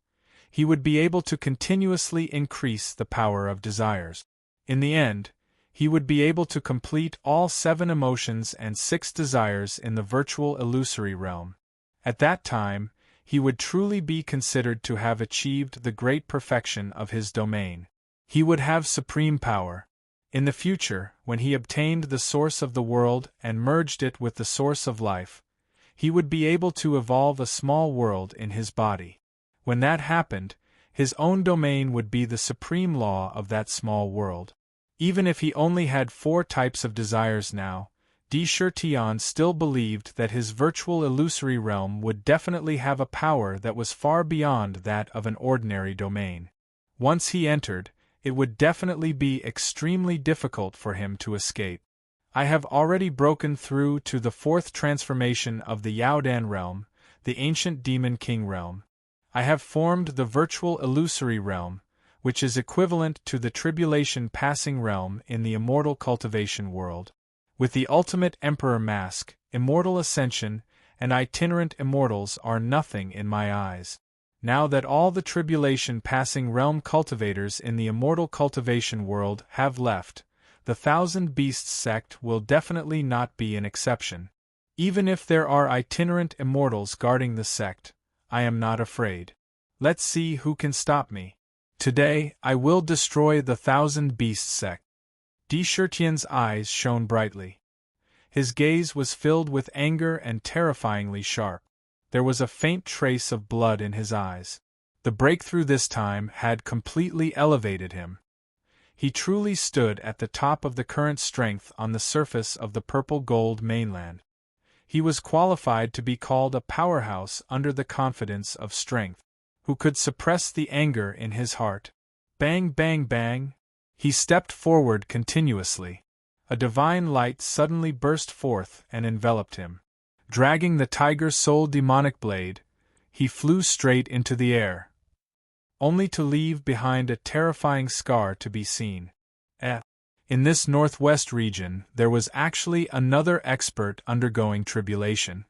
he would be able to continuously increase the power of desires. In the end, he would be able to complete all 7 emotions and 6 desires in the virtual illusory realm. At that time, he would truly be considered to have achieved the great perfection of his domain. He would have supreme power. In the future, when he obtained the source of the world and merged it with the source of life, he would be able to evolve a small world in his body. When that happened, his own domain would be the supreme law of that small world. Even if he only had 4 types of desires now, D. Shirtian still believed that his virtual illusory realm would definitely have a power that was far beyond that of an ordinary domain. Once he entered, it would definitely be extremely difficult for him to escape. I have already broken through to the 4th transformation of the Yaodan realm, the ancient demon king realm. I have formed the virtual illusory realm, which is equivalent to the tribulation passing realm in the immortal cultivation world. With the ultimate emperor mask, immortal ascension, and itinerant immortals are nothing in my eyes. Now that all the tribulation passing realm cultivators in the immortal cultivation world have left, the Thousand Beasts sect will definitely not be an exception. Even if there are itinerant immortals guarding the sect, I am not afraid. Let's see who can stop me. Today, I will destroy the Thousand Beasts sect. D. Shirtian's eyes shone brightly. His gaze was filled with anger and terrifyingly sharp. There was a faint trace of blood in his eyes. The breakthrough this time had completely elevated him. He truly stood at the top of the current strength on the surface of the purple-gold mainland. He was qualified to be called a powerhouse under the confidence of strength, who could suppress the anger in his heart. Bang, bang, bang! He stepped forward continuously. A divine light suddenly burst forth and enveloped him. Dragging the tiger-soul demonic blade, he flew straight into the air, only to leave behind a terrifying scar to be seen. In this northwest region, there was actually another expert undergoing tribulation.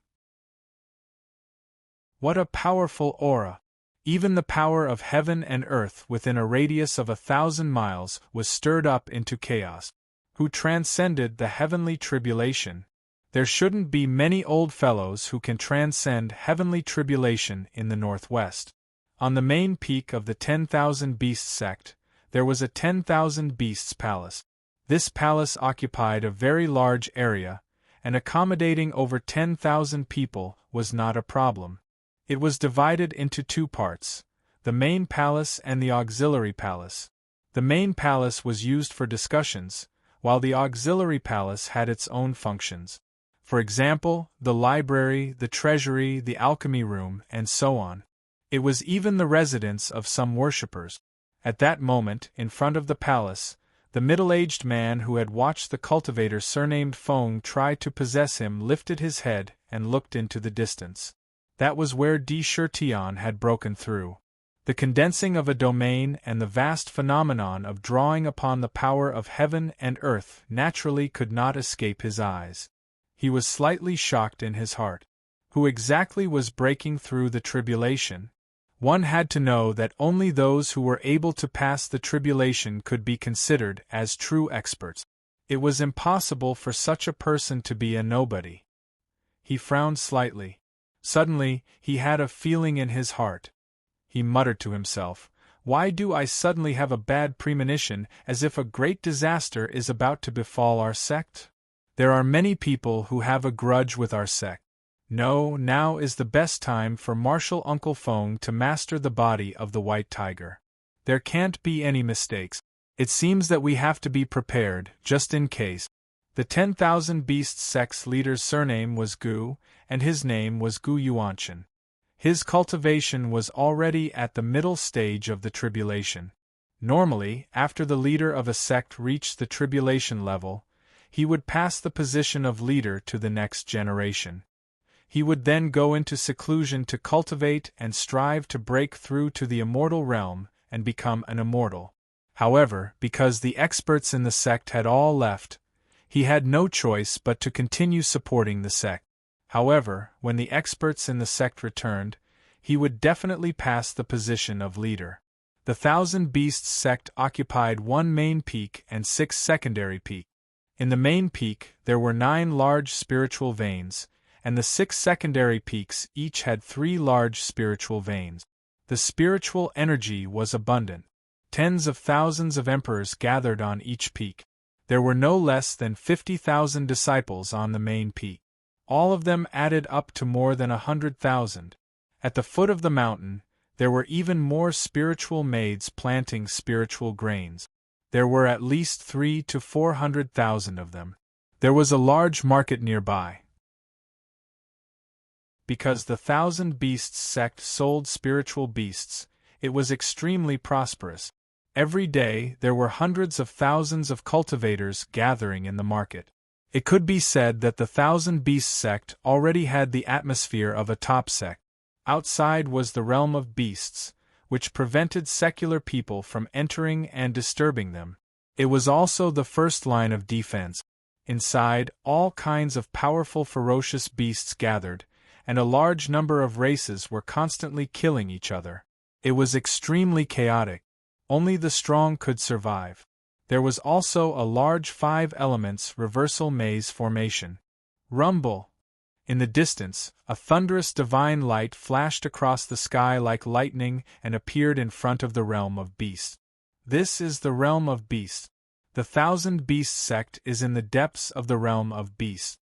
What a powerful aura! Even the power of heaven and earth within a radius of 1,000 miles was stirred up into chaos. Who transcended the heavenly tribulation? There shouldn't be many old fellows who can transcend heavenly tribulation in the northwest. On the main peak of the 10,000 Beasts sect, there was a 10,000 Beasts palace. This palace occupied a very large area, and accommodating over 10,000 people was not a problem. It was divided into 2 parts, the main palace and the auxiliary palace. The main palace was used for discussions, while the auxiliary palace had its own functions. For example, the library, the treasury, the alchemy room, and so on. It was even the residence of some worshippers. At that moment, in front of the palace, the middle-aged man who had watched the cultivator surnamed Feng try to possess him lifted his head and looked into the distance. That was where Di Shirtian had broken through. The condensing of a domain and the vast phenomenon of drawing upon the power of heaven and earth naturally could not escape his eyes. He was slightly shocked in his heart. Who exactly was breaking through the tribulation? One had to know that only those who were able to pass the tribulation could be considered as true experts. It was impossible for such a person to be a nobody. He frowned slightly. Suddenly, he had a feeling in his heart. He muttered to himself, "Why do I suddenly have a bad premonition, as if a great disaster is about to befall our sect? There are many people who have a grudge with our sect. No, now is the best time for Martial Uncle Feng to master the body of the white tiger. There can't be any mistakes. It seems that we have to be prepared, just in case." The 10,000 Beasts sect's leader's surname was Gu, and his name was Gu Yuanshan. His cultivation was already at the middle stage of the tribulation. Normally, after the leader of a sect reached the tribulation level, he would pass the position of leader to the next generation. He would then go into seclusion to cultivate and strive to break through to the immortal realm and become an immortal. However, because the experts in the sect had all left, he had no choice but to continue supporting the sect. However, when the experts in the sect returned, he would definitely pass the position of leader. The 1,000 Beasts sect occupied one main peak and 6 secondary peaks. In the main peak, there were 9 large spiritual veins, and the 6 secondary peaks each had 3 large spiritual veins. The spiritual energy was abundant. Tens of thousands of emperors gathered on each peak. There were no less than 50,000 disciples on the main peak. All of them added up to more than 100,000. At the foot of the mountain, there were even more spiritual maids planting spiritual grains. There were at least 300,000 to 400,000 of them. There was a large market nearby. Because the 1,000 Beasts sect sold spiritual beasts, it was extremely prosperous. Every day there were hundreds of thousands of cultivators gathering in the market. It could be said that the 1,000 Beasts sect already had the atmosphere of a top sect. Outside was the realm of beasts, which prevented secular people from entering and disturbing them. It was also the first line of defense. Inside, all kinds of powerful ferocious beasts gathered, and a large number of races were constantly killing each other. It was extremely chaotic. Only the strong could survive. There was also a large 5 elements reversal maze formation. Rumble! In the distance, a thunderous divine light flashed across the sky like lightning and appeared in front of the realm of beasts. This is the realm of beasts. The 1,000 Beasts sect is in the depths of the realm of beasts.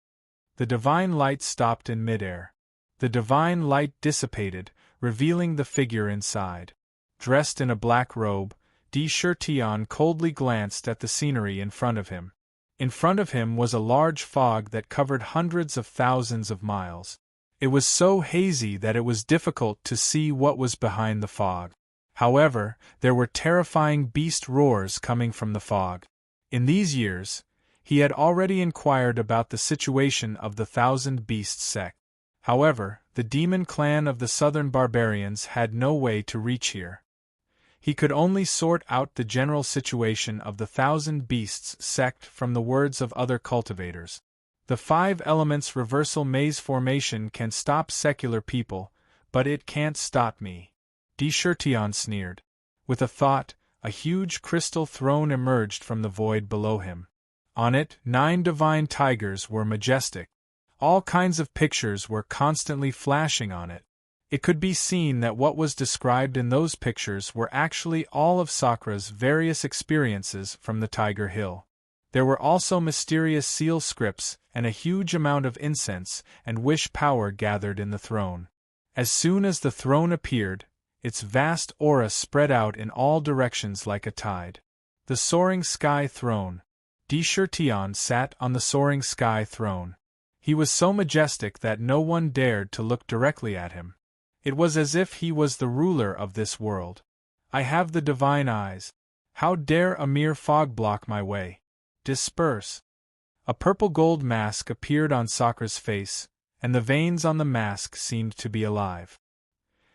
The divine light stopped in midair. The divine light dissipated, revealing the figure inside. Dressed in a black robe, Di Shirtian coldly glanced at the scenery in front of him. In front of him was a large fog that covered hundreds of thousands of miles. It was so hazy that it was difficult to see what was behind the fog. However, there were terrifying beast roars coming from the fog. In these years, he had already inquired about the situation of the 1,000 Beasts sect. However, the demon clan of the southern barbarians had no way to reach here. He could only sort out the general situation of the 1,000 Beasts sect from the words of other cultivators. The 5 elements reversal maze formation can stop secular people, but it can't stop me. Di Shirtian sneered. With a thought, a huge crystal throne emerged from the void below him. On it, 9 divine tigers were majestic. All kinds of pictures were constantly flashing on it. It could be seen that what was described in those pictures were actually all of Sakra's various experiences from the Tiger Hill. There were also mysterious seal scripts and a huge amount of incense and wish power gathered in the throne. As soon as the throne appeared, its vast aura spread out in all directions like a tide. The soaring sky throne. Di Shirtian sat on the soaring sky throne. He was so majestic that no one dared to look directly at him. It was as if he was the ruler of this world. I have the divine eyes. How dare a mere fog block my way? Disperse. A purple-gold mask appeared on Sakra's face, and the veins on the mask seemed to be alive.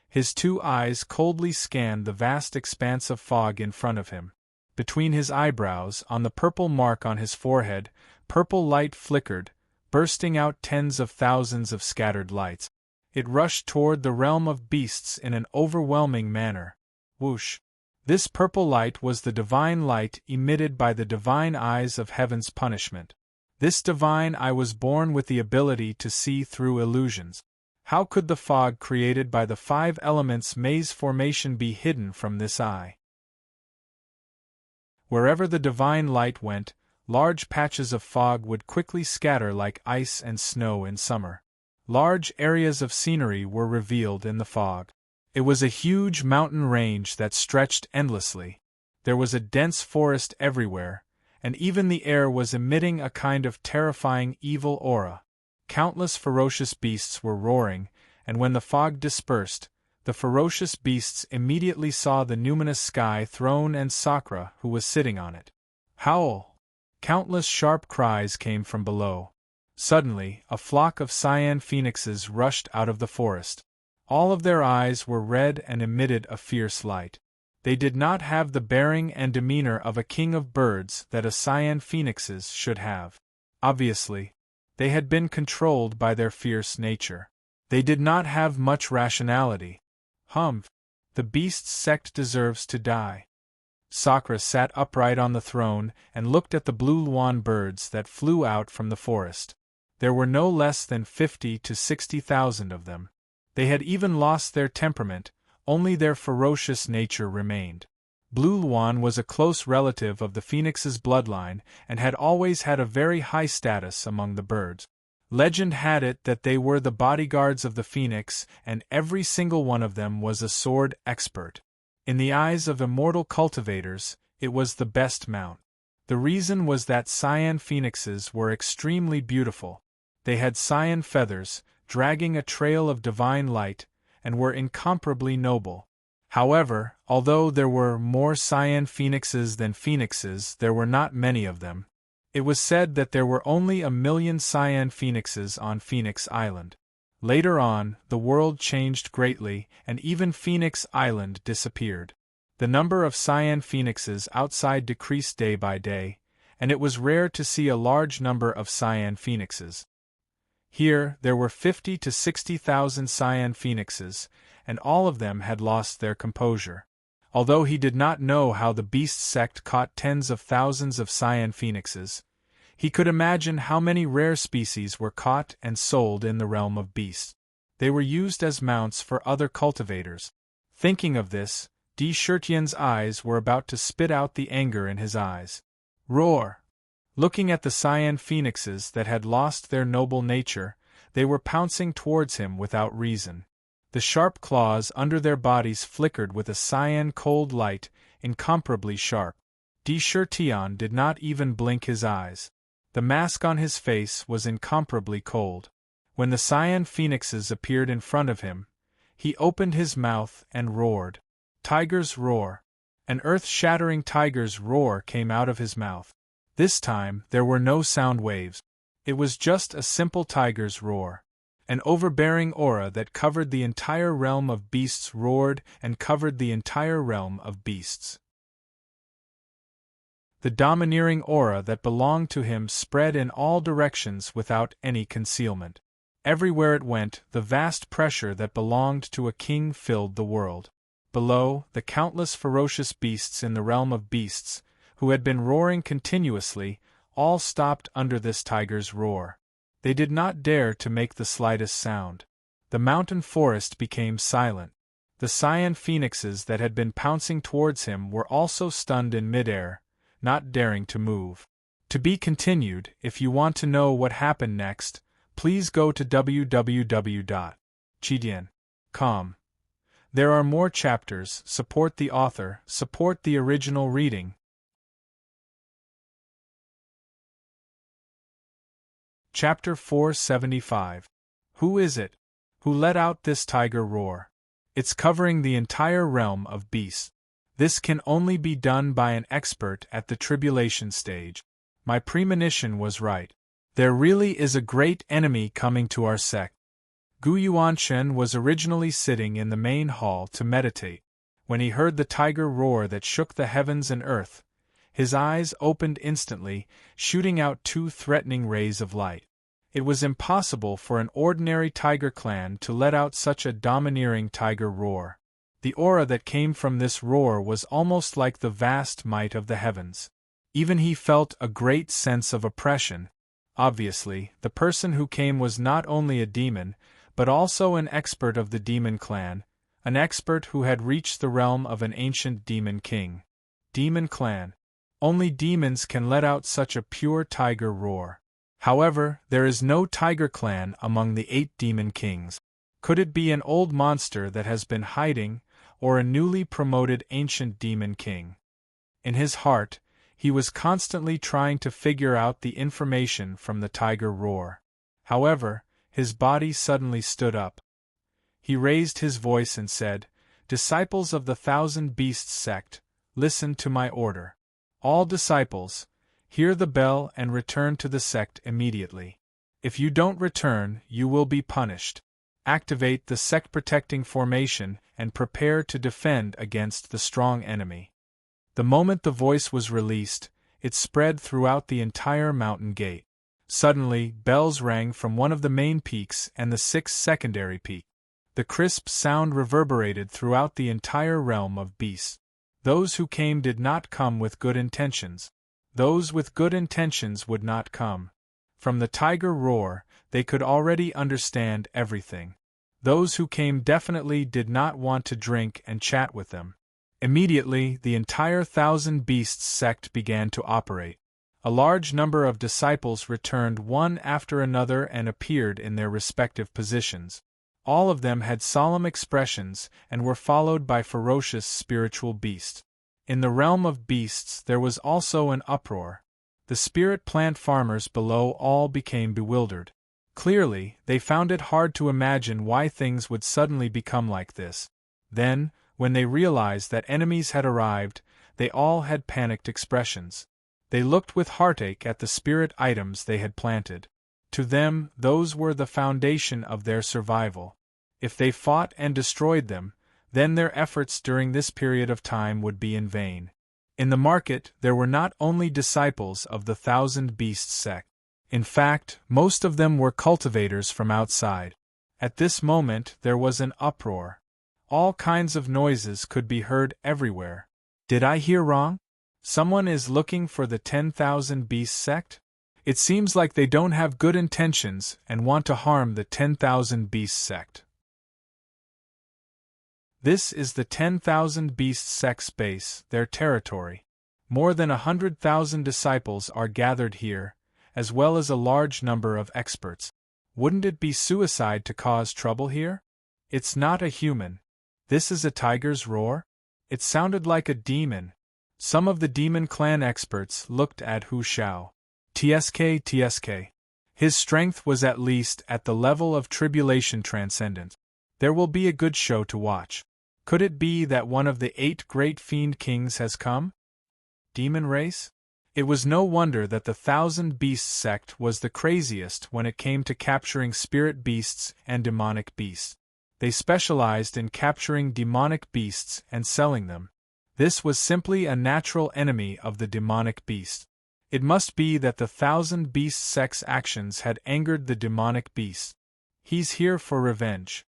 His two eyes coldly scanned the vast expanse of fog in front of him. Between his eyebrows, on the purple mark on his forehead, purple light flickered, bursting out tens of thousands of scattered lights. It rushed toward the realm of beasts in an overwhelming manner. Whoosh! This purple light was the divine light emitted by the divine eyes of heaven's punishment. This divine eye was born with the ability to see through illusions. How could the fog created by the 5 elements maze formation be hidden from this eye? Wherever the divine light went, large patches of fog would quickly scatter like ice and snow in summer. Large areas of scenery were revealed in the fog. It was a huge mountain range that stretched endlessly. There was a dense forest everywhere, and even the air was emitting a kind of terrifying evil aura. Countless ferocious beasts were roaring, and when the fog dispersed, the ferocious beasts immediately saw the numinous sky throne and Sakra who was sitting on it. Howl! Countless sharp cries came from below. Suddenly, a flock of cyan phoenixes rushed out of the forest. All of their eyes were red and emitted a fierce light. They did not have the bearing and demeanor of a king of birds that a cyan phoenixes should have. Obviously, they had been controlled by their fierce nature. They did not have much rationality. Humph! The beast's sect deserves to die. Sakra sat upright on the throne and looked at the blue luan birds that flew out from the forest. There were no less than 50 to 60,000 of them. They had even lost their temperament, only their ferocious nature remained. Blue luan was a close relative of the phoenix's bloodline and had always had a very high status among the birds. Legend had it that they were the bodyguards of the phoenix, and every single one of them was a sword expert. In the eyes of immortal cultivators, it was the best mount. The reason was that cyan phoenixes were extremely beautiful. They had cyan feathers, dragging a trail of divine light, and were incomparably noble. However, although there were more cyan phoenixes than phoenixes, there were not many of them. It was said that there were only 1,000,000 cyan phoenixes on Phoenix Island. Later on, the world changed greatly, and even Phoenix Island disappeared. The number of cyan phoenixes outside decreased day by day, and it was rare to see a large number of cyan phoenixes. Here, there were 50 to 60,000 cyan phoenixes, and all of them had lost their composure. Although he did not know how the beast sect caught tens of thousands of cyan phoenixes, he could imagine how many rare species were caught and sold in the realm of beasts. They were used as mounts for other cultivators. Thinking of this, D. Shirtian's eyes were about to spit out the anger in his eyes. Roar! Looking at the cyan phoenixes that had lost their noble nature, they were pouncing towards him without reason. The sharp claws under their bodies flickered with a cyan cold light, incomparably sharp. D. Shirtian did not even blink his eyes. The mask on his face was incomparably cold. When the cyan phoenixes appeared in front of him, he opened his mouth and roared. Tiger's roar. An earth-shattering tiger's roar came out of his mouth. This time, there were no sound waves. It was just a simple tiger's roar. An overbearing aura that covered the entire realm of beasts roared and covered the entire realm of beasts. The domineering aura that belonged to him spread in all directions without any concealment. Everywhere it went, the vast pressure that belonged to a king filled the world. Below, the countless ferocious beasts in the realm of beasts, who had been roaring continuously, all stopped under this tiger's roar. They did not dare to make the slightest sound. The mountain forest became silent. The cyan phoenixes that had been pouncing towards him were also stunned in midair, not daring to move. To be continued. If you want to know what happened next, please go to www.chidian.com. There are more chapters. Support the author, support the original reading. Chapter 475. Who is it who let out this tiger roar? It's covering the entire realm of beasts. This can only be done by an expert at the tribulation stage. My premonition was right. There really is a great enemy coming to our sect. Gu Yuanshen was originally sitting in the main hall to meditate. When he heard the tiger roar that shook the heavens and earth, his eyes opened instantly, shooting out two threatening rays of light. It was impossible for an ordinary tiger clan to let out such a domineering tiger roar. The aura that came from this roar was almost like the vast might of the heavens. Even he felt a great sense of oppression. Obviously, the person who came was not only a demon, but also an expert of the demon clan, an expert who had reached the realm of an ancient demon king. Demon clan. Only demons can let out such a pure tiger roar. However, there is no tiger clan among the 8 demon kings. Could it be an old monster that has been hiding, or a newly promoted ancient demon king? In his heart, he was constantly trying to figure out the information from the tiger roar. However, his body suddenly stood up. He raised his voice and said, "Disciples of the Thousand Beasts sect, listen to my order. All disciples, hear the bell and return to the sect immediately. If you don't return, you will be punished. Activate the sect-protecting formation and prepare to defend against the strong enemy." The moment the voice was released, it spread throughout the entire mountain gate. Suddenly, bells rang from one of the main peaks and the 6 secondary peaks. The crisp sound reverberated throughout the entire realm of beasts. Those who came did not come with good intentions. Those with good intentions would not come. From the tiger roar, they could already understand everything. Those who came definitely did not want to drink and chat with them. Immediately, the entire Thousand Beasts sect began to operate. A large number of disciples returned one after another and appeared in their respective positions. All of them had solemn expressions and were followed by ferocious spiritual beasts. In the realm of beasts there was also an uproar. The spirit plant farmers below all became bewildered. Clearly, they found it hard to imagine why things would suddenly become like this. Then, when they realized that enemies had arrived, they all had panicked expressions. They looked with heartache at the spirit items they had planted. To them, those were the foundation of their survival. If they fought and destroyed them, then their efforts during this period of time would be in vain. In the market, there were not only disciples of the Thousand Beasts sect. In fact, most of them were cultivators from outside. At this moment, there was an uproar. All kinds of noises could be heard everywhere. Did I hear wrong? Someone is looking for the 10,000 Beasts sect? It seems like they don't have good intentions and want to harm the 10,000 Beasts sect. This is the 10,000 Beasts sect's base, their territory. More than 100,000 disciples are gathered here, as well as a large number of experts. Wouldn't it be suicide to cause trouble here? It's not a human. This is a tiger's roar? It sounded like a demon. Some of the demon clan experts looked at Hu Xiao. TSK. His strength was at least at the level of tribulation transcendent. There will be a good show to watch. Could it be that one of the 8 great fiend kings has come? Demon race? It was no wonder that the Thousand Beasts sect was the craziest when it came to capturing spirit beasts and demonic beasts. They specialized in capturing demonic beasts and selling them. This was simply a natural enemy of the demonic beast. It must be that the Thousand Beasts sect's actions had angered the demonic beast. He's here for revenge.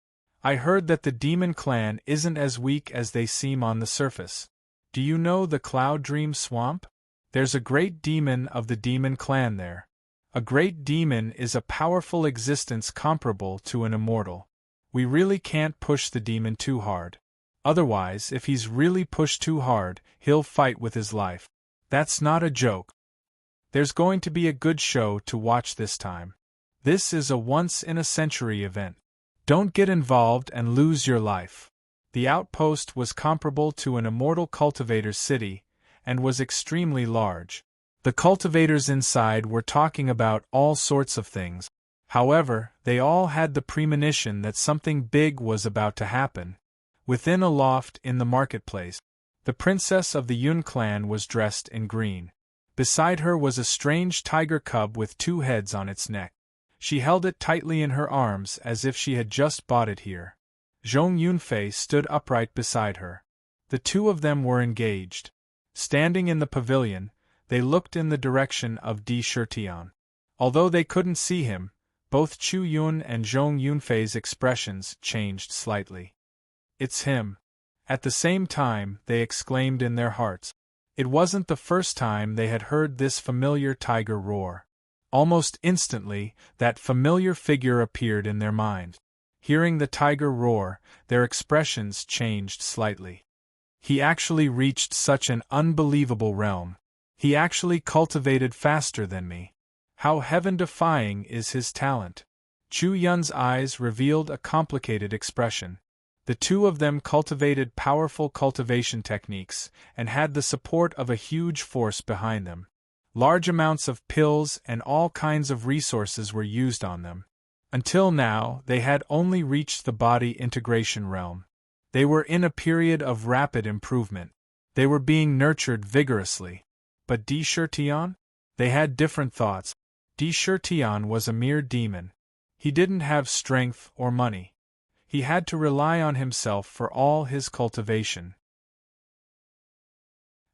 I heard that the demon clan isn't as weak as they seem on the surface. Do you know the Cloud Dream Swamp? There's a great demon of the demon clan there. A great demon is a powerful existence comparable to an immortal. We really can't push the demon too hard. Otherwise, if he's really pushed too hard, he'll fight with his life. That's not a joke. There's going to be a good show to watch this time. This is a once-in-a-century event. Don't get involved and lose your life. The outpost was comparable to an immortal cultivator's city, and was extremely large. The cultivators inside were talking about all sorts of things. However, they all had the premonition that something big was about to happen. Within a loft in the marketplace, the princess of the Yun clan was dressed in green. Beside her was a strange tiger cub with 2 heads on its neck. She held it tightly in her arms as if she had just bought it here. Zhong Yunfei stood upright beside her. The 2 of them were engaged. Standing in the pavilion, they looked in the direction of Di Shirtian. Although they couldn't see him, both Chu Yun and Zhong Yunfei's expressions changed slightly. "It's him." At the same time, they exclaimed in their hearts. It wasn't the first time they had heard this familiar tiger roar. Almost instantly, that familiar figure appeared in their mind. Hearing the tiger roar, their expressions changed slightly. He actually reached such an unbelievable realm. He actually cultivated faster than me. How heaven-defying is his talent. Chu Yun's eyes revealed a complicated expression. The 2 of them cultivated powerful cultivation techniques and had the support of a huge force behind them. Large amounts of pills and all kinds of resources were used on them. Until now, they had only reached the body integration realm. They were in a period of rapid improvement. They were being nurtured vigorously. But Di Shirtian? They had different thoughts. Di Shirtian was a mere demon. He didn't have strength or money. He had to rely on himself for all his cultivation.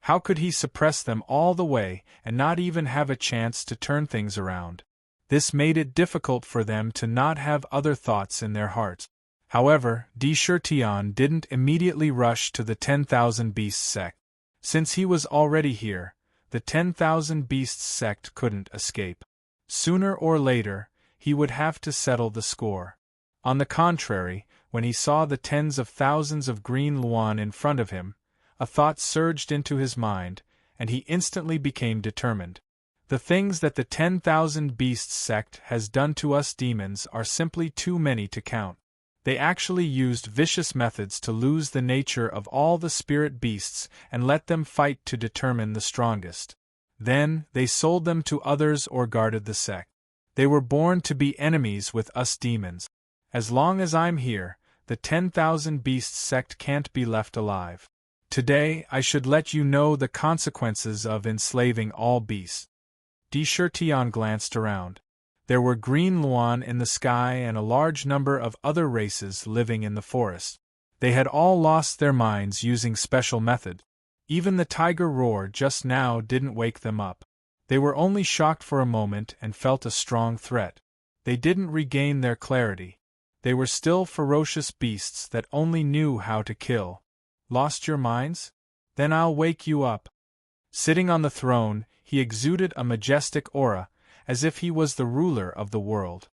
How could he suppress them all the way and not even have a chance to turn things around? This made it difficult for them to not have other thoughts in their hearts. However, Di Shirtian didn't immediately rush to the 10,000 Beasts sect. Since he was already here, the 10,000 Beasts sect couldn't escape. Sooner or later, he would have to settle the score. On the contrary, when he saw the tens of thousands of green luan in front of him, a thought surged into his mind, and he instantly became determined. The things that the 10,000 Beasts sect has done to us demons are simply too many to count. They actually used vicious methods to lose the nature of all the spirit beasts and let them fight to determine the strongest. Then, they sold them to others or guarded the sect. They were born to be enemies with us demons. As long as I'm here, the 10,000 Beasts sect can't be left alive. Today, I should let you know the consequences of enslaving all beasts. Di Shirtian glanced around. There were green luan in the sky and a large number of other races living in the forest. They had all lost their minds using special method. Even the tiger roar just now didn't wake them up. They were only shocked for a moment and felt a strong threat. They didn't regain their clarity. They were still ferocious beasts that only knew how to kill. Lost your minds? Then I'll wake you up. Sitting on the throne, he exuded a majestic aura, as if he was the ruler of the world.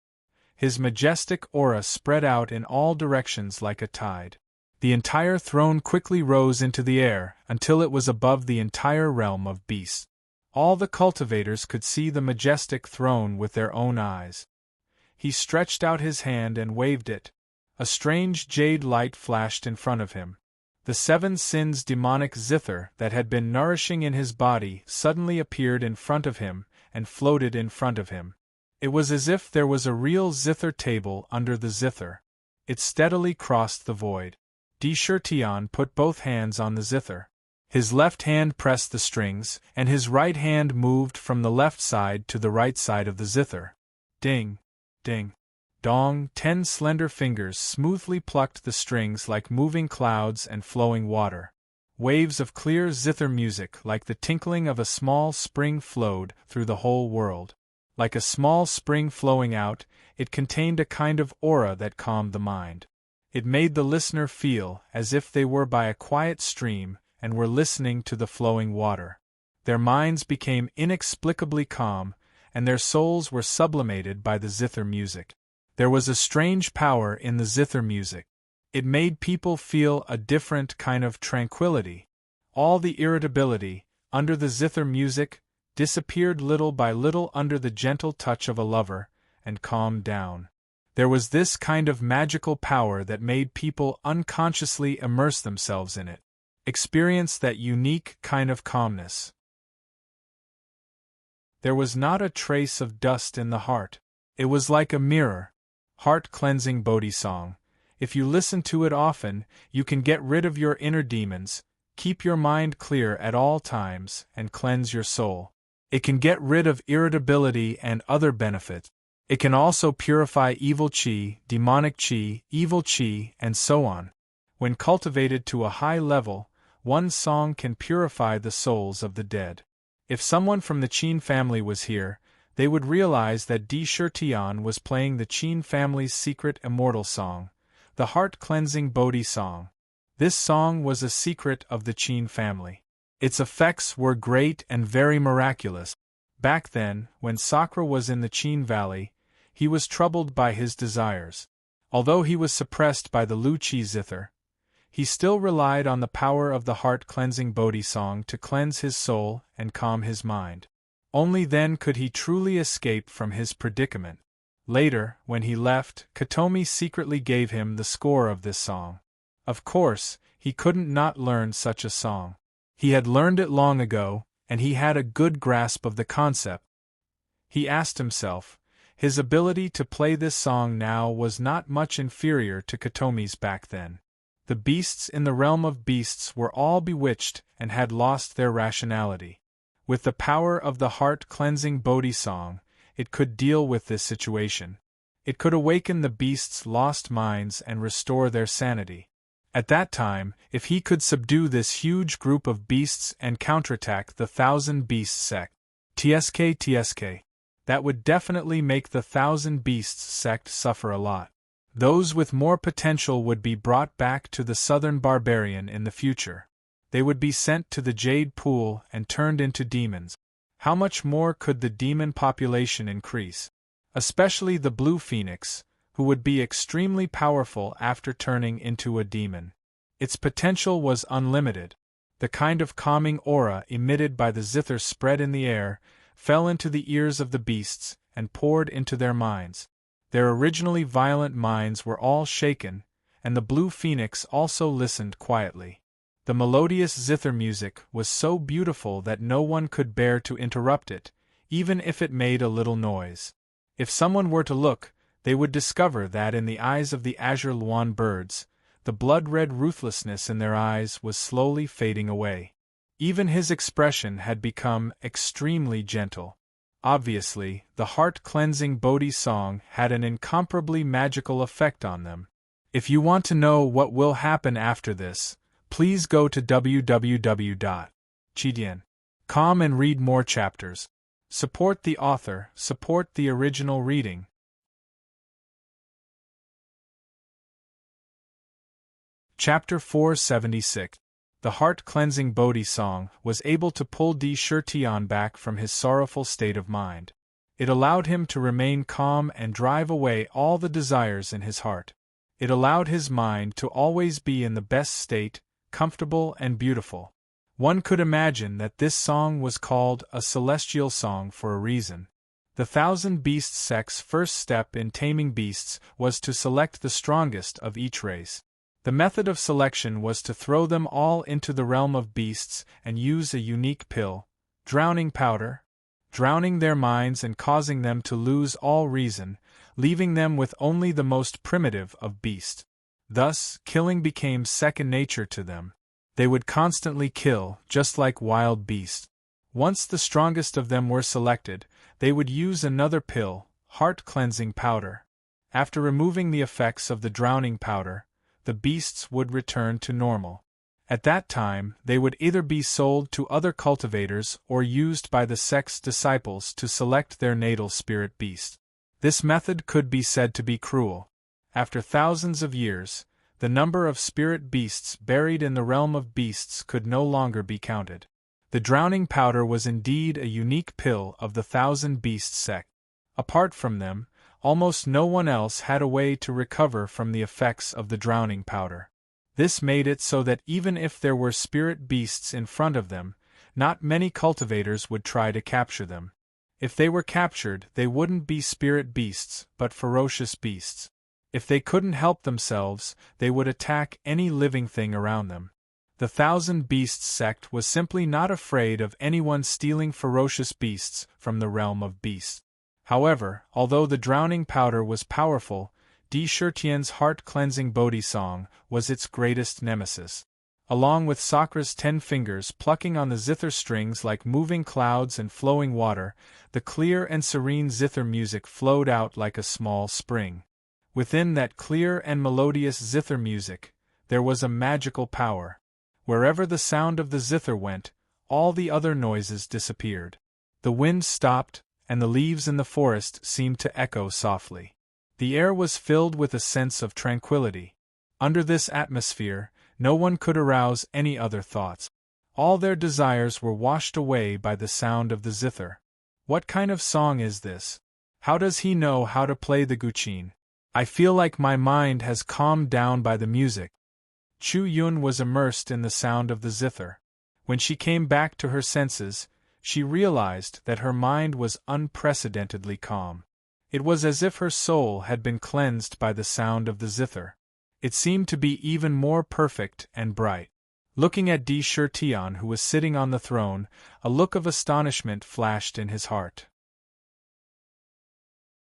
His majestic aura spread out in all directions like a tide. The entire throne quickly rose into the air until it was above the entire realm of beasts. All the cultivators could see the majestic throne with their own eyes. He stretched out his hand and waved it. A strange jade light flashed in front of him. The 7 sins demonic zither that had been nourishing in his body suddenly appeared in front of him and floated in front of him. It was as if there was a real zither table under the zither. It steadily crossed the void. Di Shirtian put both hands on the zither. His left hand pressed the strings, and his right hand moved from the left side to the right side of the zither. Ding! Ding! Dong! 10 slender fingers smoothly plucked the strings like moving clouds and flowing water. Waves of clear zither music like the tinkling of a small spring flowed through the whole world. Like a small spring flowing out, it contained a kind of aura that calmed the mind. It made the listener feel as if they were by a quiet stream and were listening to the flowing water. Their minds became inexplicably calm, and their souls were sublimated by the zither music. There was a strange power in the zither music. It made people feel a different kind of tranquility. All the irritability, under the zither music, disappeared little by little under the gentle touch of a lover, and calmed down. There was this kind of magical power that made people unconsciously immerse themselves in it, experience that unique kind of calmness. There was not a trace of dust in the heart. It was like a mirror. Heart-cleansing Bodhi song. If you listen to it often, you can get rid of your inner demons, keep your mind clear at all times, and cleanse your soul. It can get rid of irritability and other benefits. It can also purify evil chi, demonic chi, evil chi, and so on. When cultivated to a high level, one song can purify the souls of the dead. If someone from the Qin family was here, they would realize that Di Shirtian was playing the Qin family's secret immortal song, the heart-cleansing Bodhi song. This song was a secret of the Qin family. Its effects were great and very miraculous. Back then, when Sakra was in the Qin Valley, he was troubled by his desires. Although he was suppressed by the Lu Chi zither, he still relied on the power of the heart-cleansing Bodhi song to cleanse his soul and calm his mind. Only then could he truly escape from his predicament. Later, when he left, Katomi secretly gave him the score of this song. Of course, he couldn't not learn such a song. He had learned it long ago, and he had a good grasp of the concept. He asked himself, his ability to play this song now was not much inferior to Katomi's back then. The beasts in the realm of beasts were all bewitched and had lost their rationality. With the power of the heart-cleansing Bodhi song, it could deal with this situation. It could awaken the beasts' lost minds and restore their sanity. At that time, if he could subdue this huge group of beasts and counterattack the Thousand Beasts sect, TSK, that would definitely make the Thousand Beasts sect suffer a lot. Those with more potential would be brought back to the Southern Barbarian in the future. They would be sent to the Jade Pool and turned into demons. How much more could the demon population increase? Especially the Blue Phoenix, who would be extremely powerful after turning into a demon. Its potential was unlimited. The kind of calming aura emitted by the zither spread in the air, fell into the ears of the beasts, and poured into their minds. Their originally violent minds were all shaken, and the Blue Phoenix also listened quietly. The melodious zither music was so beautiful that no one could bear to interrupt it, even if it made a little noise. If someone were to look, they would discover that in the eyes of the azure Luan birds, the blood-red ruthlessness in their eyes was slowly fading away. Even his expression had become extremely gentle. Obviously, the heart-cleansing Bodhi song had an incomparably magical effect on them. If you want to know what will happen after this, please go to www.chidian.com and read more chapters. Support the author, support the original reading. Chapter 476. The heart-cleansing Bodhi song was able to pull Di Shirtian back from his sorrowful state of mind. It allowed him to remain calm and drive away all the desires in his heart. It allowed his mind to always be in the best state, comfortable and beautiful. One could imagine that this song was called a celestial song for a reason. The Thousand Beasts sect's first step in taming beasts was to select the strongest of each race. The method of selection was to throw them all into the realm of beasts and use a unique pill, drowning powder, drowning their minds and causing them to lose all reason, leaving them with only the most primitive of beasts. Thus, killing became second nature to them. They would constantly kill, just like wild beasts. Once the strongest of them were selected, they would use another pill, heart-cleansing powder. After removing the effects of the drowning powder, the beasts would return to normal. At that time, they would either be sold to other cultivators or used by the sect's disciples to select their natal spirit beast. This method could be said to be cruel. After thousands of years, the number of spirit beasts buried in the realm of beasts could no longer be counted. The drowning powder was indeed a unique pill of the Thousand Beasts sect. Apart from them, almost no one else had a way to recover from the effects of the drowning powder. This made it so that even if there were spirit beasts in front of them, not many cultivators would try to capture them. If they were captured, they wouldn't be spirit beasts, but ferocious beasts. If they couldn't help themselves, they would attack any living thing around them. The Thousand Beasts sect was simply not afraid of anyone stealing ferocious beasts from the realm of beasts. However, although the drowning powder was powerful, Di Shirtian's heart-cleansing Bodhi song was its greatest nemesis. Along with Sakra's 10 fingers plucking on the zither strings like moving clouds and flowing water, the clear and serene zither music flowed out like a small spring. Within that clear and melodious zither music, there was a magical power. Wherever the sound of the zither went, all the other noises disappeared. The wind stopped, and the leaves in the forest seemed to echo softly. The air was filled with a sense of tranquility. Under this atmosphere, no one could arouse any other thoughts. All their desires were washed away by the sound of the zither. What kind of song is this? How does he know how to play the guqin? I feel like my mind has calmed down by the music. Chu Yun was immersed in the sound of the zither. When she came back to her senses, she realized that her mind was unprecedentedly calm. It was as if her soul had been cleansed by the sound of the zither. It seemed to be even more perfect and bright. Looking at Di Shirtian, who was sitting on the throne, a look of astonishment flashed in his heart.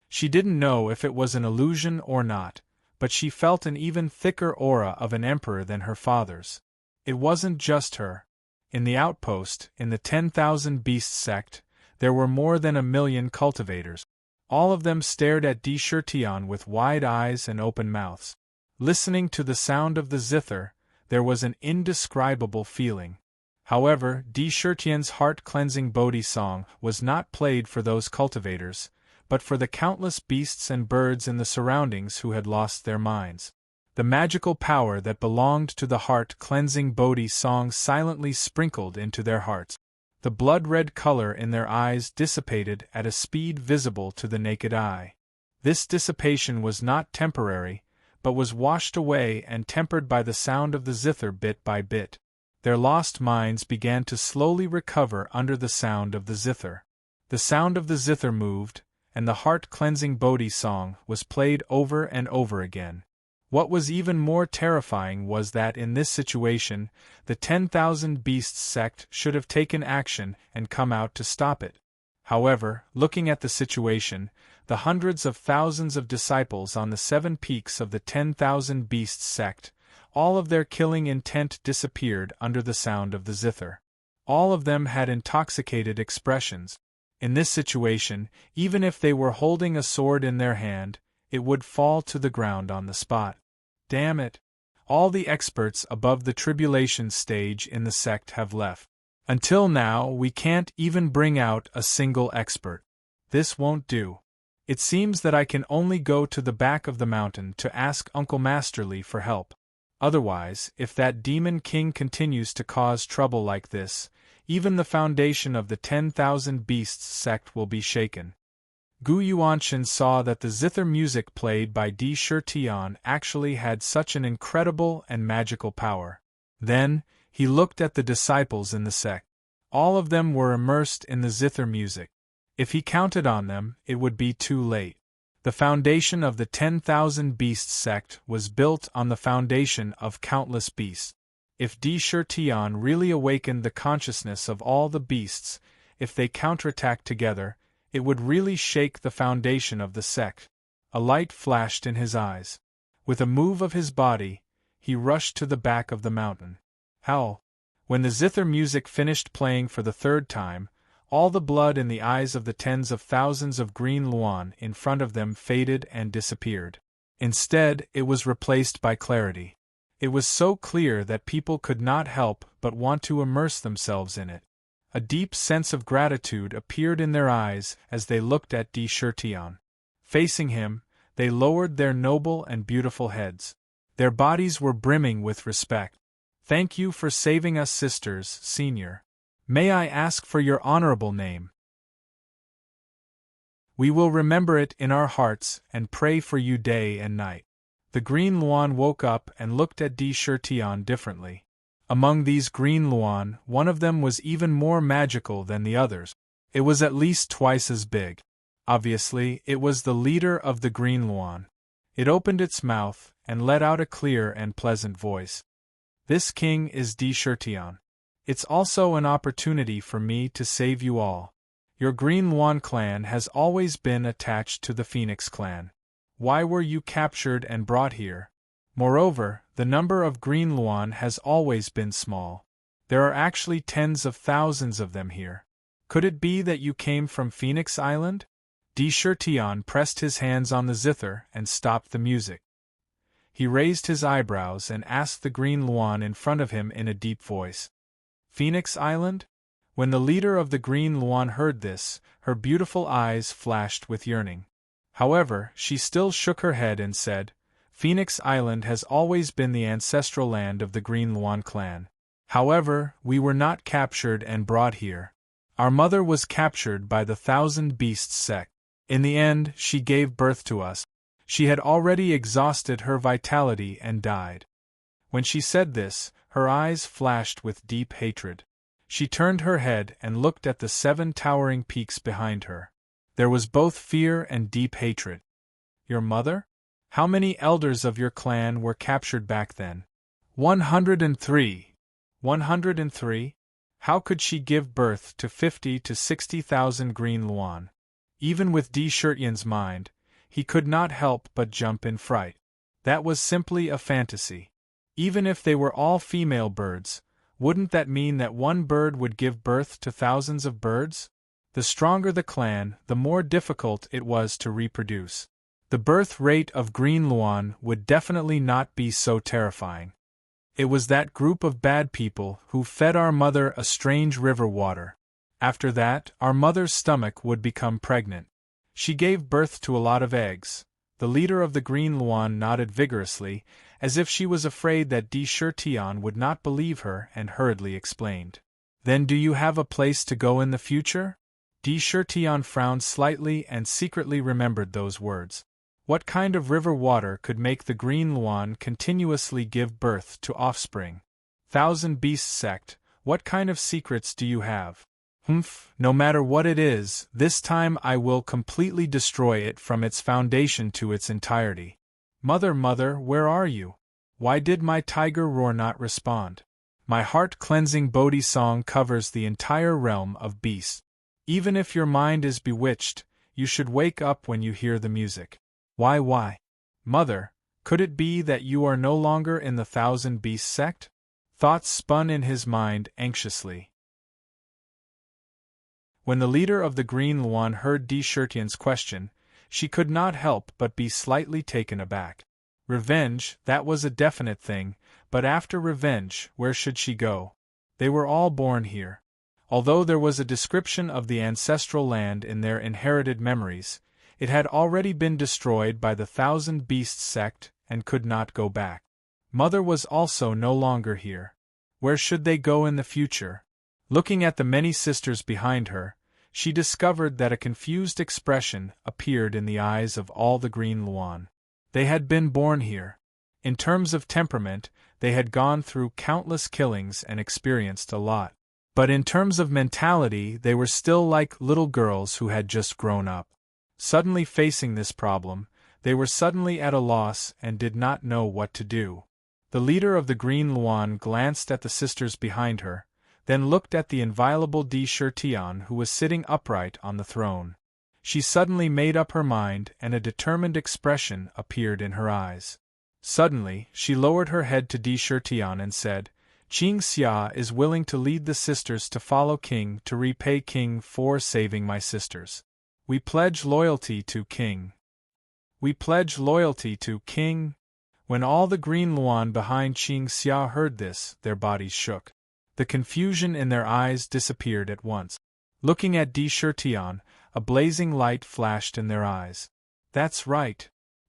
She didn't know if it was an illusion or not, but she felt an even thicker aura of an emperor than her father's. It wasn't just her. In the outpost, in the 10,000 Beasts sect, there were more than 1,000,000 cultivators. All of them stared at Di Shirtian with wide eyes and open mouths. Listening to the sound of the zither, there was an indescribable feeling. However, Di Shirtian's heart-cleansing Bodhi song was not played for those cultivators, but for the countless beasts and birds in the surroundings who had lost their minds. The magical power that belonged to the heart-cleansing Bodhi song silently sprinkled into their hearts. The blood-red color in their eyes dissipated at a speed visible to the naked eye. This dissipation was not temporary, but was washed away and tempered by the sound of the zither bit by bit. Their lost minds began to slowly recover under the sound of the zither. The sound of the zither moved, and the heart-cleansing Bodhi song was played over and over again. What was even more terrifying was that in this situation, the 10,000 Beasts sect should have taken action and come out to stop it. However, looking at the situation, the hundreds of thousands of disciples on the 7 peaks of the 10,000 Beasts sect, all of their killing intent disappeared under the sound of the zither. All of them had intoxicated expressions. In this situation, even if they were holding a sword in their hand, it would fall to the ground on the spot. Damn it! All the experts above the tribulation stage in the sect have left. Until now, we can't even bring out a single expert. This won't do. It seems that I can only go to the back of the mountain to ask Uncle Masterly for help. Otherwise, if that demon king continues to cause trouble like this, even the foundation of the 10,000 Beasts sect will be shaken. Gu Yuanshan saw that the zither music played by Di Shirtian actually had such an incredible and magical power. Then, he looked at the disciples in the sect. All of them were immersed in the zither music. If he counted on them, it would be too late. The foundation of the 10,000 Beasts sect was built on the foundation of countless beasts. If Di Shirtian really awakened the consciousness of all the beasts, if they counterattacked together, it would really shake the foundation of the sect. A light flashed in his eyes. With a move of his body, he rushed to the back of the mountain. How? When the zither music finished playing for the 3rd time, all the blood in the eyes of the tens of thousands of green luan in front of them faded and disappeared. Instead, it was replaced by clarity. It was so clear that people could not help but want to immerse themselves in it. A deep sense of gratitude appeared in their eyes as they looked at Di Shirtian. Facing him, they lowered their noble and beautiful heads. Their bodies were brimming with respect. "Thank you for saving us, sisters, Senior. May I ask for your honorable name? We will remember it in our hearts and pray for you day and night." The green luan woke up and looked at Di Shirtian differently. Among these green luan, one of them was even more magical than the others. It was at least twice as big. Obviously, it was the leader of the green luan. It opened its mouth and let out a clear and pleasant voice. This king is Chertion. It's also an opportunity for me to save you all. Your Green Luan clan has always been attached to the Phoenix clan. Why were you captured and brought here? Moreover, the number of Green Luan has always been small. There are actually tens of thousands of them here. Could it be that you came from Phoenix Island? Chertion pressed his hands on the zither and stopped the music. He raised his eyebrows and asked the Green Luan in front of him in a deep voice. Phoenix Island? When the leader of the Green Luan heard this, her beautiful eyes flashed with yearning. However, she still shook her head and said, Phoenix Island has always been the ancestral land of the Green Luan clan. However, we were not captured and brought here. Our mother was captured by the Thousand Beasts sect. In the end, she gave birth to us. She had already exhausted her vitality and died. When she said this, her eyes flashed with deep hatred. She turned her head and looked at the 7 towering peaks behind her. There was both fear and deep hatred. Your mother? How many elders of your clan were captured back then? 103. 103? How could she give birth to 50 to 60,000 Green Luan? Even with Chertion's mind, he could not help but jump in fright. That was simply a fantasy. Even if they were all female birds, wouldn't that mean that one bird would give birth to thousands of birds? The stronger the clan, the more difficult it was to reproduce. The birth rate of Green Luan would definitely not be so terrifying. It was that group of bad people who fed our mother a strange river water. After that, our mother's stomach would become pregnant. She gave birth to a lot of eggs. The leader of the Green Luan nodded vigorously, as if she was afraid that Chertion would not believe her, and hurriedly explained. Then do you have a place to go in the future? Chertion frowned slightly and secretly remembered those words. What kind of river water could make the Green Luan continuously give birth to offspring? Thousand Beasts sect, what kind of secrets do you have? Humph, no matter what it is, this time I will completely destroy it from its foundation to its entirety. Mother, where are you? Why did my tiger roar not respond? My heart-cleansing Bodhi song covers the entire realm of beasts. Even if your mind is bewitched, you should wake up when you hear the music. Why? Mother, could it be that you are no longer in the Thousand Beasts sect? Thoughts spun in his mind anxiously. When the leader of the Green Luan heard Chertion's question, she could not help but be slightly taken aback. Revenge, that was a definite thing, but after revenge, where should she go? They were all born here. Although there was a description of the ancestral land in their inherited memories, it had already been destroyed by the Thousand Beasts sect and could not go back. Mother was also no longer here. Where should they go in the future? Looking at the many sisters behind her, she discovered that a confused expression appeared in the eyes of all the Green Luan. They had been born here. In terms of temperament, they had gone through countless killings and experienced a lot. But in terms of mentality, they were still like little girls who had just grown up. Suddenly facing this problem, they were suddenly at a loss and did not know what to do. The leader of the Green Luan glanced at the sisters behind her, then looked at the inviolable Chertion who was sitting upright on the throne. She suddenly made up her mind and a determined expression appeared in her eyes. Suddenly, she lowered her head to Chertion and said, Qing Xia is willing to lead the sisters to follow King to repay King for saving my sisters. We pledge loyalty to King. We pledge loyalty to King. When all the Green Luan behind Qing Xia heard this, their bodies shook. The confusion in their eyes disappeared at once. Looking at Chertion, a blazing light flashed in their eyes. That's right.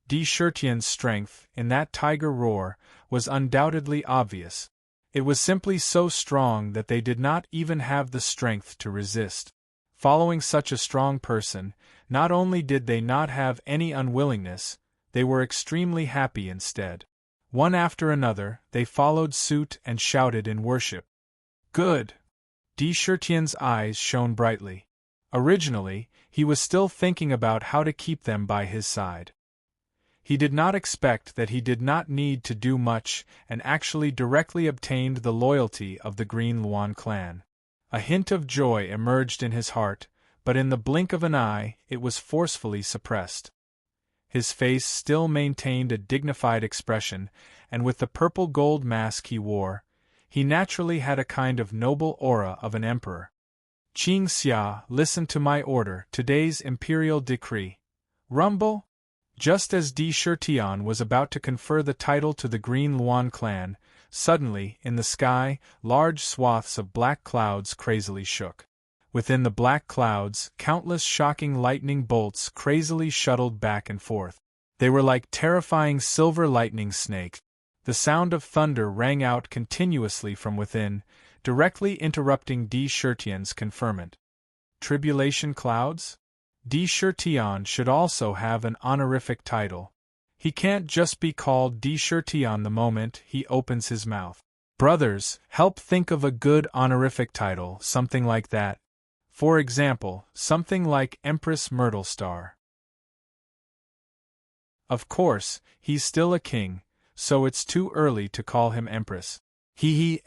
Chertion's strength, in that tiger roar, was undoubtedly obvious. It was simply so strong that they did not even have the strength to resist. Following such a strong person, not only did they not have any unwillingness, they were extremely happy instead. One after another, they followed suit and shouted in worship. Good! Chertion's eyes shone brightly. Originally, he was still thinking about how to keep them by his side. He did not expect that he did not need to do much and actually directly obtained the loyalty of the Green Luan clan. A hint of joy emerged in his heart, but in the blink of an eye it was forcefully suppressed. His face still maintained a dignified expression, and with the purple gold mask he wore, he naturally had a kind of noble aura of an emperor. Qing Xia, listen to my order, today's imperial decree. Rumble? Just as Di Shirtian was about to confer the title to the Green Luan clan, suddenly, in the sky, large swaths of black clouds crazily shook. Within the black clouds, countless shocking lightning bolts crazily shuttled back and forth. They were like terrifying silver lightning snakes. The sound of thunder rang out continuously from within, directly interrupting Di Shirtian's conferment. Tribulation clouds? Di Shirtian should also have an honorific title. He can't just be called Di Shirtian the moment he opens his mouth. Brothers, help think of a good honorific title, something like that. For example, something like Empress Myrtle Star. Of course, he's still a king, so it's too early to call him Empress.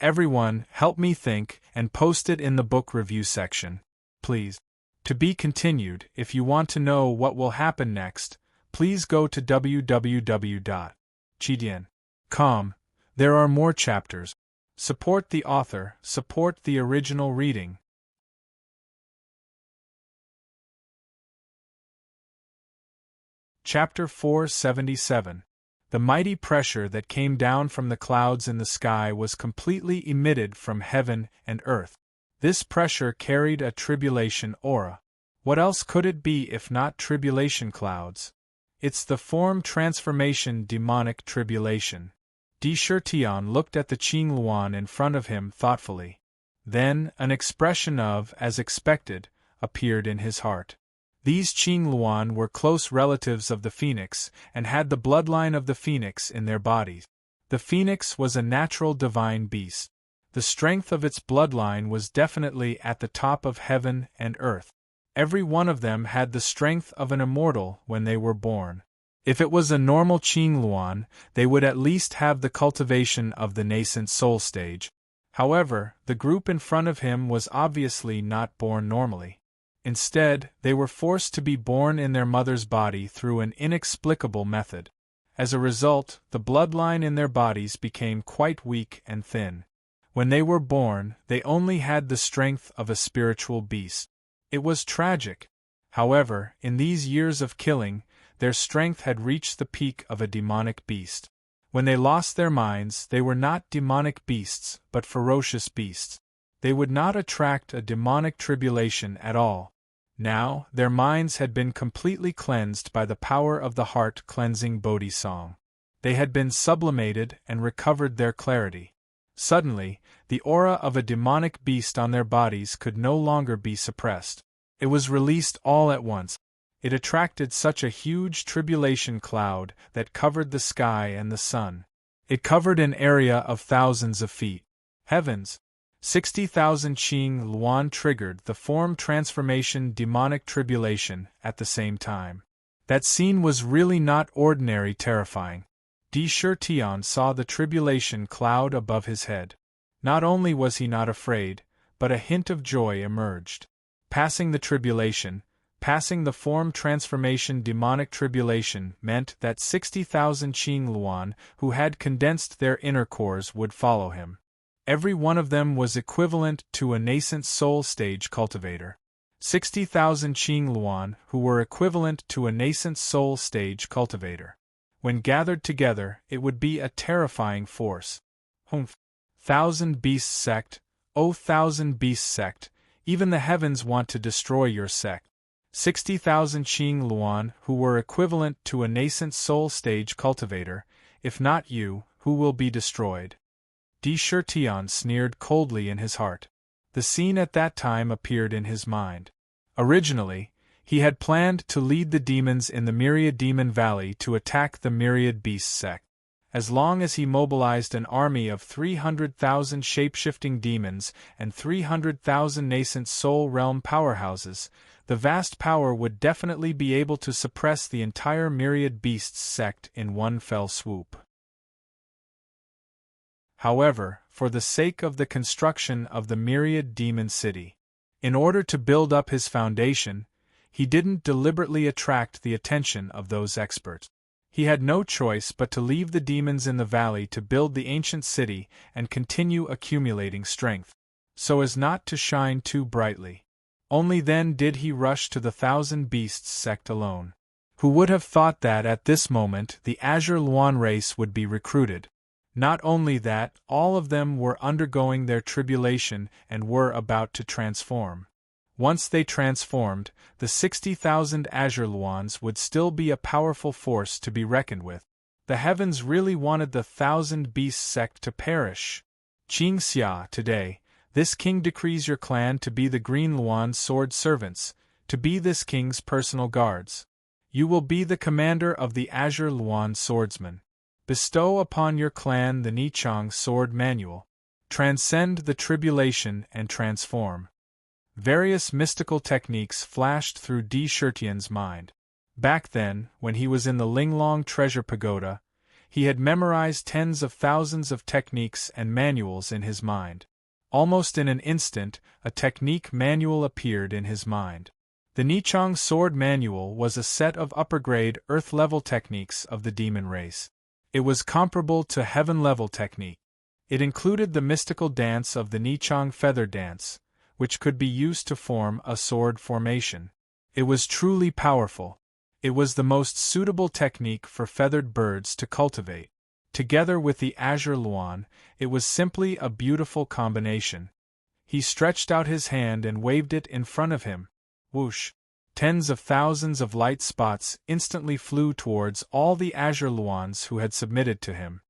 Everyone, help me think, and post it in the book review section. Please. To be continued. If you want to know what will happen next, please go to www.chidian.com. There are more chapters. Support the author, support the original reading. Chapter 477. The mighty pressure that came down from the clouds in the sky was completely emitted from heaven and earth. This pressure carried a tribulation aura. What else could it be if not tribulation clouds? It's the form transformation demonic tribulation. Di Shirtian looked at the Qing Luan in front of him thoughtfully. Then, an expression of, as expected, appeared in his heart. These Qing Luan were close relatives of the phoenix, and had the bloodline of the phoenix in their bodies. The phoenix was a natural divine beast. The strength of its bloodline was definitely at the top of heaven and earth. Every one of them had the strength of an immortal when they were born. If it was a normal Qing Luan, they would at least have the cultivation of the nascent soul stage. However, the group in front of him was obviously not born normally. Instead, they were forced to be born in their mother's body through an inexplicable method. As a result, the bloodline in their bodies became quite weak and thin. When they were born, they only had the strength of a spiritual beast. It was tragic. However, in these years of killing, their strength had reached the peak of a demonic beast. When they lost their minds, they were not demonic beasts, but ferocious beasts. They would not attract a demonic tribulation at all. Now, their minds had been completely cleansed by the power of the heart-cleansing Bodhi song. They had been sublimated and recovered their clarity. Suddenly, the aura of a demonic beast on their bodies could no longer be suppressed. It was released all at once. It attracted such a huge tribulation cloud that covered the sky and the sun. It covered an area of thousands of feet. Heavens! 60,000 Qing Luan triggered the form transformation demonic tribulation at the same time. That scene was really not ordinary terrifying. Di Shirtian saw the tribulation cloud above his head. Not only was he not afraid, but a hint of joy emerged. Passing the tribulation, passing the form transformation demonic tribulation meant that 60,000 Qing Luan who had condensed their inner cores would follow him. Every one of them was equivalent to a nascent soul stage cultivator. 60,000 Qing Luan who were equivalent to a nascent soul stage cultivator. When gathered together, it would be a terrifying force. Humph! Thousand Beasts sect, O Thousand Beasts sect, even the heavens want to destroy your sect. 60,000 Qing Luan who were equivalent to a nascent soul stage cultivator, if not you, who will be destroyed. Di Shirtian sneered coldly in his heart. The scene at that time appeared in his mind. Originally, he had planned to lead the demons in the Myriad Demon Valley to attack the Myriad Beast sect. As long as he mobilized an army of 300,000 shape-shifting demons and 300,000 nascent soul realm powerhouses, the vast power would definitely be able to suppress the entire myriad beasts sect in one fell swoop. However, for the sake of the construction of the myriad demon city, in order to build up his foundation, he didn't deliberately attract the attention of those experts. He had no choice but to leave the demons in the valley to build the ancient city and continue accumulating strength, so as not to shine too brightly. Only then did he rush to the Thousand Beasts sect alone. Who would have thought that at this moment the Azure Luan race would be recruited? Not only that, all of them were undergoing their tribulation and were about to transform. Once they transformed, the 60,000 Azure Luans would still be a powerful force to be reckoned with. The heavens really wanted the Thousand Beasts sect to perish. Qing Xia, today, this king decrees your clan to be the Green Luan sword servants, to be this king's personal guards. You will be the commander of the Azure Luan swordsmen. Bestow upon your clan the Nichang sword manual. Transcend the tribulation and transform. Various mystical techniques flashed through Di Shirtian's mind. Back then, when he was in the Linglong Treasure Pagoda, he had memorized tens of thousands of techniques and manuals in his mind. Almost in an instant, a technique manual appeared in his mind. The Nichang Sword Manual was a set of upper-grade, earth-level techniques of the demon race. It was comparable to heaven-level technique. It included the mystical dance of the Nichang Feather Dance, which could be used to form a sword formation. It was truly powerful. It was the most suitable technique for feathered birds to cultivate. Together with the Azure Luan, it was simply a beautiful combination. He stretched out his hand and waved it in front of him. Whoosh! Tens of thousands of light spots instantly flew towards all the Azure Luans who had submitted to him.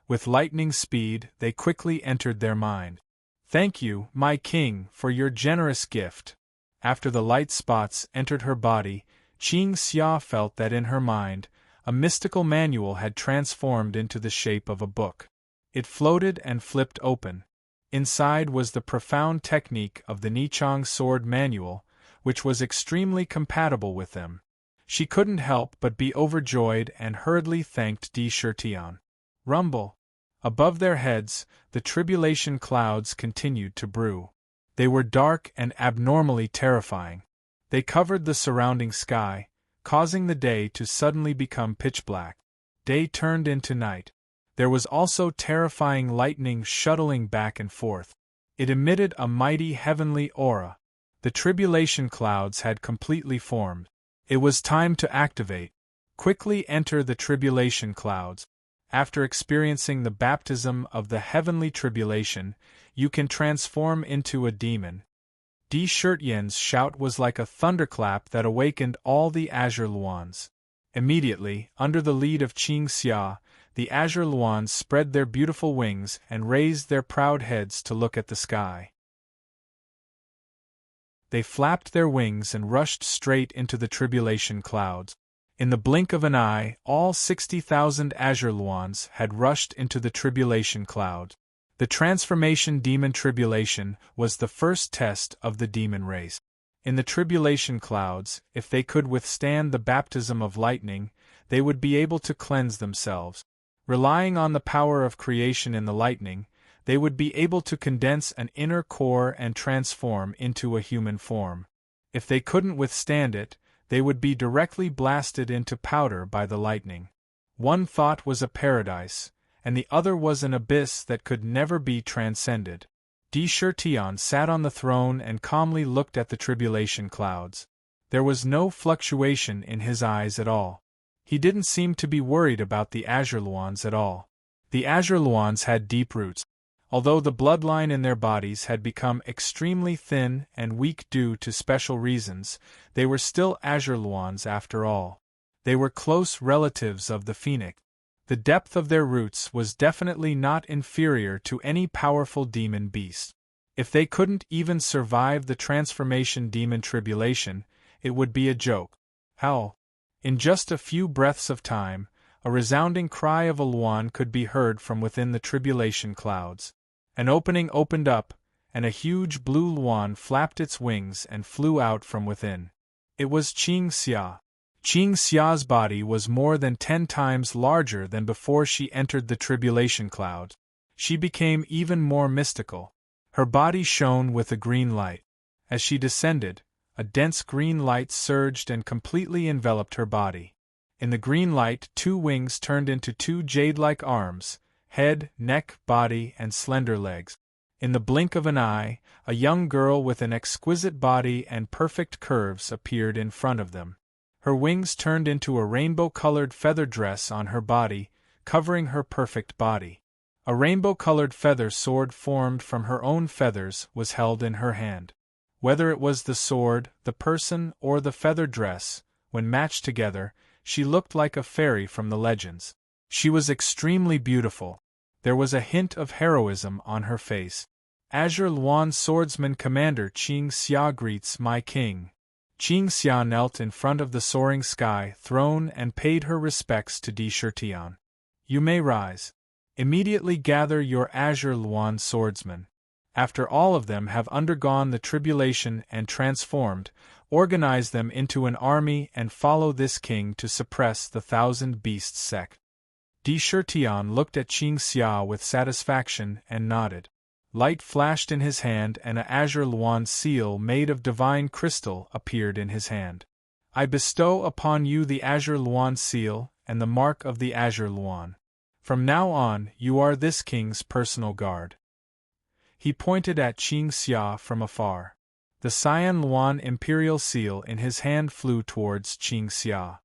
With lightning speed, they quickly entered their mind. Thank you, my king, for your generous gift. After the light spots entered her body, Qing Xia felt that in her mind, a mystical manual had transformed into the shape of a book. It floated and flipped open. Inside was the profound technique of the Nichang Sword Manual, which was extremely compatible with them. She couldn't help but be overjoyed and hurriedly thanked Di Shirtian. Rumble! Above their heads, the tribulation clouds continued to brew. They were dark and abnormally terrifying. They covered the surrounding sky, causing the day to suddenly become pitch black. Day turned into night. There was also terrifying lightning shuttling back and forth. It emitted a mighty heavenly aura. The tribulation clouds had completely formed. It was time to activate. Quickly enter the tribulation clouds. After experiencing the baptism of the heavenly tribulation, you can transform into a demon. Di Shirtian's shout was like a thunderclap that awakened all the Azure Luans. Immediately, under the lead of Qing Xia, the Azure Luans spread their beautiful wings and raised their proud heads to look at the sky. They flapped their wings and rushed straight into the tribulation clouds. In the blink of an eye, all 60,000 Azure Luans had rushed into the tribulation cloud. The transformation demon tribulation was the first test of the demon race. In the tribulation clouds, if they could withstand the baptism of lightning, they would be able to cleanse themselves. Relying on the power of creation in the lightning, they would be able to condense an inner core and transform into a human form. If they couldn't withstand it, they would be directly blasted into powder by the lightning. One thought was a paradise, and the other was an abyss that could never be transcended. Di Shirtian sat on the throne and calmly looked at the tribulation clouds. There was no fluctuation in his eyes at all. He didn't seem to be worried about the Azure Luans at all. The Azure Luans had deep roots. Although the bloodline in their bodies had become extremely thin and weak due to special reasons, they were still Azure Luans after all. They were close relatives of the Phoenix. The depth of their roots was definitely not inferior to any powerful demon beast. If they couldn't even survive the transformation demon tribulation, it would be a joke. Hell! In just a few breaths of time, a resounding cry of a Luan could be heard from within the tribulation clouds. An opening opened up, and a huge blue Luan flapped its wings and flew out from within. It was Qing Xia. Qing Xia's body was more than 10 times larger than before she entered the tribulation cloud. She became even more mystical. Her body shone with a green light. As she descended, a dense green light surged and completely enveloped her body. In the green light, 2 wings turned into 2 jade-like arms, head, neck, body, and slender legs. In the blink of an eye, a young girl with an exquisite body and perfect curves appeared in front of them. Her wings turned into a rainbow-colored feather dress on her body, covering her perfect body. A rainbow-colored feather sword formed from her own feathers was held in her hand. Whether it was the sword, the person, or the feather dress, when matched together, she looked like a fairy from the legends. She was extremely beautiful. There was a hint of heroism on her face. Azure Luan Swordsman Commander Qing Xia greets my king. Qing Xia knelt in front of the soaring sky throne and paid her respects to Di Shirtian. You may rise. Immediately gather your Azure Luan swordsmen. After all of them have undergone the tribulation and transformed, organize them into an army and follow this king to suppress the 1,000 Beasts sect. Di Shirtian looked at Qing Xia with satisfaction and nodded. Light flashed in his hand and a Azure Luan seal made of divine crystal appeared in his hand. I bestow upon you the Azure Luan seal and the mark of the Azure Luan. From now on, you are this king's personal guard. He pointed at Qing Xia from afar. The Cyan Luan imperial seal in his hand flew towards Qing Xia.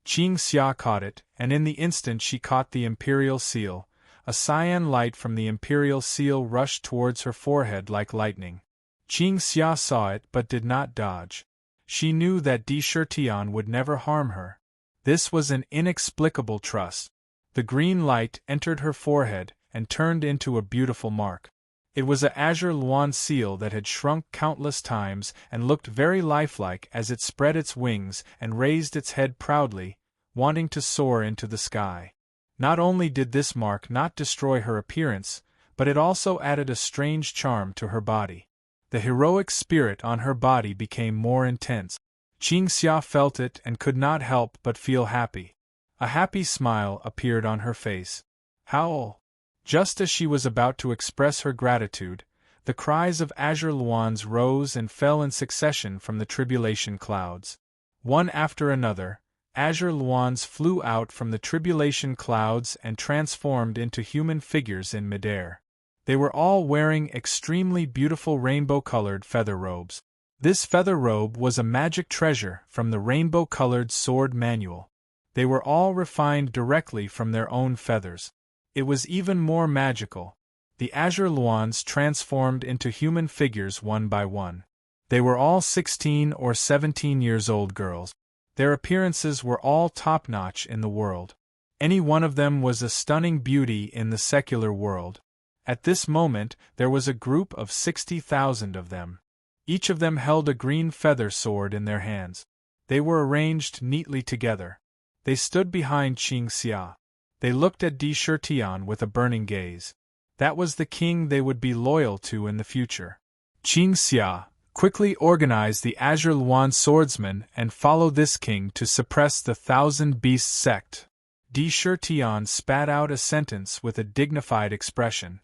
Qing Xia caught it, and in the instant she caught the imperial seal, a cyan light from the imperial seal rushed towards her forehead like lightning. Qing Xia saw it but did not dodge. She knew that Di Shirtian would never harm her. This was an inexplicable trust. The green light entered her forehead and turned into a beautiful mark. It was a Azure Luan seal that had shrunk countless times and looked very lifelike as it spread its wings and raised its head proudly, wanting to soar into the sky. Not only did this mark not destroy her appearance, but it also added a strange charm to her body. The heroic spirit on her body became more intense. Qing Xia felt it and could not help but feel happy. A happy smile appeared on her face. Howl! Just as she was about to express her gratitude, the cries of Azure Luans rose and fell in succession from the tribulation clouds. One after another, Azure Luans flew out from the tribulation clouds and transformed into human figures in midair. They were all wearing extremely beautiful rainbow-colored feather robes. This feather robe was a magic treasure from the rainbow-colored sword manual. They were all refined directly from their own feathers. It was even more magical. The Azure Luans transformed into human figures one by one. They were all 16 or 17 years old girls. Their appearances were all top-notch in the world. Any one of them was a stunning beauty in the secular world. At this moment, there was a group of 60,000 of them. Each of them held a green feather sword in their hands. They were arranged neatly together. They stood behind Qing Xia. They looked at Di Shirtian with a burning gaze. That was the king they would be loyal to in the future. Qing Xia quickly organized the Azure Luan swordsmen and followed this king to suppress the 1,000 Beasts sect. Di Shirtian spat out a sentence with a dignified expression.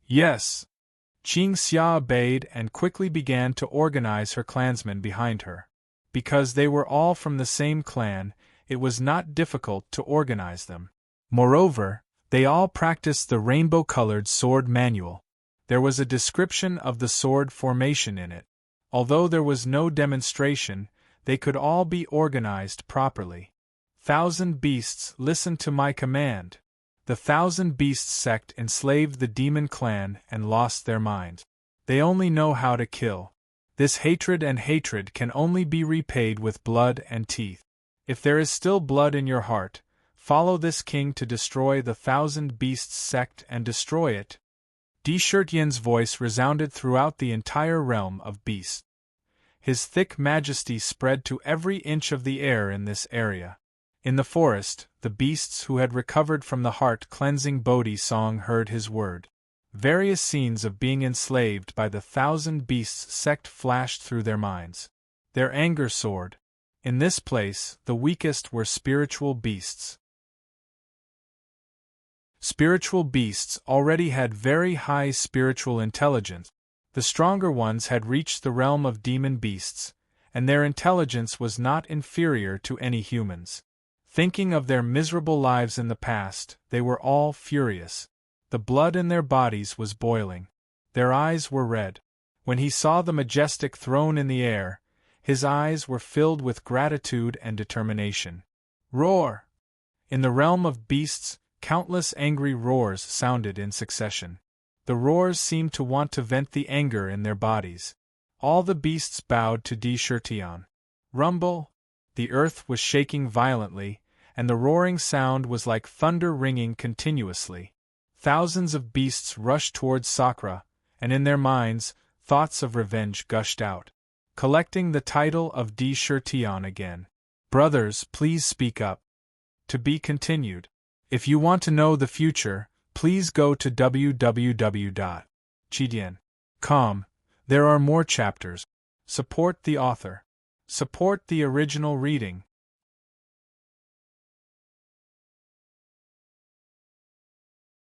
Yes. Qing Xia obeyed and quickly began to organize her clansmen behind her. Because they were all from the same clan, it was not difficult to organize them. Moreover, they all practiced the rainbow-colored sword manual. There was a description of the sword formation in it. Although there was no demonstration, they could all be organized properly. 1,000 beasts, listen to my command. The 1,000 Beasts sect enslaved the demon clan and lost their minds. They only know how to kill. This hatred can only be repaid with blood and teeth. If there is still blood in your heart, follow this king to destroy the 1,000 Beasts sect and destroy it. Di Shirtian's voice resounded throughout the entire realm of beasts. His thick majesty spread to every inch of the air in this area. In the forest, the beasts who had recovered from the heart-cleansing Bodhi song heard his word. Various scenes of being enslaved by the Thousand Beasts sect flashed through their minds. Their anger soared. In this place, the weakest were spiritual beasts. Spiritual beasts already had very high spiritual intelligence. The stronger ones had reached the realm of demon beasts, and their intelligence was not inferior to any humans. Thinking of their miserable lives in the past, they were all furious. The blood in their bodies was boiling. Their eyes were red. When he saw the majestic throne in the air, his eyes were filled with gratitude and determination. Roar! In the realm of beasts, countless angry roars sounded in succession. The roars seemed to want to vent the anger in their bodies. All the beasts bowed to Di-Shirtion. Rumble! The earth was shaking violently, and the roaring sound was like thunder ringing continuously. Thousands of beasts rushed towards Sakra, and in their minds, thoughts of revenge gushed out. Collecting the title of Di-Shirtion again. Brothers, please speak up. To be continued. If you want to know the future, please go to www.chidian.com. There are more chapters. Support the author. Support the original reading.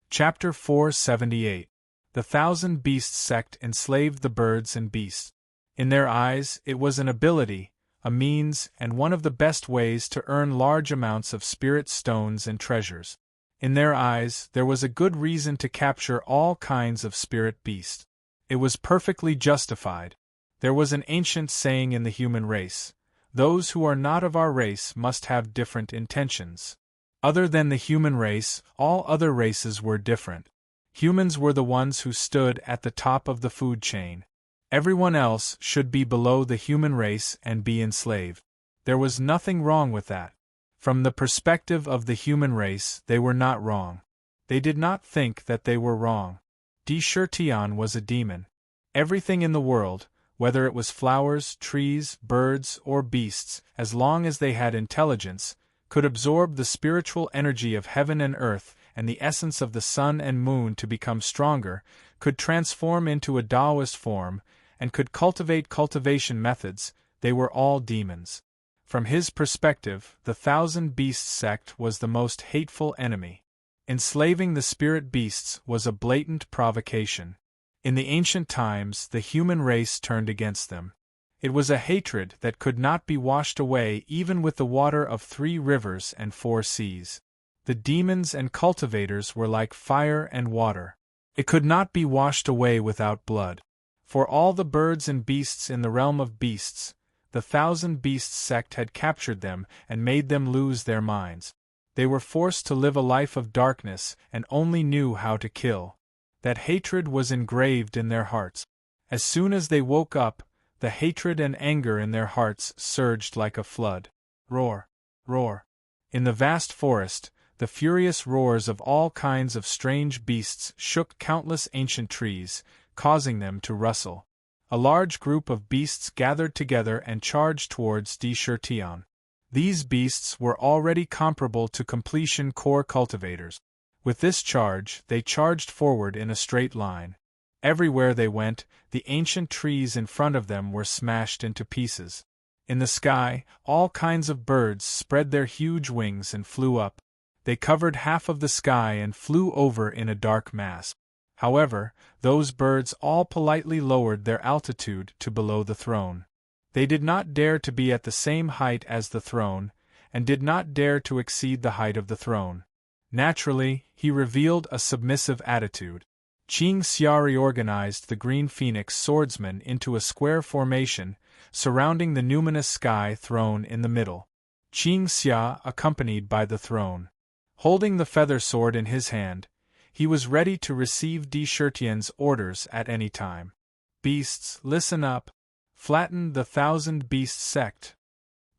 Chapter 478. The Thousand Beasts sect enslaved the birds and beasts. In their eyes, it was an ability, a means, and one of the best ways to earn large amounts of spirit stones and treasures. In their eyes, there was a good reason to capture all kinds of spirit beasts. It was perfectly justified. There was an ancient saying in the human race: those who are not of our race must have different intentions. Other than the human race, all other races were different. Humans were the ones who stood at the top of the food chain. Everyone else should be below the human race and be enslaved. There was nothing wrong with that. From the perspective of the human race, they were not wrong. They did not think that they were wrong. Di-Shirtion was a demon. Everything in the world, whether it was flowers, trees, birds, or beasts, as long as they had intelligence, could absorb the spiritual energy of heaven and earth and the essence of the sun and moon to become stronger, could transform into a Taoist form, and could cultivate cultivation methods. They were all demons. From his perspective, the Thousand Beasts sect was the most hateful enemy. Enslaving the spirit beasts was a blatant provocation. In the ancient times, the human race turned against them. It was a hatred that could not be washed away even with the water of 3 rivers and 4 seas. The demons and cultivators were like fire and water. It could not be washed away without blood. For all the birds and beasts in the realm of beasts, the Thousand Beasts sect had captured them and made them lose their minds. They were forced to live a life of darkness and only knew how to kill. That hatred was engraved in their hearts. As soon as they woke up, the hatred and anger in their hearts surged like a flood. Roar! Roar! In the vast forest, the furious roars of all kinds of strange beasts shook countless ancient trees, causing them to rustle. A large group of beasts gathered together and charged towards Di-Shirtion. These beasts were already comparable to completion core cultivators. With this charge, they charged forward in a straight line. Everywhere they went, the ancient trees in front of them were smashed into pieces. In the sky, all kinds of birds spread their huge wings and flew up. They covered half of the sky and flew over in a dark mass. However, those birds all politely lowered their altitude to below the throne. They did not dare to be at the same height as the throne, and did not dare to exceed the height of the throne. Naturally, he revealed a submissive attitude. Qing Xia reorganized the green phoenix swordsman into a square formation, surrounding the numinous sky throne in the middle. Qing Xia accompanied by the throne. Holding the feather sword in his hand, he was ready to receive Di-Shirtion's orders at any time. Beasts, listen up. Flatten the Thousand Beast sect.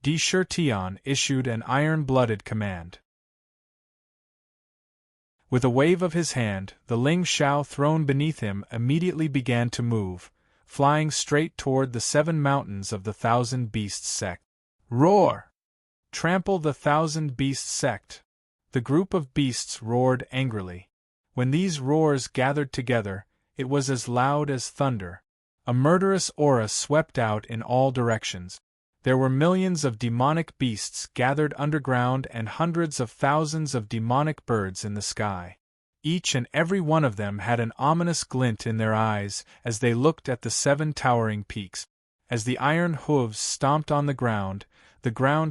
Di-Shirtion issued an iron-blooded command. With a wave of his hand, the Ling Shao throne beneath him immediately began to move, flying straight toward the 7 mountains of the Thousand Beasts sect. Roar! Trample the Thousand Beasts sect! The group of beasts roared angrily. When these roars gathered together, it was as loud as thunder. A murderous aura swept out in all directions. There were millions of demonic beasts gathered underground and hundreds of thousands of demonic birds in the sky. Each and every one of them had an ominous glint in their eyes as they looked at the 7 towering peaks. As the iron hooves stomped on the ground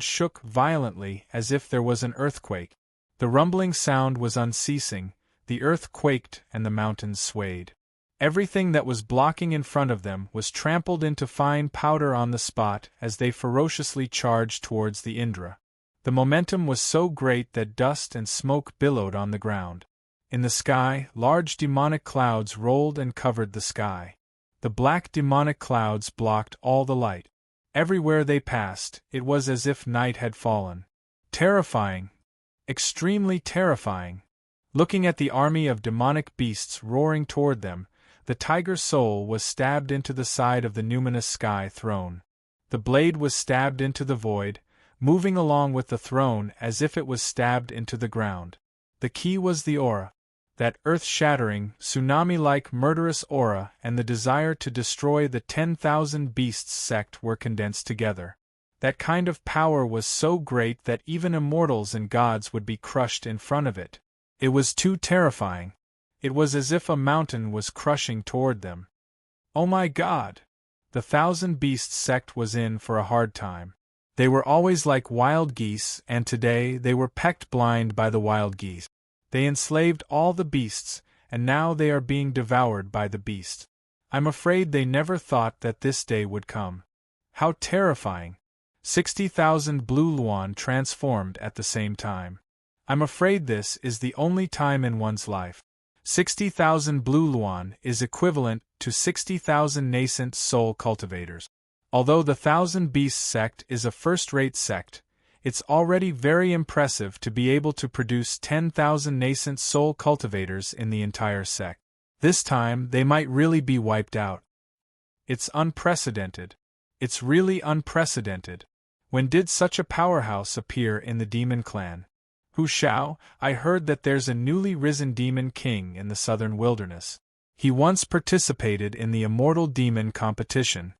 shook violently as if there was an earthquake. The rumbling sound was unceasing, the earth quaked and the mountains swayed. Everything that was blocking in front of them was trampled into fine powder on the spot as they ferociously charged towards the Indra. The momentum was so great that dust and smoke billowed on the ground. In the sky, large demonic clouds rolled and covered the sky. The black demonic clouds blocked all the light. Everywhere they passed, it was as if night had fallen. Terrifying. Extremely terrifying. Looking at the army of demonic beasts roaring toward them, the tiger's soul was stabbed into the side of the numinous sky throne. The blade was stabbed into the void, moving along with the throne as if it was stabbed into the ground. The key was the aura. That earth-shattering, tsunami-like murderous aura and the desire to destroy the 10,000 beasts sect were condensed together. That kind of power was so great that even immortals and gods would be crushed in front of it. It was too terrifying. It was as if a mountain was crushing toward them. Oh my God! The 1,000 Beasts sect was in for a hard time. They were always like wild geese, and today they were pecked blind by the wild geese. They enslaved all the beasts, and now they are being devoured by the beast. I'm afraid they never thought that this day would come. How terrifying! 60,000 blue Luan transformed at the same time. I'm afraid this is the only time in one's life. 60,000 blue Luan is equivalent to 60,000 nascent soul cultivators. Although the 1,000 Beasts sect is a first-rate sect, it's already very impressive to be able to produce 10,000 nascent soul cultivators in the entire sect. This time they might really be wiped out. It's unprecedented. It's really unprecedented. When did such a powerhouse appear in the demon clan? Hu Shao, I heard that there's a newly risen demon king in the southern wilderness. He once participated in the immortal demon competition.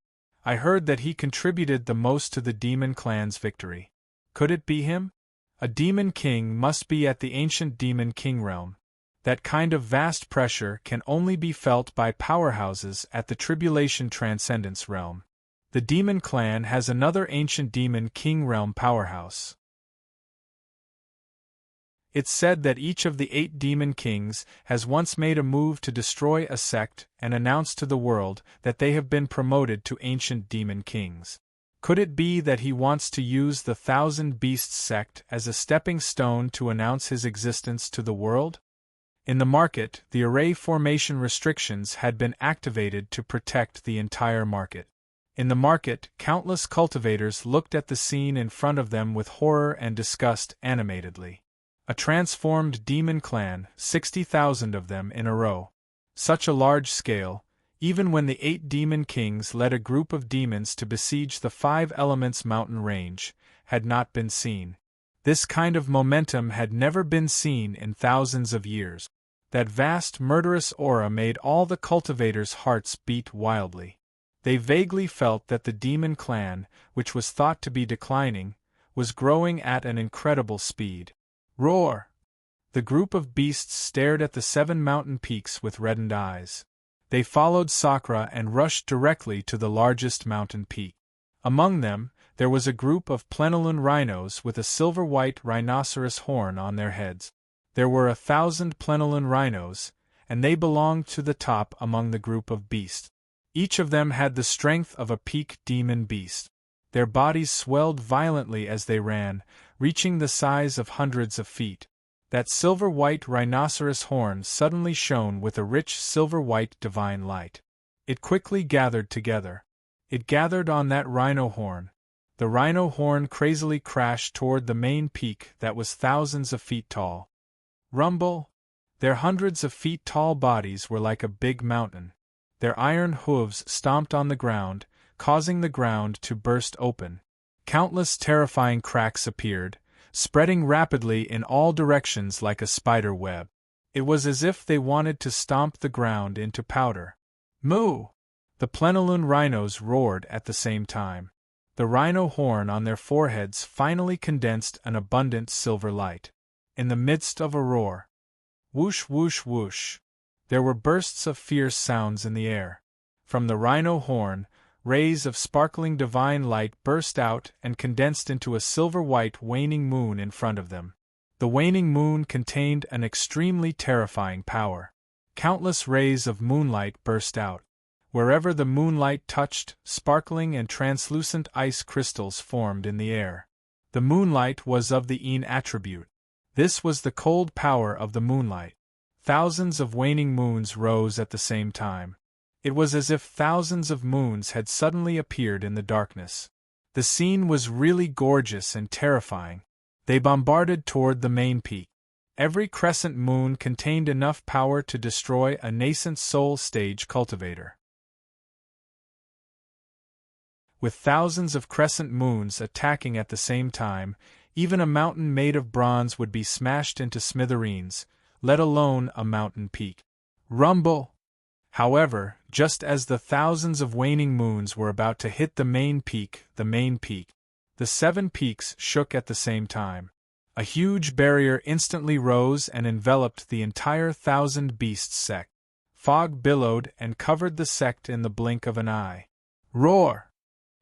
I heard that he contributed the most to the demon clan's victory. Could it be him? A demon king must be at the ancient demon king realm. That kind of vast pressure can only be felt by powerhouses at the tribulation transcendence realm. The demon clan has another ancient demon king realm powerhouse. It's said that each of the 8 demon kings has once made a move to destroy a sect and announce to the world that they have been promoted to ancient demon kings. Could it be that he wants to use the 1,000 Beasts sect as a stepping stone to announce his existence to the world? In the market, the array formation restrictions had been activated to protect the entire market. In the market, countless cultivators looked at the scene in front of them with horror and disgust animatedly. A transformed demon clan, 60,000 of them in a row. Such a large scale, even when the 8 demon kings led a group of demons to besiege the 5 elements mountain range, had not been seen. This kind of momentum had never been seen in thousands of years. That vast murderous aura made all the cultivators' hearts beat wildly. They vaguely felt that the demon clan, which was thought to be declining, was growing at an incredible speed. Roar! The group of beasts stared at the 7 mountain peaks with reddened eyes. They followed Sakra and rushed directly to the largest mountain peak. Among them, there was a group of plenilune rhinos with a silver-white rhinoceros horn on their heads. There were 1,000 plenilune rhinos, and they belonged to the top among the group of beasts. Each of them had the strength of a peak demon beast. Their bodies swelled violently as they ran, reaching the size of hundreds of feet. That silver-white rhinoceros horn suddenly shone with a rich silver-white divine light. It quickly gathered together. It gathered on that rhino horn. The rhino horn crazily crashed toward the main peak that was thousands of feet tall. Rumble! Their hundreds of feet tall bodies were like a big mountain. Their iron hooves stomped on the ground, causing the ground to burst open. Countless terrifying cracks appeared, spreading rapidly in all directions like a spider web. It was as if they wanted to stomp the ground into powder. Moo! The plenilune rhinos roared at the same time. The rhino horn on their foreheads finally condensed an abundant silver light. In the midst of a roar, whoosh whoosh whoosh, there were bursts of fierce sounds in the air. From the rhino horn, rays of sparkling divine light burst out and condensed into a silver-white waning moon in front of them. The waning moon contained an extremely terrifying power. Countless rays of moonlight burst out. Wherever the moonlight touched, sparkling and translucent ice crystals formed in the air. The moonlight was of the Een attribute. This was the cold power of the moonlight. Thousands of waning moons rose at the same time. It was as if thousands of moons had suddenly appeared in the darkness. The scene was really gorgeous and terrifying. They bombarded toward the main peak. Every crescent moon contained enough power to destroy a nascent soul stage cultivator. With thousands of crescent moons attacking at the same time, even a mountain made of bronze would be smashed into smithereens, let alone a mountain peak. Rumble! However, just as the thousands of waning moons were about to hit the main peak, the 7 peaks shook at the same time. A huge barrier instantly rose and enveloped the entire 1,000 Beasts sect. Fog billowed and covered the sect in the blink of an eye. Roar!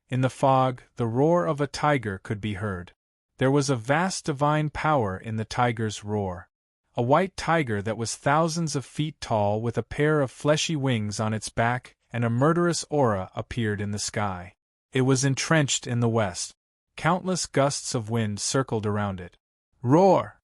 In the fog, the roar of a tiger could be heard. There was a vast divine power in the tiger's roar. A white tiger that was thousands of feet tall with a pair of fleshy wings on its back and a murderous aura appeared in the sky. It was entrenched in the west. Countless gusts of wind circled around it. Roar!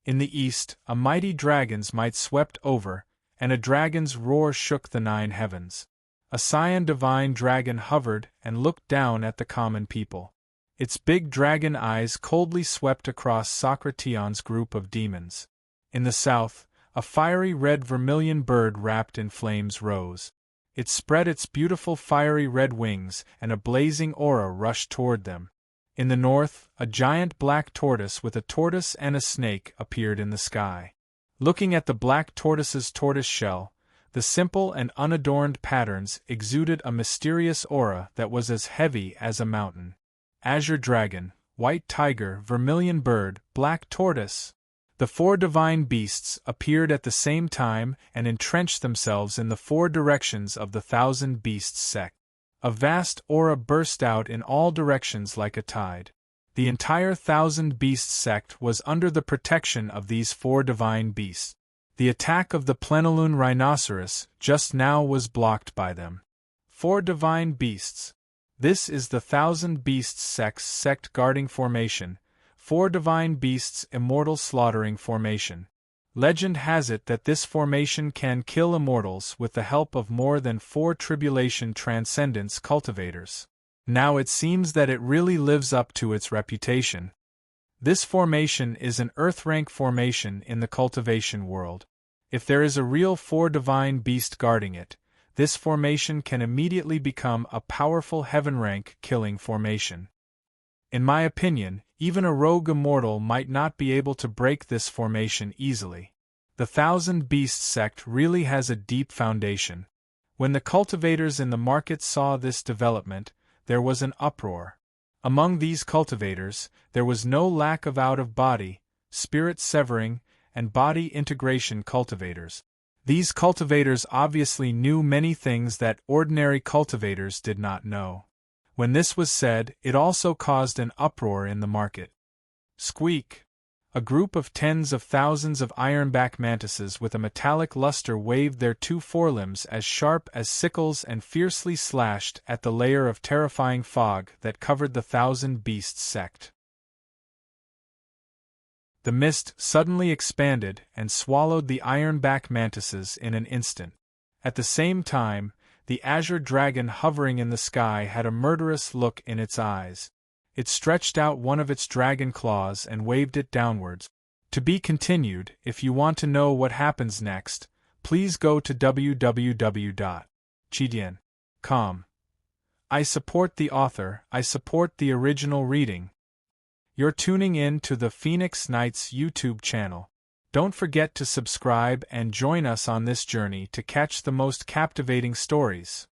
In the east, a mighty dragon's might swept over, and a dragon's roar shook the 9 heavens. A scion divine dragon hovered and looked down at the common people. Its big dragon eyes coldly swept across Socration's group of demons. In the south, a fiery red vermilion bird wrapped in flames rose. It spread its beautiful fiery red wings, and a blazing aura rushed toward them. In the north, a giant black tortoise with a tortoise and a snake appeared in the sky. Looking at the black tortoise's tortoise shell, the simple and unadorned patterns exuded a mysterious aura that was as heavy as a mountain. Azure dragon, white tiger, vermilion bird, black tortoise. The 4 divine beasts appeared at the same time and entrenched themselves in the 4 directions of the 1,000 Beasts sect. A vast aura burst out in all directions like a tide. The entire 1,000 Beasts sect was under the protection of these 4 divine beasts. The attack of the plenilune rhinoceros just now was blocked by them. 4 divine beasts. This is the 1,000 Beasts sect's sect guarding formation. 4 divine beasts immortal slaughtering formation. Legend has it that this formation can kill immortals with the help of more than 4 tribulation transcendence cultivators. Now it seems that it really lives up to its reputation. This formation is an earth-rank formation in the cultivation world. If there is a real 4 divine beast guarding it, this formation can immediately become a powerful heaven-rank killing formation. In my opinion, even a rogue immortal might not be able to break this formation easily. The 1,000 Beasts sect really has a deep foundation. When the cultivators in the market saw this development, there was an uproar. Among these cultivators, there was no lack of out-of-body, spirit-severing, and body integration cultivators. These cultivators obviously knew many things that ordinary cultivators did not know. When this was said, it also caused an uproar in the market. Squeak! A group of tens of thousands of ironback mantises with a metallic luster waved their 2 forelimbs as sharp as sickles and fiercely slashed at the layer of terrifying fog that covered the 1,000 Beasts sect. The mist suddenly expanded and swallowed the ironback mantises in an instant. At the same time, the azure dragon hovering in the sky had a murderous look in its eyes. It stretched out one of its dragon claws and waved it downwards. To be continued. If you want to know what happens next, please go to www.chidian.com. I support the author, I support the original reading. You're tuning in to the Phoenix Knights YouTube channel. Don't forget to subscribe and join us on this journey to catch the most captivating stories.